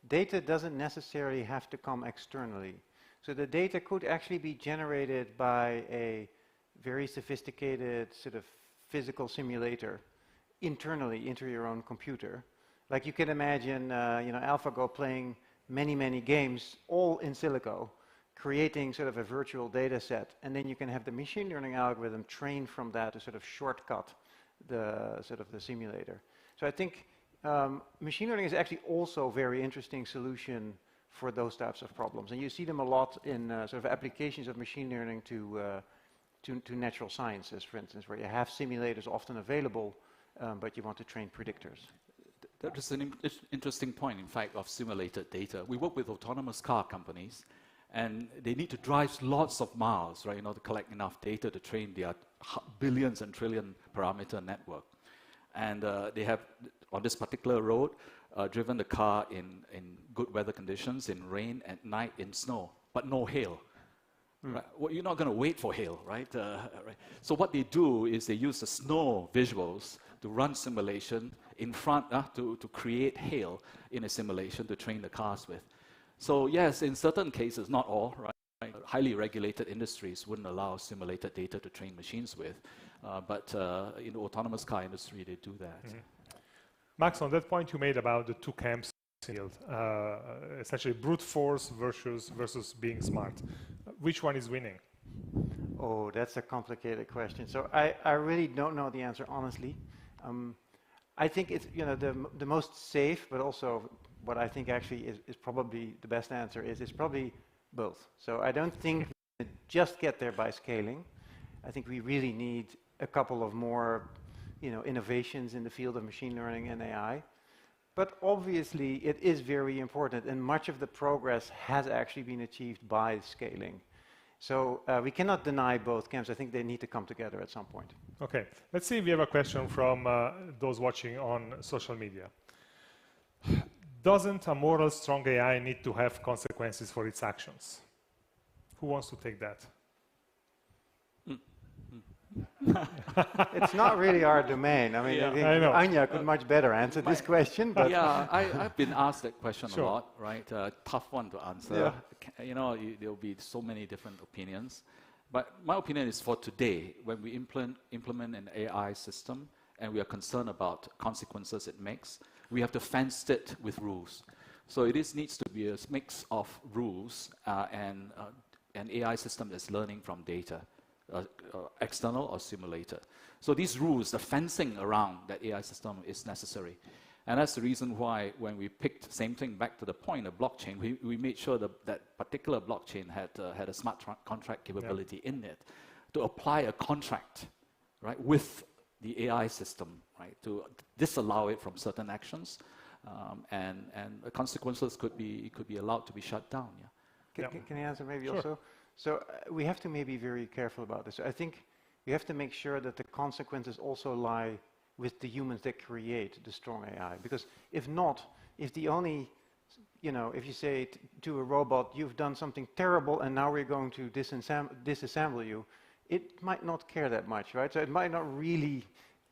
data doesn't necessarily have to come externally. So the data could actually be generated by a very sophisticated sort of physical simulator internally into your own computer. Like you can imagine, AlphaGo playing many games, all in silico, creating sort of a virtual data set, and then you can have the machine learning algorithm trained from that to sort of shortcut the simulator. So I think machine learning is actually also a very interesting solution for those types of problems, and you see them a lot in sort of applications of machine learning to natural sciences, for instance, where you have simulators often available, but you want to train predictors. That is an interesting point, in fact, of simulated data. We work with autonomous car companies, and they need to drive lots of miles, right, in order to collect enough data to train their billions and trillion parameter network. And they have, on this particular road, driven the car in good weather conditions, in rain, at night, in snow, but no hail. Right? Well, you're not going to wait for hail, right? Right? So what they do is they use the snow visuals to run simulation in front, to create hail in a simulation to train the cars with. So yes, in certain cases, not all, right? Highly regulated industries wouldn't allow simulated data to train machines with, but in the autonomous car industry, they do that. Mm-hmm. Max, on that point you made about the two camps, essentially brute force versus being smart. Which one is winning? Oh, that's a complicated question. So I really don't know the answer, honestly. I think it's the most safe, but also what I think actually is probably the best answer is probably both. So I don't think we just get there by scaling. I think we really need a couple of more innovations in the field of machine learning and AI. But obviously, it is very important, and much of the progress has actually been achieved by scaling. So we cannot deny both camps. I think they need to come together at some point. Okay, let's see if we have a question from those watching on social media. Doesn't a moral strong AI need to have consequences for its actions? Who wants to take that? It's not really our domain. I mean, I think Anya could much better answer this question. But yeah, I've been asked that question Sure. a lot, right? Tough one to answer. Yeah. There will be so many different opinions. But my opinion is for today, when we implement an AI system and we are concerned about consequences it makes, we have to fence it with rules. So it needs to be a mix of rules and an AI system that's learning from data. External or simulated. So these rules, the fencing around that AI system is necessary. And that's the reason why when we picked, same thing back to the point of blockchain, we made sure that particular blockchain had a smart contract capability in it to apply a contract, right, with the AI system, right, to disallow it from certain actions, and the consequences could be allowed to be shut down. Yeah. Can I answer maybe Sure. also? So we have to maybe be very careful about this. I think we have to make sure that the consequences also lie with the humans that create the strong AI. Because if not, if you say to a robot, you've done something terrible and now we're going to disassemble you, it might not care that much, right? So it might not really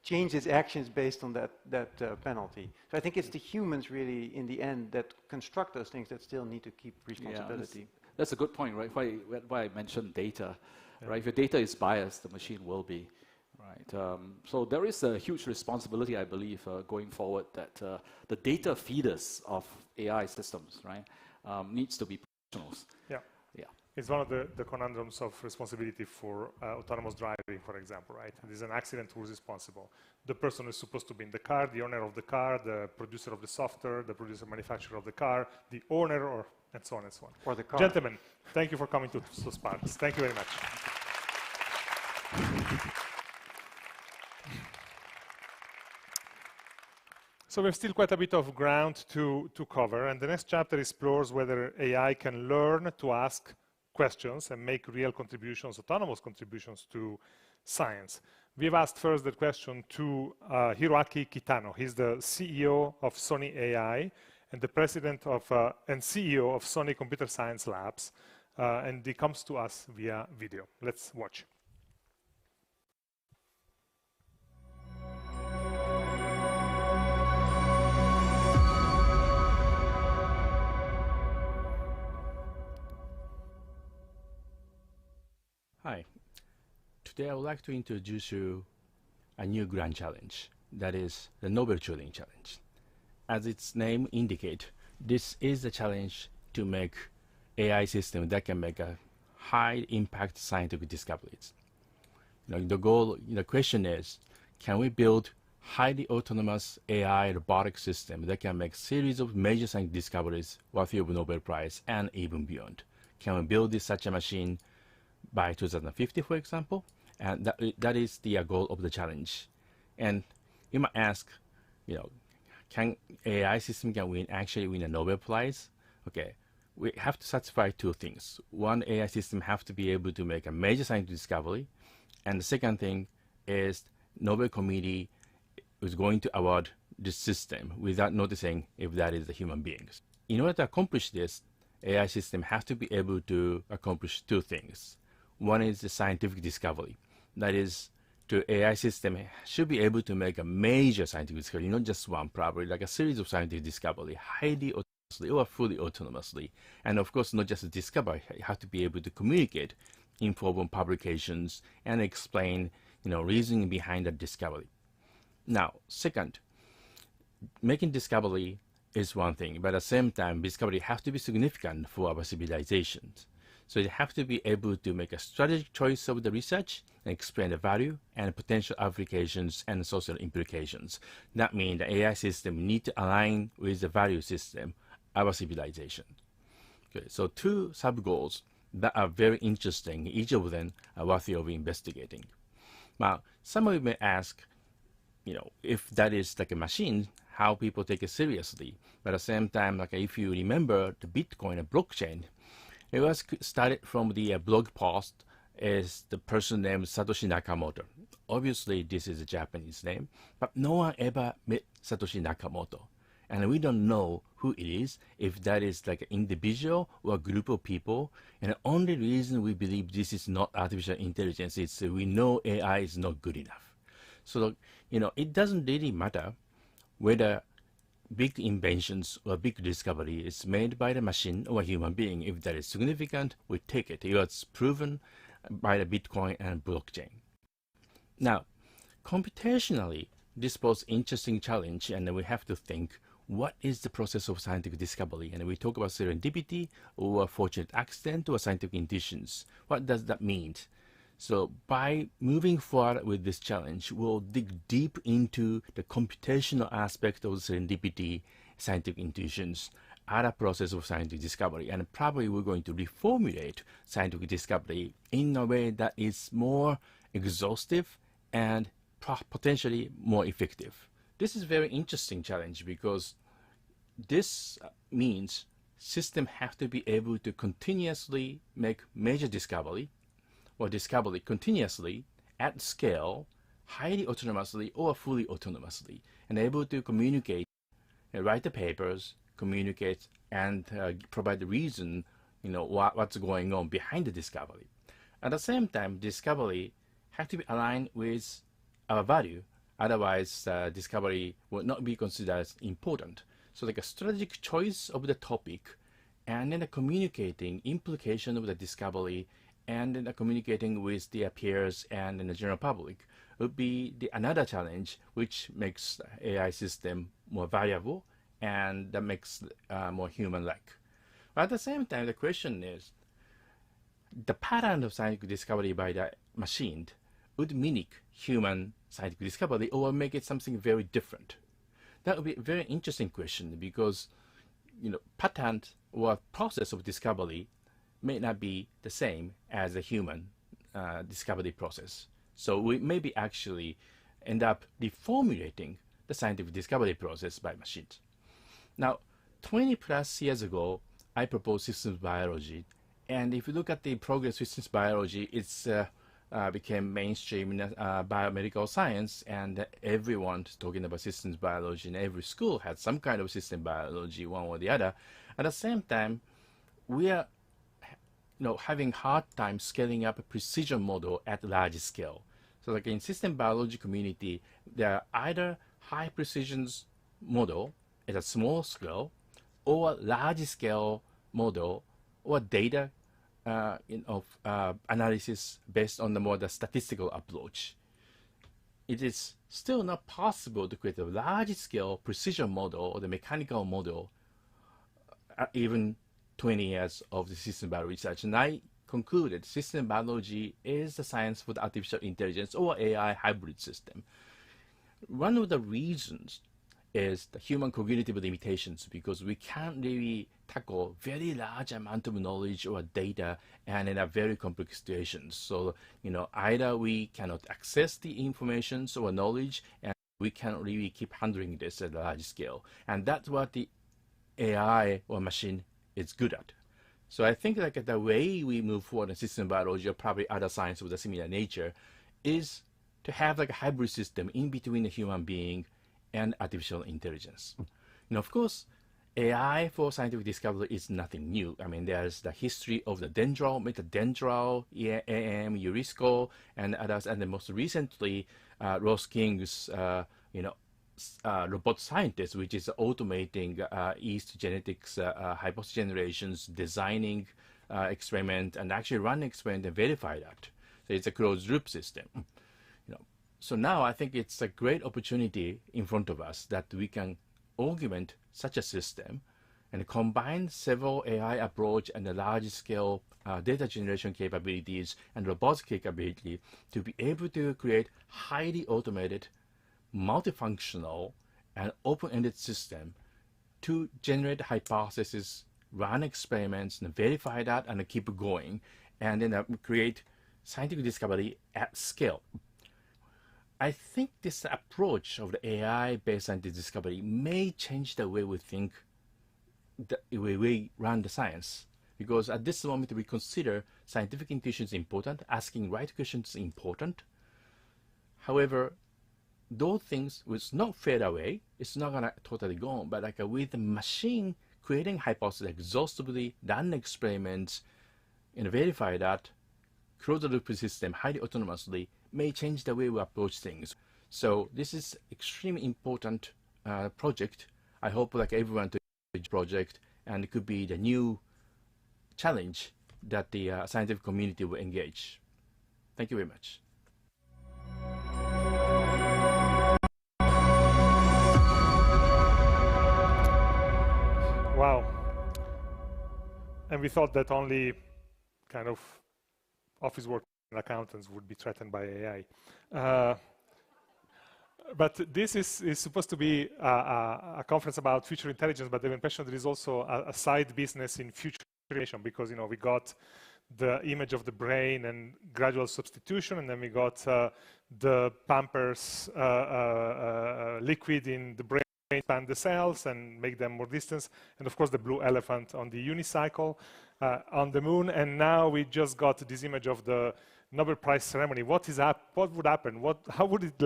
change its actions based on that penalty. So I think it's the humans really, in the end, that construct those things that still need to keep responsibility. Yeah, that's a good point, right? Why I mentioned data, right? If your data is biased, the machine will be, right? So there is a huge responsibility, I believe, going forward that the data feeders of AI systems, right, needs to be professionals. Yeah. Yeah. It's one of the conundrums of responsibility for autonomous driving, for example, right? There's an accident, who's responsible? The person who's supposed to be in the owner of the car, the producer of the software, the producer manufacturer of the car, the owner or and so on and so on. Or the car. Gentlemen, thank you for coming to Sparks. Thank you very much. So we have still quite a bit of ground to cover, and the next chapter explores whether AI can learn to ask questions and make real contributions, autonomous contributions to science. We have asked first the question to Hiroaki Kitano. He's the CEO of Sony AI and the president of and CEO of Sony Computer Science Labs, and he comes to us via video. Let's watch. Hi. Today I would like to introduce you a new grand challenge, that is the Nobel Turing Challenge. As its name indicates, this is a challenge to make AI system that can make a high impact scientific discoveries. The question is, can we build highly autonomous AI robotic system that can make series of major scientific discoveries worthy of Nobel Prize and even beyond? Can we build such a machine by 2050, for example? And that is the goal of the challenge. And you might ask, can AI system actually win a Nobel Prize? Okay, we have to satisfy two things. One, AI system have to be able to make a major scientific discovery, and the second thing is Nobel Committee is going to award this system without noticing if that is the human beings. In order to accomplish this, AI system has to be able to accomplish two things. One is the scientific discovery. That is, the AI system should be able to make a major scientific discovery, not just one, probably like a series of scientific discovery, highly autonomously or fully autonomously. And of course, not just discover, you have to be able to communicate info on publications and explain, reasoning behind the discovery. Now, second, making discovery is one thing, but at the same time, discovery has to be significant for our civilizations. So you have to be able to make a strategic choice of the research and explain the value and potential applications and social implications. That means the AI system need to align with the value system, our civilization. Okay, so two sub-goals that are very interesting. Each of them are worthy of investigating. Now, some of you may ask, if that is like a machine, how people take it seriously. But at the same time, like if you remember the Bitcoin and blockchain, it was started from the blog post is the person named Satoshi Nakamoto. Obviously, this is a Japanese name, but no one ever met Satoshi Nakamoto. And we don't know who it is, if that is like an individual or a group of people. And the only reason we believe this is not artificial intelligence is we know AI is not good enough. So, it doesn't really matter whether big inventions or big discovery is made by the machine or a human being. If that is significant, we take it. It was proven by the Bitcoin and blockchain. Now, computationally, this poses interesting challenge, and we have to think, what is the process of scientific discovery? And we talk about serendipity or fortunate accident or scientific intuitions. What does that mean? So by moving forward with this challenge, we'll dig deep into the computational aspect of serendipity, scientific intuitions, other process of scientific discovery, and probably we're going to reformulate scientific discovery in a way that is more exhaustive and potentially more effective. This is a very interesting challenge because this means systems have to be able to continuously make major discovery or discovery continuously at scale, highly autonomously or fully autonomously, and able to communicate, write the papers, communicate, and provide the reason, what's going on behind the discovery. At the same time, discovery has to be aligned with our value. Otherwise, discovery will not be considered as important. So like a strategic choice of the topic, and then communicating implication of the discovery, and then communicating with the peers and the general public would be another challenge, which makes the AI system more valuable and that makes more human-like. But at the same time, the question is, the pattern of scientific discovery by the machine would mimic human scientific discovery or make it something very different? That would be a very interesting question because, pattern or process of discovery may not be the same as a human discovery process. So we maybe actually end up reformulating the scientific discovery process by machines. Now, 20 plus years ago, I proposed systems biology. And if you look at the progress of systems biology, it's became mainstream in biomedical science, and everyone's talking about systems biology, and every school had some kind of system biology, one or the other. At the same time, we are having hard time scaling up a precision model at large scale. So like in system biology community, there are either high precision model at a small scale, or large scale model, or data analysis based on the statistical approach. It is still not possible to create a large scale precision model or the mechanical model even 20 years of the system biology research. And I concluded system biology is the science for the artificial intelligence or AI hybrid system. One of the reasons is the human cognitive limitations, because we can't really tackle very large amount of knowledge or data and in a very complex situations. So, either we cannot access the information or knowledge, and we can't really keep handling this at a large scale. And that's what the AI or machine is good at. So I think like the way we move forward in system biology, or probably other science with a similar nature, is to have like a hybrid system in between the human being and artificial intelligence. Of course, AI for scientific discovery is nothing new. I mean, there's the history of the dendral, metadendral, AM, Eurisco, and others, and then most recently, Ross King's, robot scientist, which is automating yeast genetics hypothesis generations, designing experiment, and actually run experiment and verify that. So it's a closed loop system. So now I think it's a great opportunity in front of us that we can augment such a system and combine several AI approach and the large scale data generation capabilities and robotics capability to be able to create highly automated, multifunctional, and open-ended system to generate hypotheses, run experiments, and verify that, and keep going, and then create scientific discovery at scale. I think this approach of the AI-based scientific discovery may change the way we think, the way we run the science. Because at this moment, we consider scientific intuition is important, asking right questions is important. However, those things will not fade away. It's not gonna totally gone, but like with the machine creating hypotheses exhaustively, run experiments, and verify that, closed loop system highly autonomously may change the way we approach things. So this is extremely important project. I hope like everyone to this project, and it could be the new challenge that the scientific community will engage. Thank you very much. Wow. And we thought that only kind of office work and accountants would be threatened by AI. But this is supposed to be a conference about future intelligence, but the impression there is also a side business in future creation, because we got the image of the brain and gradual substitution, and then we got the Pampers liquid in the brain, expand the cells and make them more distant, and of course the blue elephant on the unicycle on the moon. And now we just got this image of the Nobel Prize ceremony. What would happen? How would it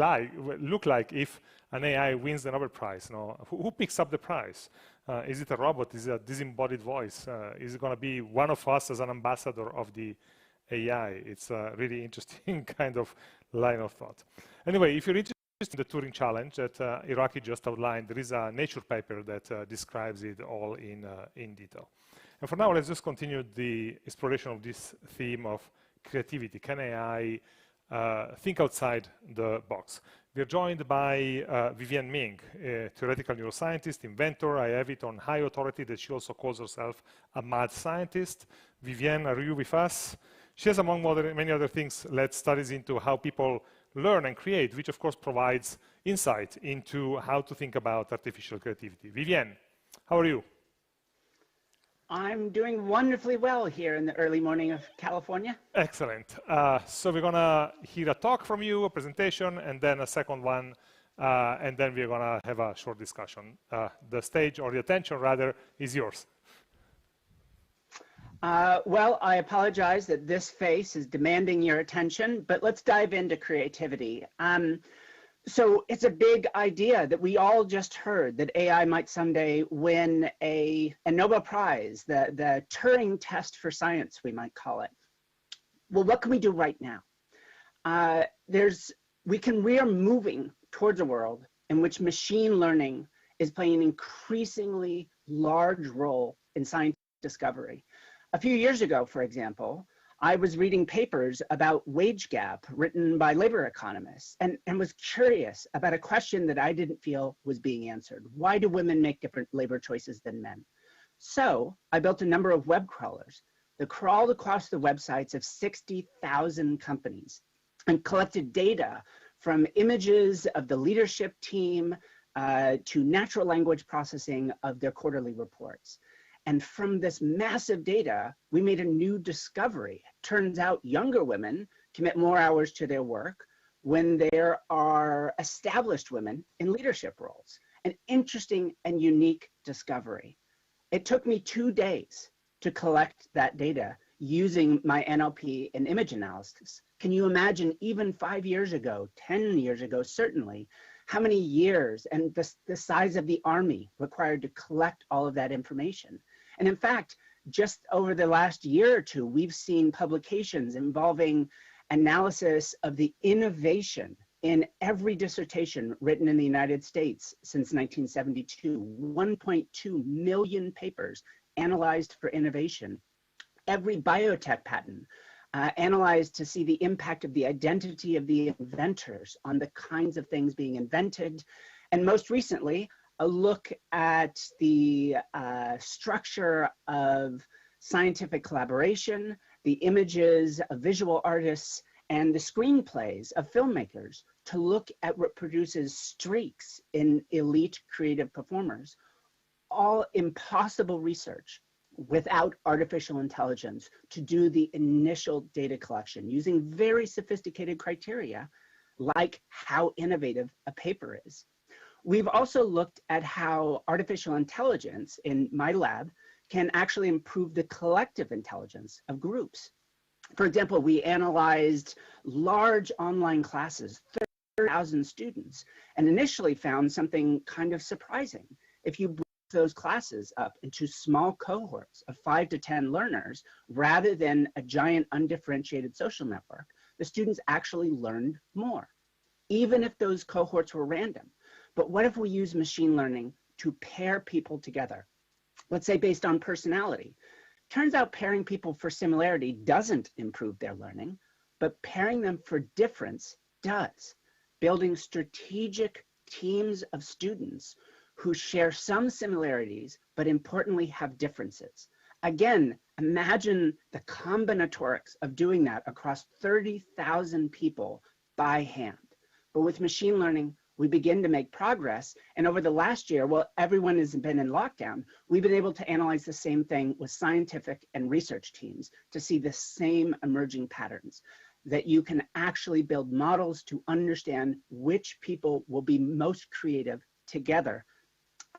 look like if an AI wins the Nobel Prize? Who picks up the prize? Is it a robot? Is it a disembodied voice? Is it going to be one of us as an ambassador of the AI? It's a really interesting kind of line of thought. Anyway, if you're interested in the Turing challenge that Iraqi just outlined, there is a Nature paper that describes it all in detail. And for now, let's just continue the exploration of this theme of creativity. Can AI think outside the box? We're joined by Vivienne Ming, a theoretical neuroscientist, inventor. I have it on high authority that she also calls herself a mad scientist. Vivienne, are you with us? She has, among many other things, led studies into how people learn and create, which of course provides insight into how to think about artificial creativity. Vivienne, how are you? I'm doing wonderfully well here in the early morning of California. Excellent. So we're going to hear a talk from you, a presentation, and then a second one, and then we're going to have a short discussion. The stage, or the attention rather, is yours. Well, I apologize that this face is demanding your attention, but let's dive into creativity. So it's a big idea that we all just heard, that AI might someday win a Nobel Prize, the Turing test for science, we might call it. Well, what can we do right now? We are moving towards a world in which machine learning is playing an increasingly large role in scientific discovery. A few years ago, for example, I was reading papers about wage gap written by labor economists and was curious about a question that I didn't feel was being answered. Why do women make different labor choices than men? So I built a number of web crawlers that crawled across the websites of 60,000 companies and collected data from images of the leadership team to natural language processing of their quarterly reports. And from this massive data, we made a new discovery. Turns out younger women commit more hours to their work when there are established women in leadership roles. An interesting and unique discovery. It took me 2 days to collect that data using my NLP and image analysis. Can you imagine, even 5 years ago, 10 years ago, certainly, how many years and the size of the army required to collect all of that information? And in fact, just over the last year or two, we've seen publications involving analysis of the innovation in every dissertation written in the United States since 1972. 1.2 million papers analyzed for innovation. Every biotech patent analyzed to see the impact of the identity of the inventors on the kinds of things being invented. And most recently, a look at the structure of scientific collaboration, the images of visual artists, and the screenplays of filmmakers to look at what produces streaks in elite creative performers. All impossible research without artificial intelligence to do the initial data collection using very sophisticated criteria like how innovative a paper is. We've also looked at how artificial intelligence in my lab can actually improve the collective intelligence of groups. For example, we analyzed large online classes, 30,000 students, and initially found something kind of surprising. If you break those classes up into small cohorts of 5 to 10 learners, rather than a giant undifferentiated social network, the students actually learned more, even if those cohorts were random. But what if we use machine learning to pair people together? Let's say based on personality. Turns out pairing people for similarity doesn't improve their learning, but pairing them for difference does. Building strategic teams of students who share some similarities, but importantly have differences. Again, imagine the combinatorics of doing that across 30,000 people by hand. But with machine learning, we begin to make progress. And over the last year, while everyone has been in lockdown, we've been able to analyze the same thing with scientific and research teams to see the same emerging patterns, that you can actually build models to understand which people will be most creative together.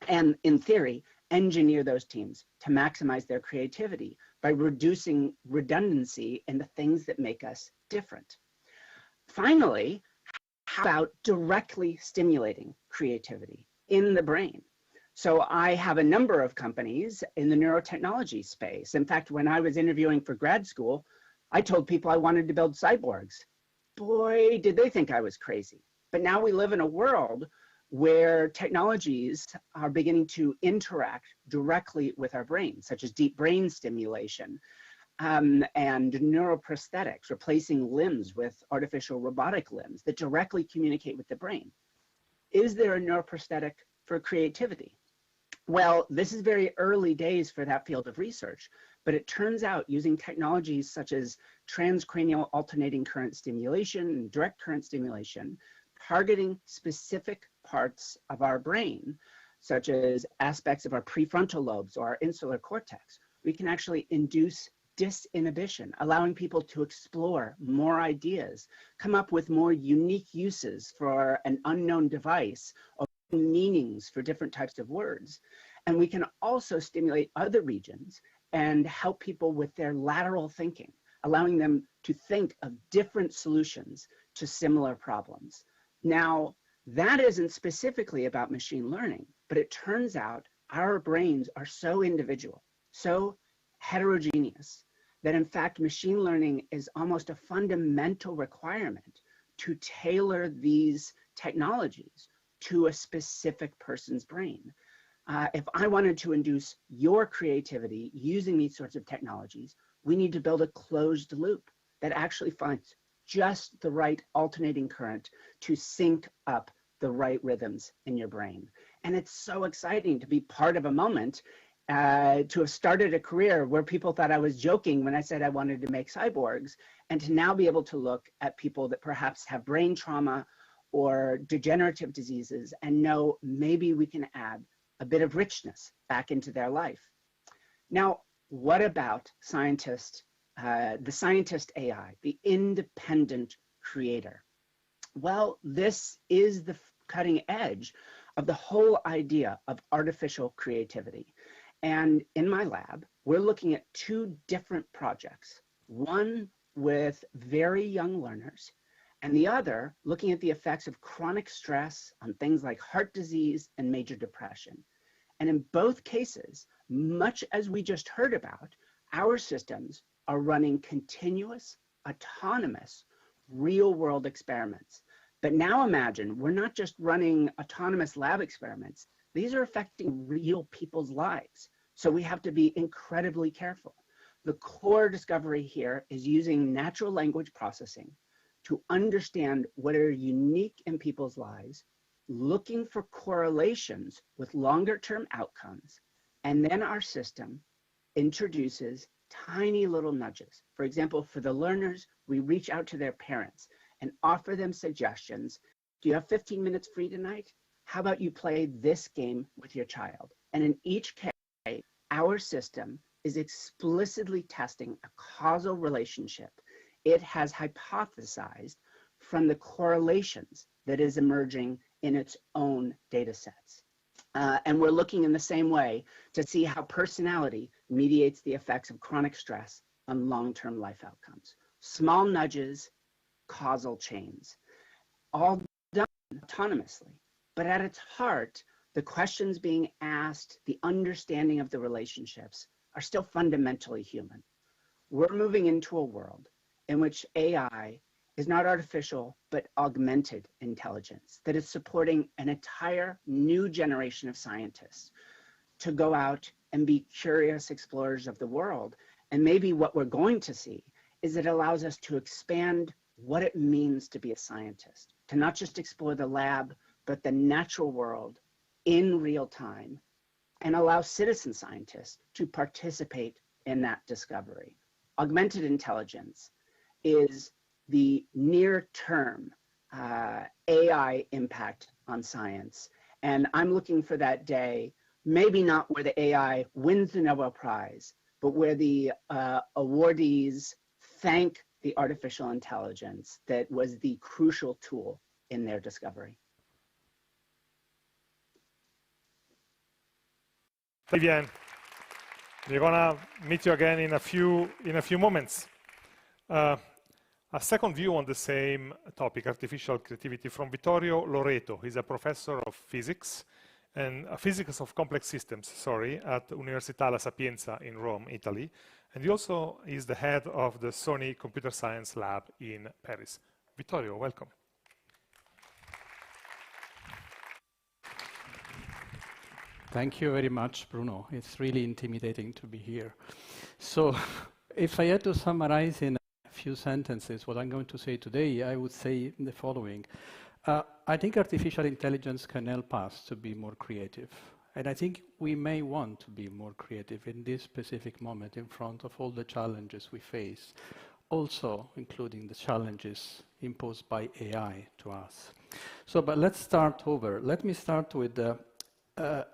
And in theory, engineer those teams to maximize their creativity by reducing redundancy in the things that make us different. Finally, how about directly stimulating creativity in the brain? So I have a number of companies in the neurotechnology space. In fact, when I was interviewing for grad school, I told people I wanted to build cyborgs. Boy, did they think I was crazy. But now we live in a world where technologies are beginning to interact directly with our brains, such as deep brain stimulation, and neuroprosthetics, replacing limbs with artificial robotic limbs that directly communicate with the brain. Is there a neuroprosthetic for creativity? Well, this is very early days for that field of research, but it turns out using technologies such as transcranial alternating current stimulation and direct current stimulation, targeting specific parts of our brain, such as aspects of our prefrontal lobes or our insular cortex, we can actually induce disinhibition, allowing people to explore more ideas, come up with more unique uses for an unknown device, or meanings for different types of words. And we can also stimulate other regions and help people with their lateral thinking, allowing them to think of different solutions to similar problems. Now, that isn't specifically about machine learning, but it turns out our brains are so individual, so heterogeneous, that in fact, machine learning is almost a fundamental requirement to tailor these technologies to a specific person's brain. If I wanted to induce your creativity using these sorts of technologies, we need to build a closed loop that actually finds just the right alternating current to sync up the right rhythms in your brain. And it's so exciting to be part of a moment, to have started a career where people thought I was joking when I said I wanted to make cyborgs, and to now be able to look at people that perhaps have brain trauma or degenerative diseases and know maybe we can add a bit of richness back into their life. Now, what about the scientist AI, the independent creator? Well, this is the cutting edge of the whole idea of artificial creativity. And in my lab, we're looking at two different projects, one with very young learners, and the other looking at the effects of chronic stress on things like heart disease and major depression. And in both cases, much as we just heard about, our systems are running continuous, autonomous, real-world experiments. But now imagine, we're not just running autonomous lab experiments, these are affecting real people's lives. So we have to be incredibly careful. The core discovery here is using natural language processing to understand what are unique in people's lives, looking for correlations with longer-term outcomes, and then our system introduces tiny little nudges. For example, for the learners, we reach out to their parents and offer them suggestions. Do you have 15 minutes free tonight? How about you play this game with your child? And in each case, our system is explicitly testing a causal relationship it has hypothesized from the correlations that is emerging in its own data sets. And we're looking in the same way to see how personality mediates the effects of chronic stress on long-term life outcomes. Small nudges, causal chains, all done autonomously. But at its heart, the questions being asked, the understanding of the relationships are still fundamentally human. We're moving into a world in which AI is not artificial, but augmented intelligence that is supporting an entire new generation of scientists to go out and be curious explorers of the world. And maybe what we're going to see is it allows us to expand what it means to be a scientist, to not just explore the lab, but the natural world in real time, and allow citizen scientists to participate in that discovery. Augmented intelligence is the near-term AI impact on science. And I'm looking for that day, maybe not where the AI wins the Nobel Prize, but where the awardees thank the artificial intelligence that was the crucial tool in their discovery. Vivian, we're gonna meet you again in a few moments. A second view on the same topic, artificial creativity, from Vittorio Loreto. He's a professor of physics and physics of complex systems, at Università La Sapienza in Rome, Italy. And he also is the head of the Sony Computer Science Lab in Paris. Vittorio, welcome. Thank you very much, Bruno. It's really intimidating to be here. So if I had to summarize in a few sentences what I'm going to say today, I would say the following. I think artificial intelligence can help us to be more creative. And I think we may want to be more creative in this specific moment in front of all the challenges we face, also including the challenges imposed by AI to us. So, but let's start over. Let me start with the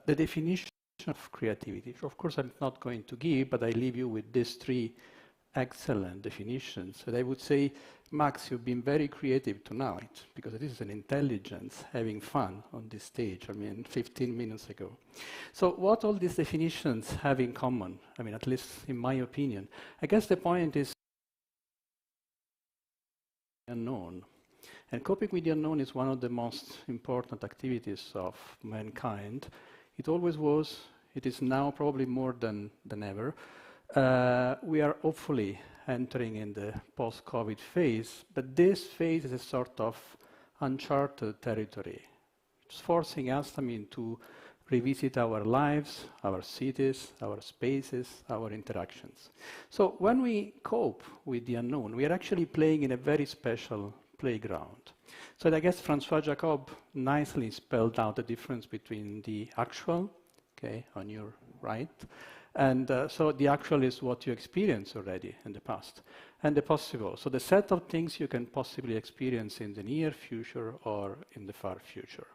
definition of creativity. Of course, I'm not going to give, but I leave you with these three excellent definitions. And I would say, Max, you've been very creative tonight, because this is an intelligence having fun on this stage, 15 minutes ago. So what all these definitions have in common? At least in my opinion, I guess the point is unknown. And coping with the unknown is one of the most important activities of mankind. It always was, it is now probably more than ever. We are hopefully entering in the post-COVID phase, but this phase is a sort of uncharted territory. It's forcing us, to revisit our lives, our cities, our spaces, our interactions. So when we cope with the unknown, we are actually playing in a very special playground. So I guess Francois Jacob nicely spelled out the difference between the actual, on your right, and so the actual is what you experienced already in the past, and the possible. So the set of things you can possibly experience in the near future or in the far future.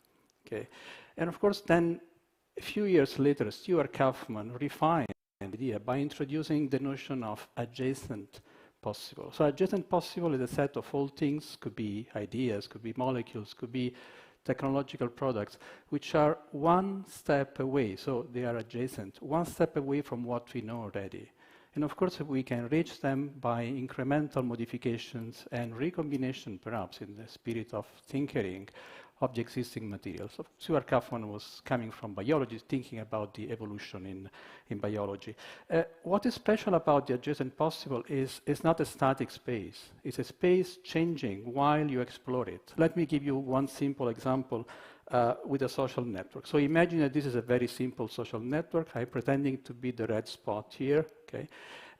And of course, then a few years later, Stuart Kauffman refined the idea by introducing the notion of adjacent possible. So adjacent possible is a set of all things, could be ideas, could be molecules, could be technological products, which are one step away, so they are adjacent, one step away from what we know already. And of course, we can reach them by incremental modifications and recombination, perhaps, in the spirit of tinkering of the existing materials. So Stuart Kauffman was coming from biology, thinking about the evolution in biology. What is special about the adjacent possible is it's not a static space. It's a space changing while you explore it. Let me give you one simple example with a social network. So imagine that this is a very simple social network. I'm pretending to be the red spot here,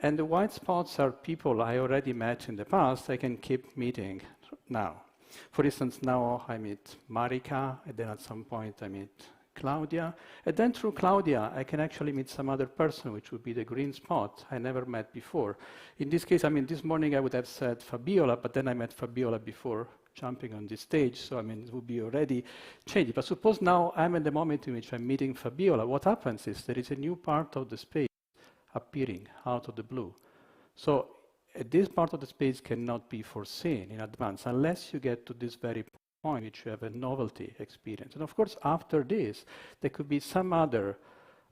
and the white spots are people I already met in the past. I can keep meeting now. For instance, now I meet Marika, and then at some point I meet Claudia. And then through Claudia, I can actually meet some other person, which would be the green spot I never met before. In this case, this morning I would have said Fabiola, but then I met Fabiola before jumping on this stage, so it would be already changed. But suppose now I'm at the moment in which I'm meeting Fabiola. What happens is there is a new part of the space appearing out of the blue. So this part of the space cannot be foreseen in advance unless you get to this very point in which you have a novelty experience. And of course, after this, there could be some other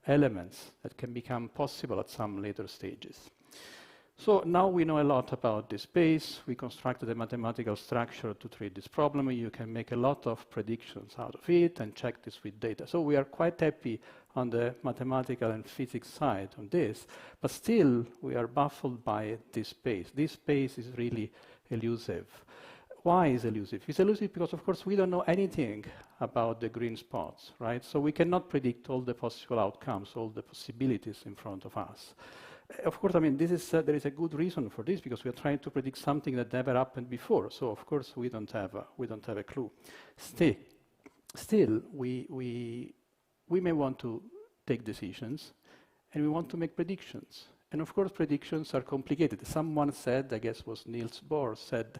elements that can become possible at some later stages. So now we know a lot about this space. We constructed a mathematical structure to treat this problem. You can make a lot of predictions out of it and check this with data. So we are quite happy on the mathematical and physics side on this, but still we are baffled by this space. This space is really elusive. Why is elusive? It's elusive because, of course, we don't know anything about the green spots, right? So we cannot predict all the possible outcomes, all the possibilities in front of us. Of course, this is, there is a good reason for this, because we are trying to predict something that never happened before. So, of course, we don't have a clue. Still, we may want to take decisions, and we want to make predictions. And of course, predictions are complicated. Someone said, I guess it was Niels Bohr, said,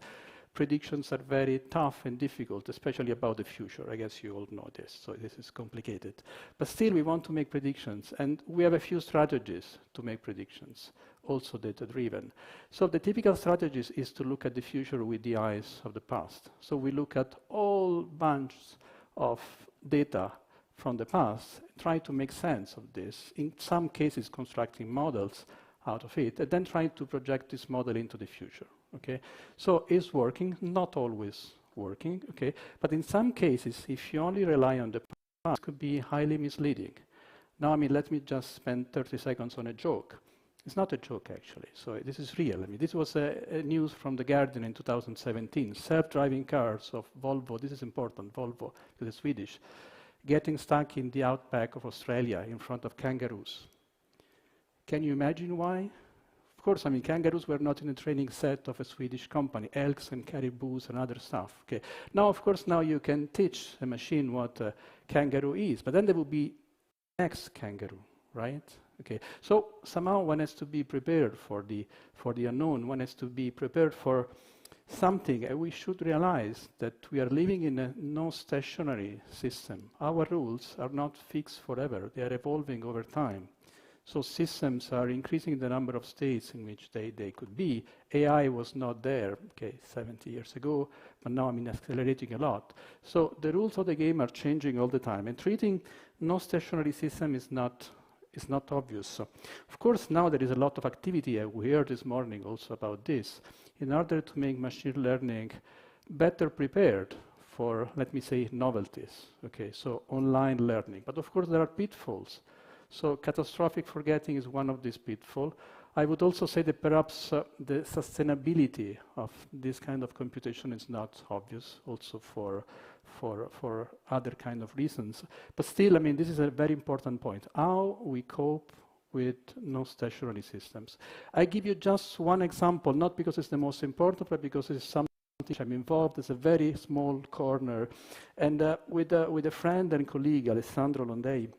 predictions are very tough and difficult, especially about the future. I guess you all know this, so this is complicated. But still, we want to make predictions, and we have a few strategies to make predictions, also data-driven. So the typical strategies is to look at the future with the eyes of the past. So we look at all bunches of data from the past, try to make sense of this, in some cases constructing models out of it, and then trying to project this model into the future. So it's working, not always working, but in some cases, if you only rely on the past, it could be highly misleading. Now, let me just spend 30 seconds on a joke. It's not a joke, actually, so this is real. This was a news from The Guardian in 2017. Self-driving cars of Volvo, this is important, Volvo, because it's Swedish, getting stuck in the outback of Australia in front of kangaroos. Can you imagine why? Of course, kangaroos were not in the training set of a Swedish company, elks and caribous and other stuff. Now, of course, now you can teach a machine what a kangaroo is, but then there will be next kangaroo, right? So somehow one has to be prepared for the unknown. One has to be prepared for something, and we should realize that we are living in a non-stationary system. Our rules are not fixed forever. They are evolving over time. So systems are increasing the number of states in which they could be. AI was not there, 70 years ago, but now, accelerating a lot. So the rules of the game are changing all the time, and treating non-stationary system is not obvious. So, of course, now there is a lot of activity. We heard this morning also about this, in order to make machine learning better prepared for, let me say, novelties. So online learning. But of course, there are pitfalls. So catastrophic forgetting is one of these pitfalls. I would also say that perhaps the sustainability of this kind of computation is not obvious, also for other kind of reasons. But still, this is a very important point. How we cope with non-stationary systems. I give you just one example, not because it's the most important, but because it's something I'm involved. It's a very small corner. And with a friend and colleague, Alessandro Londei,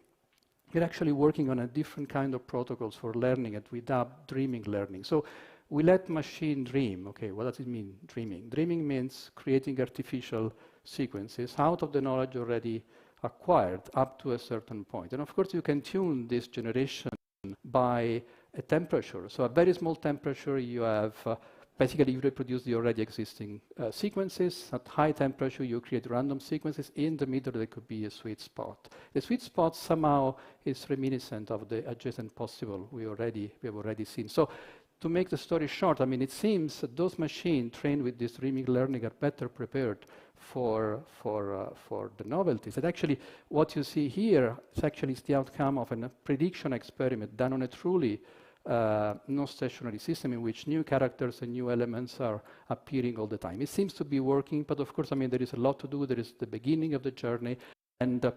we're actually working on a different kind of protocols for learning, and we dub dreaming learning. So we let machine dream. What does it mean, dreaming? Dreaming means creating artificial sequences out of the knowledge already acquired up to a certain point. And of course, you can tune this generation by a temperature. So at very small temperature, you have basically you reproduce the already existing sequences. At high temperature, you create random sequences. In the middle, there could be a sweet spot. The sweet spot somehow is reminiscent of the adjacent possible we have already seen. So to make the story short, it seems that those machines trained with this dreaming learning are better prepared for the novelties. And actually, what you see here is actually the outcome of a prediction experiment done on a truly non-stationary system in which new characters and new elements are appearing all the time. It seems to be working, but of course, there is a lot to do. There is the beginning of the journey, and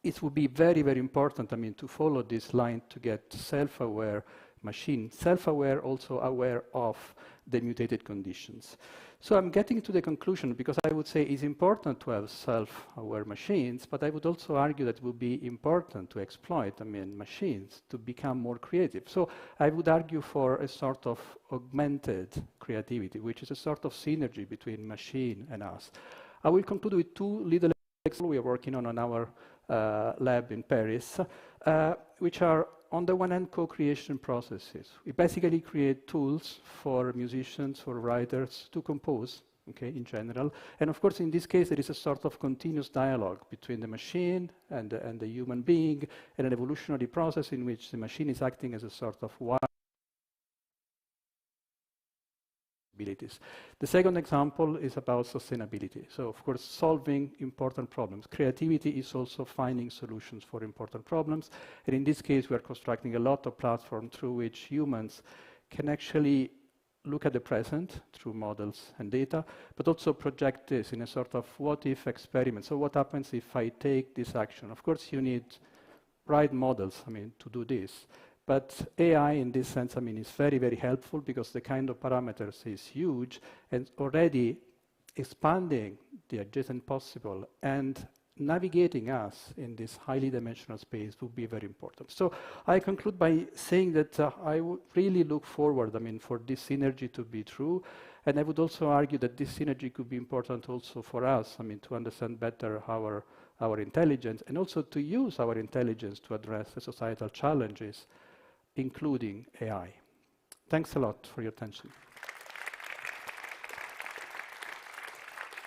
it would be very, very important, to follow this line to get self-aware machine, self-aware, also aware of the mutated conditions. So I'm getting to the conclusion, because I would say it's important to have self-aware machines, but I would also argue that it would be important to exploit, machines to become more creative. So I would argue for a sort of augmented creativity, which is a sort of synergy between machine and us. I will conclude with two little examples we are working on our lab in Paris, which are, on the one hand, co-creation processes. We basically create tools for musicians, for writers to compose, in general. And of course, in this case, there is a sort of continuous dialogue between the machine and the human being, and an evolutionary process in which the machine is acting as a sort of abilities. The second example is about sustainability. So, of course, solving important problems. Creativity is also finding solutions for important problems. And in this case, we are constructing a lot of platforms through which humans can actually look at the present through models and data, but also project this in a sort of what-if experiment. So what happens if I take this action? Of course, you need right models, to do this. But AI, in this sense, is very, very helpful, because the kind of parameters is huge, and already expanding the adjacent possible and navigating us in this highly dimensional space would be very important. So I conclude by saying that I would really look forward, for this synergy to be true. And I would also argue that this synergy could be important also for us, to understand better our intelligence, and also to use our intelligence to address the societal challenges, including AI. Thanks a lot for your attention.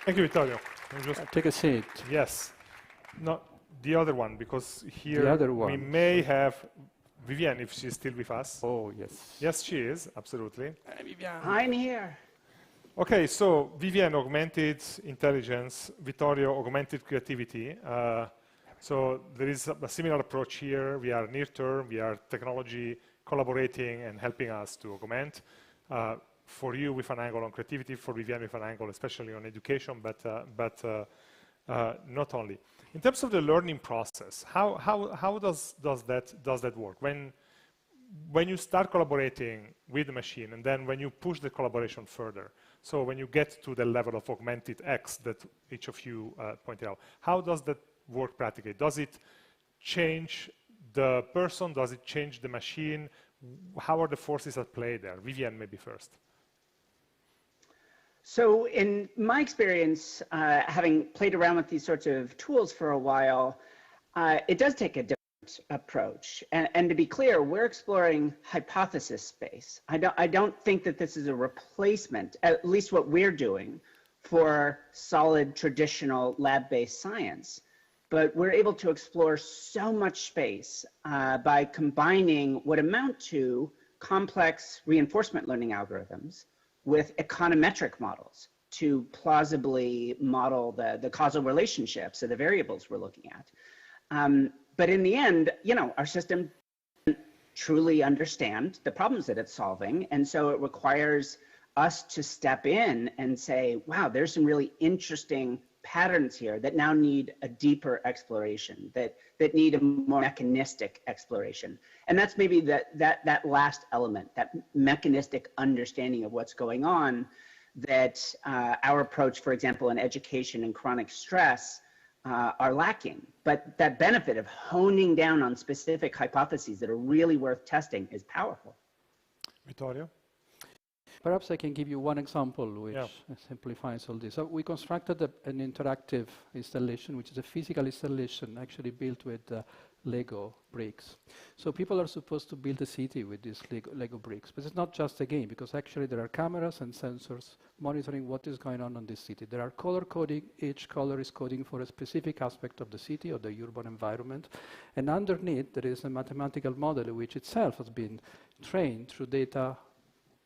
Thank you, Vittorio. Take a seat. Yes. No, the other one, because here we may have Vivienne, if she's still with us. Oh, yes. Yes, she is, absolutely. Vivienne. I'm here. Okay, so Vivienne, augmented intelligence, Vittorio, augmented creativity. So there is a similar approach here. We are near term, we are technology collaborating and helping us to augment. For you with an angle on creativity, for Vivienne with an angle especially on education, but not only. In terms of the learning process, how does that work? When you start collaborating with the machine, and then when you push the collaboration further, so when you get to the level of augmented X that each of you pointed out, how does that work practically? Does it change the person? Does it change the machine? How are the forces at play there? Vivienne, maybe first. So in my experience, having played around with these sorts of tools for a while, it does take a different approach. And to be clear, we're exploring hypothesis space. I don't think that this is a replacement, at least what we're doing, for solid traditional lab-based science. But we're able to explore so much space by combining what amount to complex reinforcement learning algorithms with econometric models to plausibly model the causal relationships of the variables we're looking at. But in the end, you know, our system doesn't truly understand the problems that it's solving. And so it requires us to step in and say, wow, there's some really interesting patterns here that now need a deeper exploration, that need a more mechanistic exploration. And that's maybe that last element, that mechanistic understanding of what's going on, that our approach, for example, in education and chronic stress are lacking. But that benefit of honing down on specific hypotheses that are really worth testing is powerful. Vittorio? Perhaps I can give you one example which simplifies all this. So we constructed an interactive installation, which is a physical installation actually built with Lego bricks. So people are supposed to build a city with these Lego bricks, but it's not just a game, because actually there are cameras and sensors monitoring what is going on this city. There are color coding. Each color is coding for a specific aspect of the city or the urban environment. And underneath there is a mathematical model which itself has been trained through data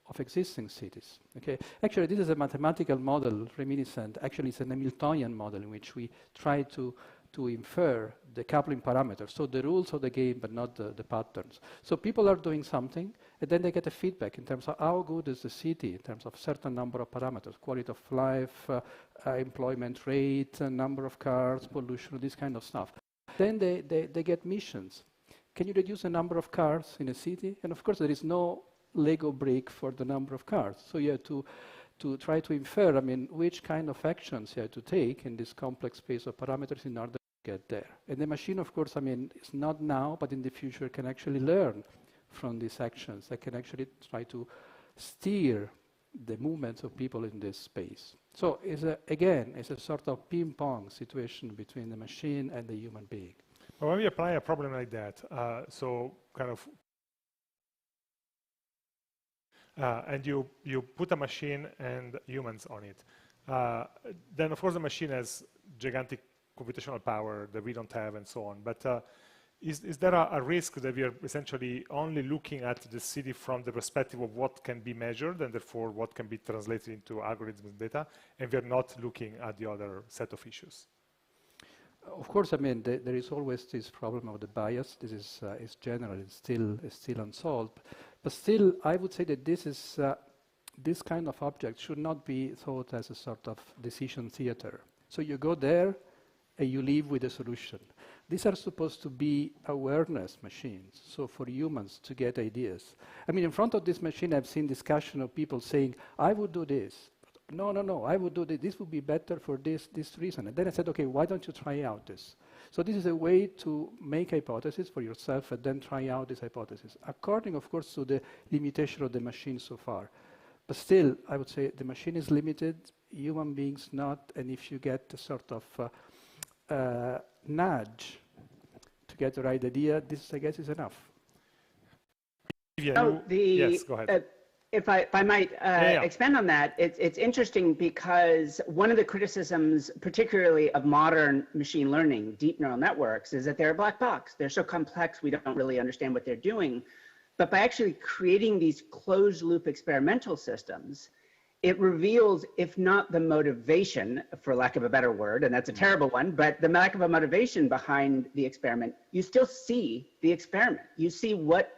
of existing cities. Okay, actually this is a mathematical model reminiscent. Actually it's an Hamiltonian model in which we try to infer the coupling parameters, so the rules of the game but not the patterns. So people are doing something and then they get a feedback in terms of how good is the city in terms of certain number of parameters, quality of life, employment rate, number of cars, pollution, this kind of stuff. Then they get missions. Can you reduce the number of cars in a city? And of course there is no Lego brick for the number of cars. So you have to try to infer, I mean, which kind of actions you have to take in this complex space of parameters in order to get there. And the machine, of course, I mean, it's not now, but in the future can actually learn from these actions. That can actually try to steer the movements of people in this space. So again, it's a sort of ping-pong situation between the machine and the human being. Well, when we apply a problem like that, so kind of and you put a machine and humans on it. Then, of course, the machine has gigantic computational power that we don't have and so on. But is there a risk that we are essentially only looking at the city from the perspective of what can be measured and therefore what can be translated into algorithms and data, and we're not looking at the other set of issues? Of course, I mean, there is always this problem of the bias. This is general, it's still unsolved. But still, I would say that this kind of object should not be thought as a sort of decision theater. So you go there and you leave with a solution. These are supposed to be awareness machines, so for humans to get ideas. I mean, in front of this machine, I've seen discussion of people saying, I would do this. No, I would do this. This would be better for this reason. And then I said, okay, why don't you try out this? So this is a way to make hypotheses for yourself and then try out this hypothesis, according, of course, to the limitation of the machine so far. But still, I would say the machine is limited, human beings not, and if you get a sort of nudge to get the right idea, this, I guess, is enough. Yes, go ahead. If I might expand on that, it's interesting because one of the criticisms, particularly of modern machine learning, deep neural networks, is that they're a black box. They're so complex, we don't really understand what they're doing. But by actually creating these closed loop experimental systems, it reveals, if not the motivation, for lack of a better word, and that's a terrible one, but the lack of a motivation behind the experiment, you still see the experiment. You see what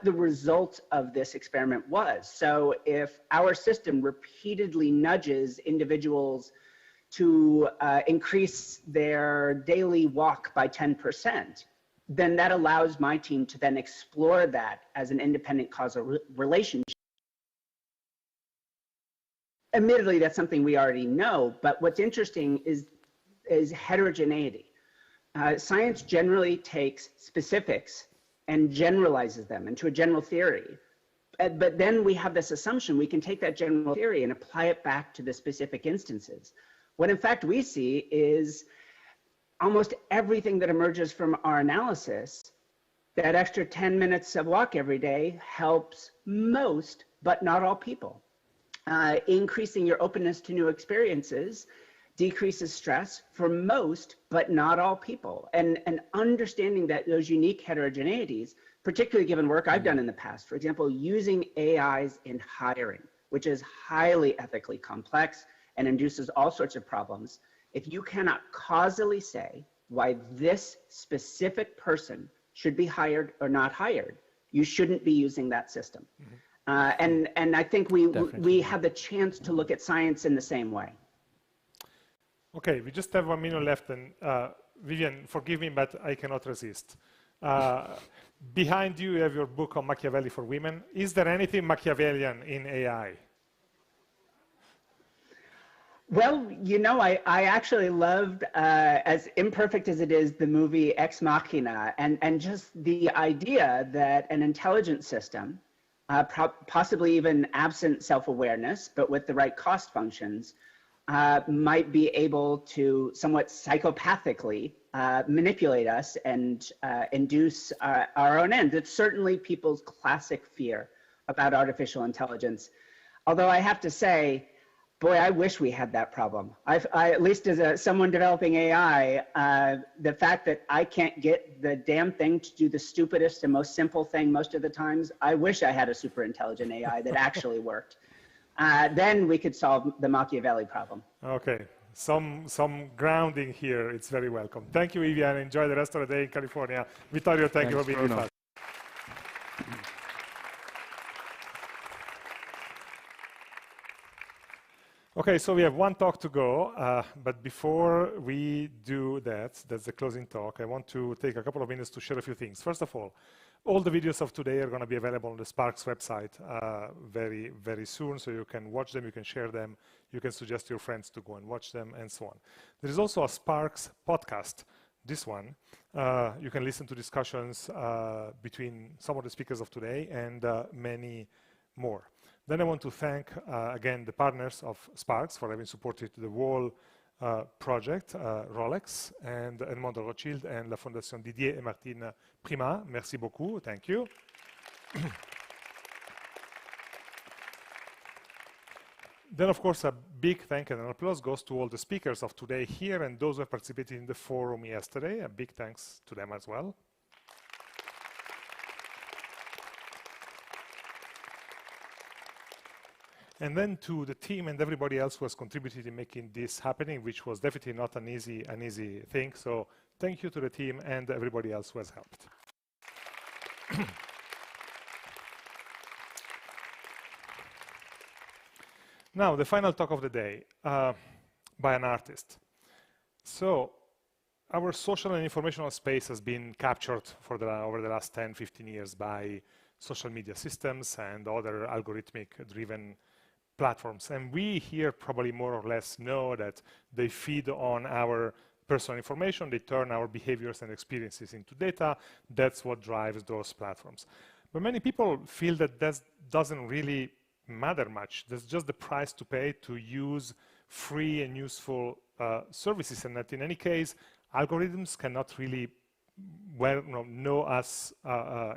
the result of this experiment was. So if our system repeatedly nudges individuals to increase their daily walk by 10%, then that allows my team to then explore that as an independent causal relationship. Admittedly, that's something we already know, but what's interesting is heterogeneity. Science generally takes specifics and generalizes them into a general theory. but then we have this assumption we can take that general theory and apply it back to the specific instances. What in fact we see is almost everything that emerges from our analysis, that extra 10 minutes of walk every day helps most, but not all people. Increasing your openness to new experiences decreases stress for most, but not all people. And understanding that those unique heterogeneities, particularly given work I've done in the past, for example, using AIs in hiring, which is highly ethically complex and induces all sorts of problems. If you cannot causally say why this specific person should be hired or not hired, you shouldn't be using that system. And I think we have the chance to look at science in the same way. Okay, we just have 1 minute left, and Vivian, forgive me, but I cannot resist. Behind you, you have your book on Machiavelli for women. Is there anything Machiavellian in AI? Well, you know, I actually loved, as imperfect as it is, the movie Ex Machina, and just the idea that an intelligent system, possibly even absent self-awareness, but with the right cost functions, might be able to somewhat psychopathically manipulate us and induce our own ends. It's certainly people's classic fear about artificial intelligence. Although I have to say, boy, I wish we had that problem. At least as someone developing AI, the fact that I can't get the damn thing to do the stupidest and most simple thing most of the times, I wish I had a super intelligent AI that actually worked. Then we could solve the Machiavelli problem. Okay, some grounding here. It's very welcome. Thank you, Vivian. Enjoy the rest of the day in California. Vittorio, thank you for being with us. Okay, so we have one talk to go, but before we do that, that's the closing talk, I want to take a couple of minutes to share a few things. First of all the videos of today are going to be available on the Sparks website very, very soon, so you can watch them, you can share them, you can suggest to your friends to go and watch them, and so on. There is also a Sparks podcast, this one. You can listen to discussions between some of the speakers of today and many more. Then I want to thank, again, the partners of Sparks for having supported the whole project, Rolex and Edmond de Rothschild and la Fondation Didier et Martine Prima. Merci beaucoup. Thank you. Then, of course, a big thank you and an applause goes to all the speakers of today here and those who have participated in the forum yesterday. A big thanks to them as well. And then to the team and everybody else who has contributed in making this happening, which was definitely not an easy thing. So thank you to the team and everybody else who has helped. Now, the final talk of the day by an artist. So our social and informational space has been captured for over the last 10, 15 years by social media systems and other algorithmic-driven platforms. And we here probably more or less know that they feed on our personal information, they turn our behaviors and experiences into data. That's what drives those platforms. But many people feel that that doesn't really matter much. That's just the price to pay to use free and useful services, and that in any case, algorithms cannot really know us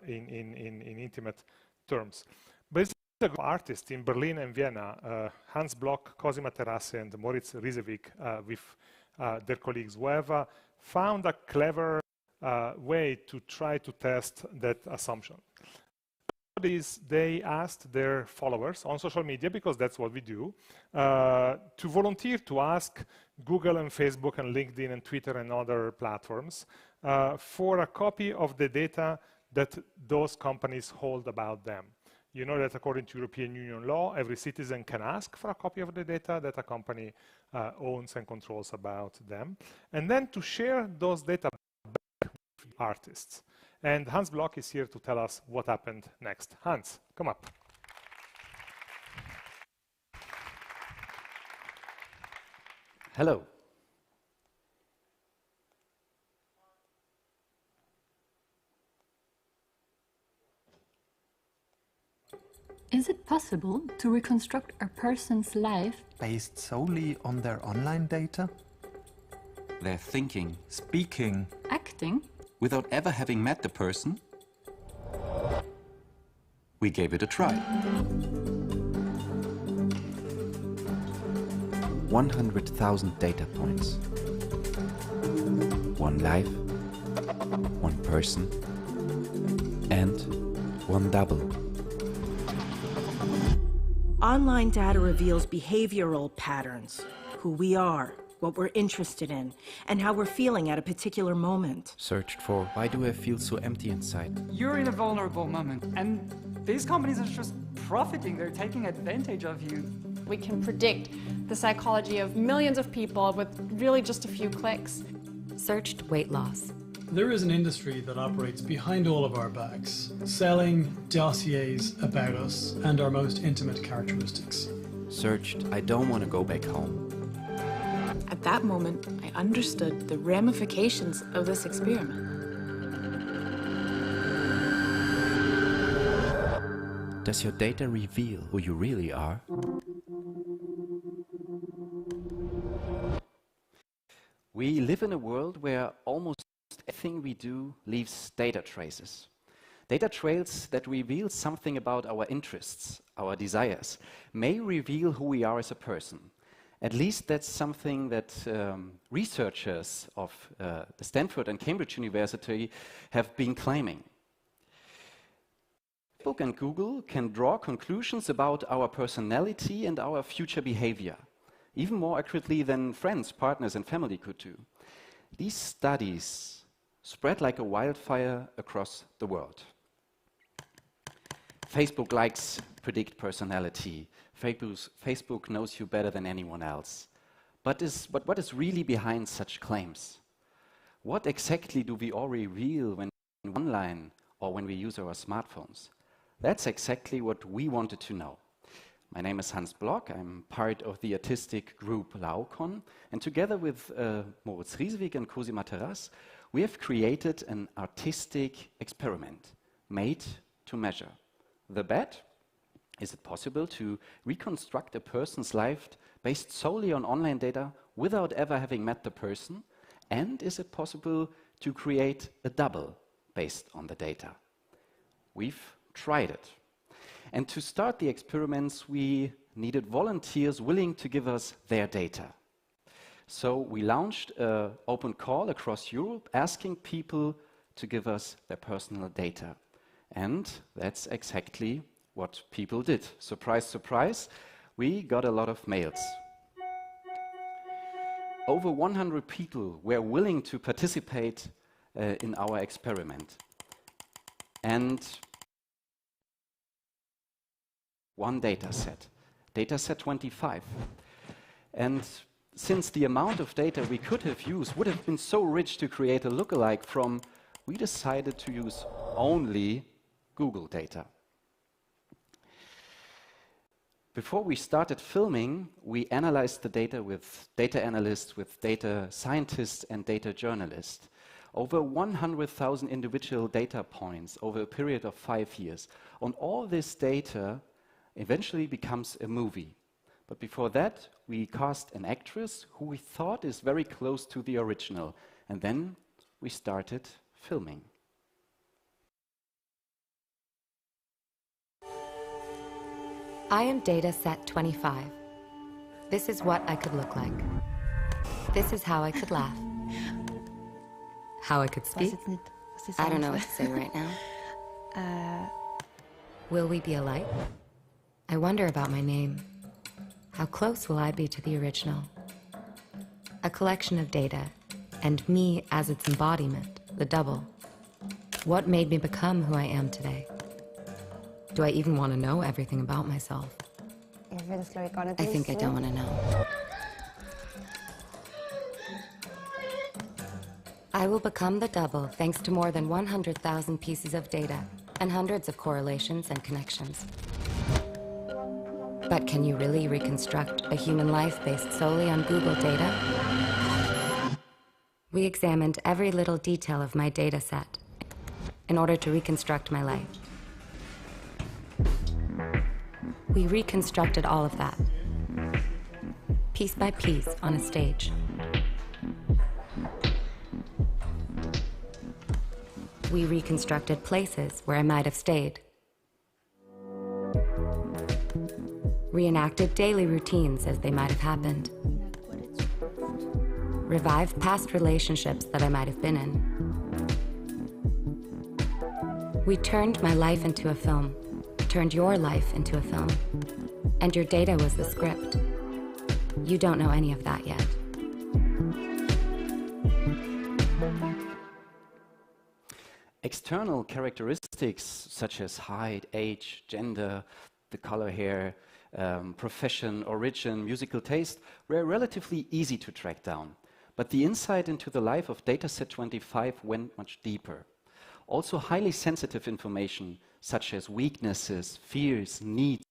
in intimate terms. But it's artists in Berlin and Vienna, Hans Block, Cosima Terrasse, and Moritz Riesewig, with their colleagues, who have found a clever way to try to test that assumption. They asked their followers on social media, because that's what we do, to volunteer to ask Google and Facebook and LinkedIn and Twitter and other platforms for a copy of the data that those companies hold about them. You know that according to European Union law, every citizen can ask for a copy of the data that a company owns and controls about them, and then to share those data back with artists. And Hans Block is here to tell us what happened next. Hans, come up. Hello. Is it possible to reconstruct a person's life based solely on their online data? Their thinking, Speaking, acting? without ever having met the person? We gave it a try. 100,000 data points. One life, one person, and one double. Online data reveals behavioral patterns, who we are, what we're interested in, and how we're feeling at a particular moment. Searched for, why do I feel so empty inside? You're in a vulnerable moment, and these companies are just profiting, they're taking advantage of you. We can predict the psychology of millions of people with really just a few clicks. Searched weight loss. There is an industry that operates behind all of our backs, selling dossiers about us and our most intimate characteristics. Searched, I don't want to go back home. At that moment, I understood the ramifications of this experiment. Does your data reveal who you really are? We live in a world where almost everything we do leaves data traces. Data trails that reveal something about our interests, our desires, may reveal who we are as a person. At least that's something that researchers of the Stanford and Cambridge University have been claiming. Facebook and Google can draw conclusions about our personality and our future behavior, even more accurately than friends, partners, and family could do. These studies spread like a wildfire across the world. Facebook likes predict personality. Facebook knows you better than anyone else. But what is really behind such claims? What exactly do we all reveal when online or when we use our smartphones? That's exactly what we wanted to know. My name is Hans Block. I'm part of the artistic group Laukon. And together with Moritz Riesewig and Cosima Terras, we have created an artistic experiment made to measure. The bet: is it possible to reconstruct a person's life based solely on online data without ever having met the person? And is it possible to create a double based on the data? We've tried it. And to start the experiments, we needed volunteers willing to give us their data. So we launched an open call across Europe asking people to give us their personal data. And that's exactly what people did. Surprise, surprise, we got a lot of mails. Over 100 people were willing to participate in our experiment. And one data set 25. And since the amount of data we could have used would have been so rich to create a lookalike from, we decided to use only Google data. Before we started filming, we analyzed the data with data analysts, with data scientists, and data journalists. Over 100,000 individual data points over a period of 5 years. On all this data eventually becomes a movie. But before that, we cast an actress who we thought is very close to the original. And then we started filming. I am data set 25. This is what I could look like. This is how I could laugh. How I could speak. I don't know what to say right now. Will we be alike? I wonder about my name. How close will I be to the original? A collection of data, and me as its embodiment, the double. What made me become who I am today? Do I even want to know everything about myself? I think I don't want to know. I will become the double thanks to more than 100,000 pieces of data and hundreds of correlations and connections. But can you really reconstruct a human life based solely on Google data? We examined every little detail of my data set in order to reconstruct my life. We reconstructed all of that, piece by piece on a stage. We reconstructed places where I might have stayed. Reenacted daily routines as they might have happened. Revived past relationships that I might have been in. We turned my life into a film, turned your life into a film, and your data was the script. You don't know any of that yet. External characteristics such as height, age, gender, the color hair, profession, origin, musical taste were relatively easy to track down. But the insight into the life of dataset 25 went much deeper. Also highly sensitive information such as weaknesses, fears, needs,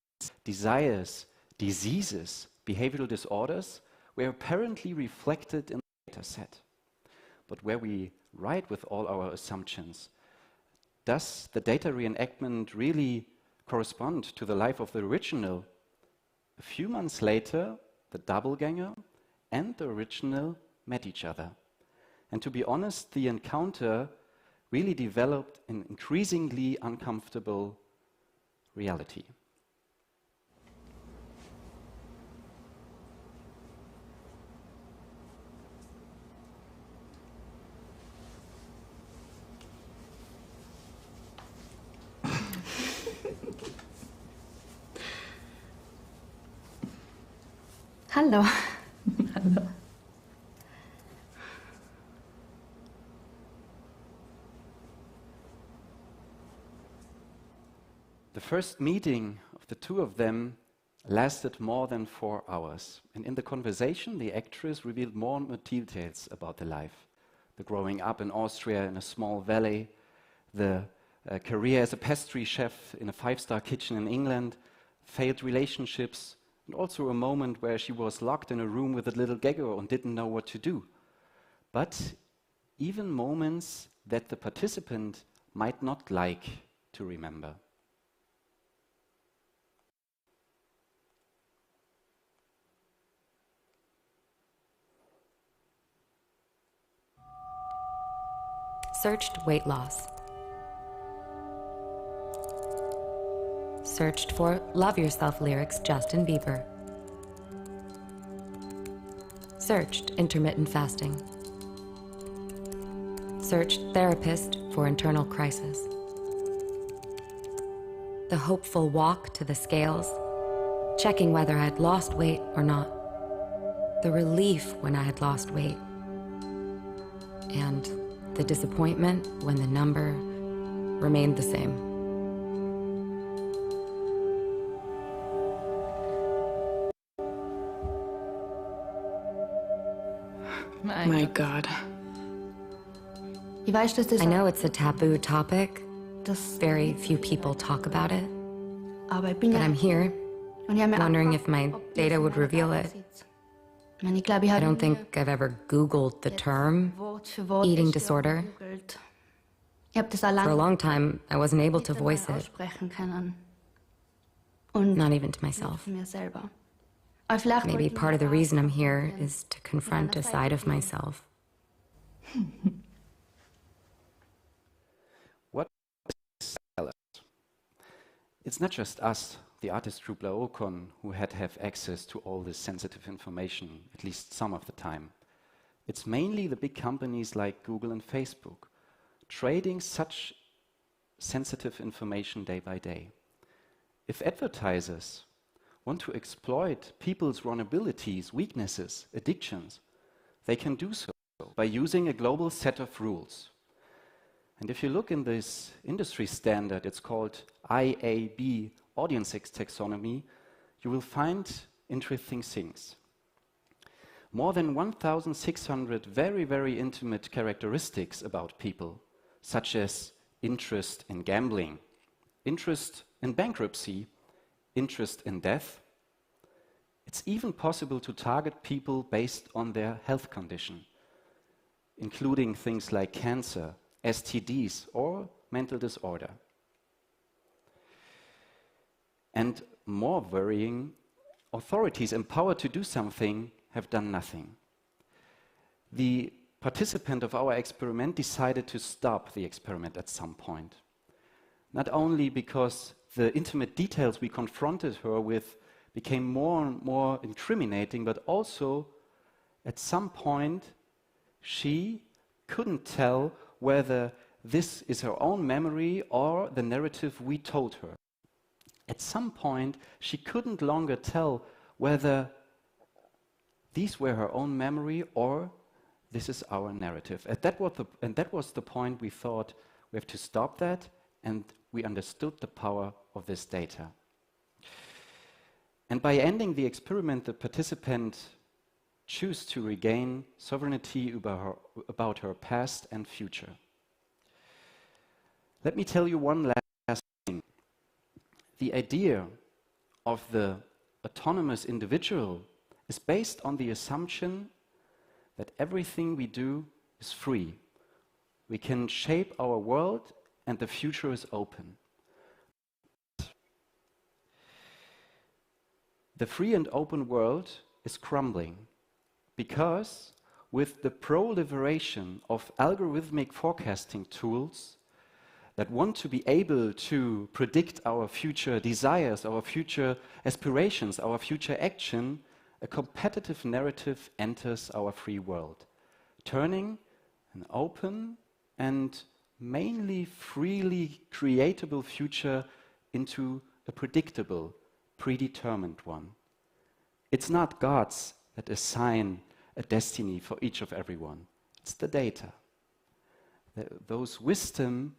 desires, diseases, behavioral disorders were apparently reflected in the dataset. But where we right with all our assumptions, does the data reenactment really correspond to the life of the original? A few months later, the doppelganger and the original met each other. And to be honest, the encounter really developed an increasingly uncomfortable reality. Hallo. Hallo. The first meeting of the two of them lasted more than 4 hours. And in the conversation, the actress revealed more and more details about their life. The growing up in Austria in a small valley, the career as a pastry chef in a 5-star kitchen in England, failed relationships, and also a moment where she was locked in a room with a little gecko and didn't know what to do. But even moments that the participant might not like to remember. Searched weight loss. Searched for Love Yourself lyrics, Justin Bieber. Searched intermittent fasting. Searched therapist for internal crisis. The hopeful walk to the scales, checking whether I had lost weight or not. The relief when I had lost weight. And the disappointment when the number remained the same. My God. I know it's a taboo topic. Very few people talk about it. But I'm here, wondering if my data would reveal it. I don't think I've ever Googled the term eating disorder. For a long time, I wasn't able to voice it. Not even to myself. Maybe part of the reason I'm here is to confront a side of myself. What is talent? It's not just us, the artist group Laocoon, who had to have access to all this sensitive information, at least some of the time. It's mainly the big companies like Google and Facebook, trading such sensitive information day by day. If advertisers want to exploit people's vulnerabilities, weaknesses, addictions, they can do so by using a global set of rules. And if you look in this industry standard, it's called IAB Audience Taxonomy, you will find interesting things. More than 1,600 very, very intimate characteristics about people, such as interest in gambling, interest in bankruptcy, interest in death. It's even possible to target people based on their health condition, including things like cancer, STDs, or mental disorder. And more worrying, authorities empowered to do something have done nothing. The participant of our experiment decided to stop the experiment at some point. Not only because the intimate details we confronted her with became more and more incriminating, but also at some point she couldn't tell whether this is her own memory or the narrative we told her. At some point she couldn't longer tell whether these were her own memory or this is our narrative. And that was the point we thought we have to stop that, and we understood the power of this data. And by ending the experiment, the participant chose to regain sovereignty about her past and future. Let me tell you one last thing. The idea of the autonomous individual is based on the assumption that everything we do is free. We can shape our world and the future is open. The free and open world is crumbling because with the proliferation of algorithmic forecasting tools that want to be able to predict our future desires, our future aspirations, our future action, a competitive narrative enters our free world, turning an open and mainly freely creatable future into a predictable, predetermined one. It's not gods that assign a destiny for each of everyone. It's the data. Those wisdom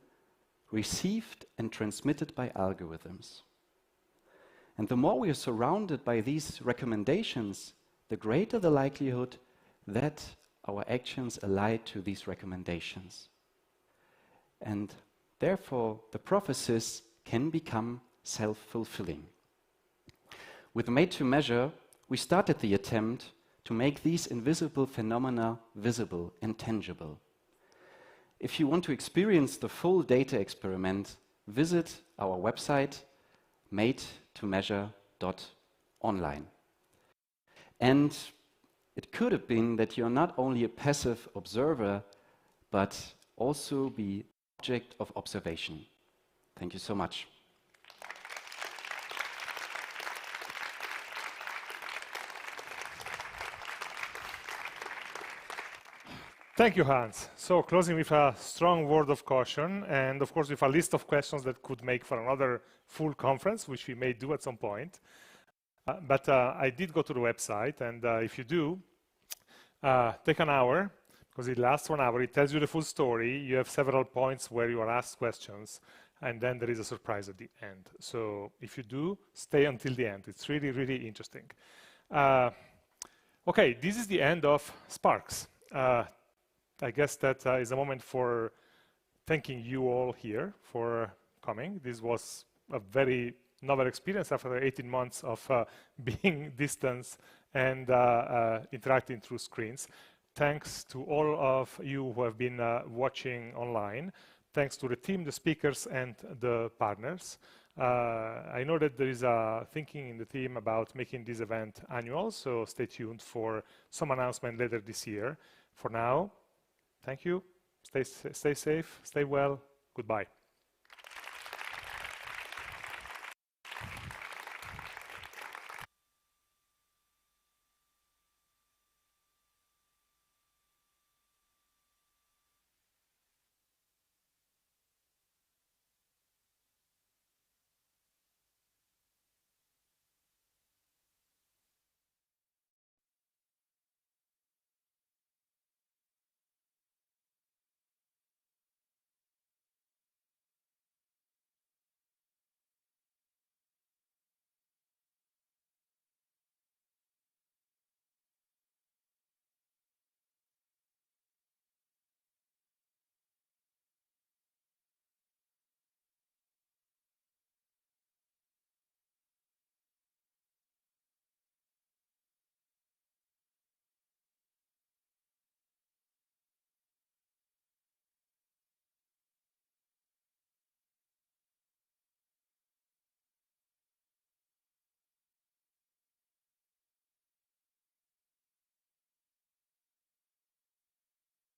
received and transmitted by algorithms. And the more we are surrounded by these recommendations, the greater the likelihood that our actions align to these recommendations. And therefore, the prophecies can become self-fulfilling. With Made to Measure, we started the attempt to make these invisible phenomena visible and tangible. If you want to experience the full data experiment, visit our website, madetomeasure.online. And it could have been that you're not only a passive observer, but also be object of observation. Thank you so much. Thank you, Hans. So closing with a strong word of caution, and of course with a list of questions that could make for another full conference, which we may do at some point. But I did go to the website, and if you do, take an hour, because it lasts 1 hour. It tells you the full story. You have several points where you are asked questions, and then there is a surprise at the end. So if you do, stay until the end. It's really, really interesting. Okay, this is the end of Sparks. I guess that is a moment for thanking you all here for coming. This was a very novel experience after 18 months of being distant and interacting through screens. Thanks to all of you who have been watching online. Thanks to the team, the speakers, and the partners. I know that there is a thinking in the team about making this event annual, so stay tuned for some announcement later this year. For now, thank you. Stay safe, stay well. Goodbye.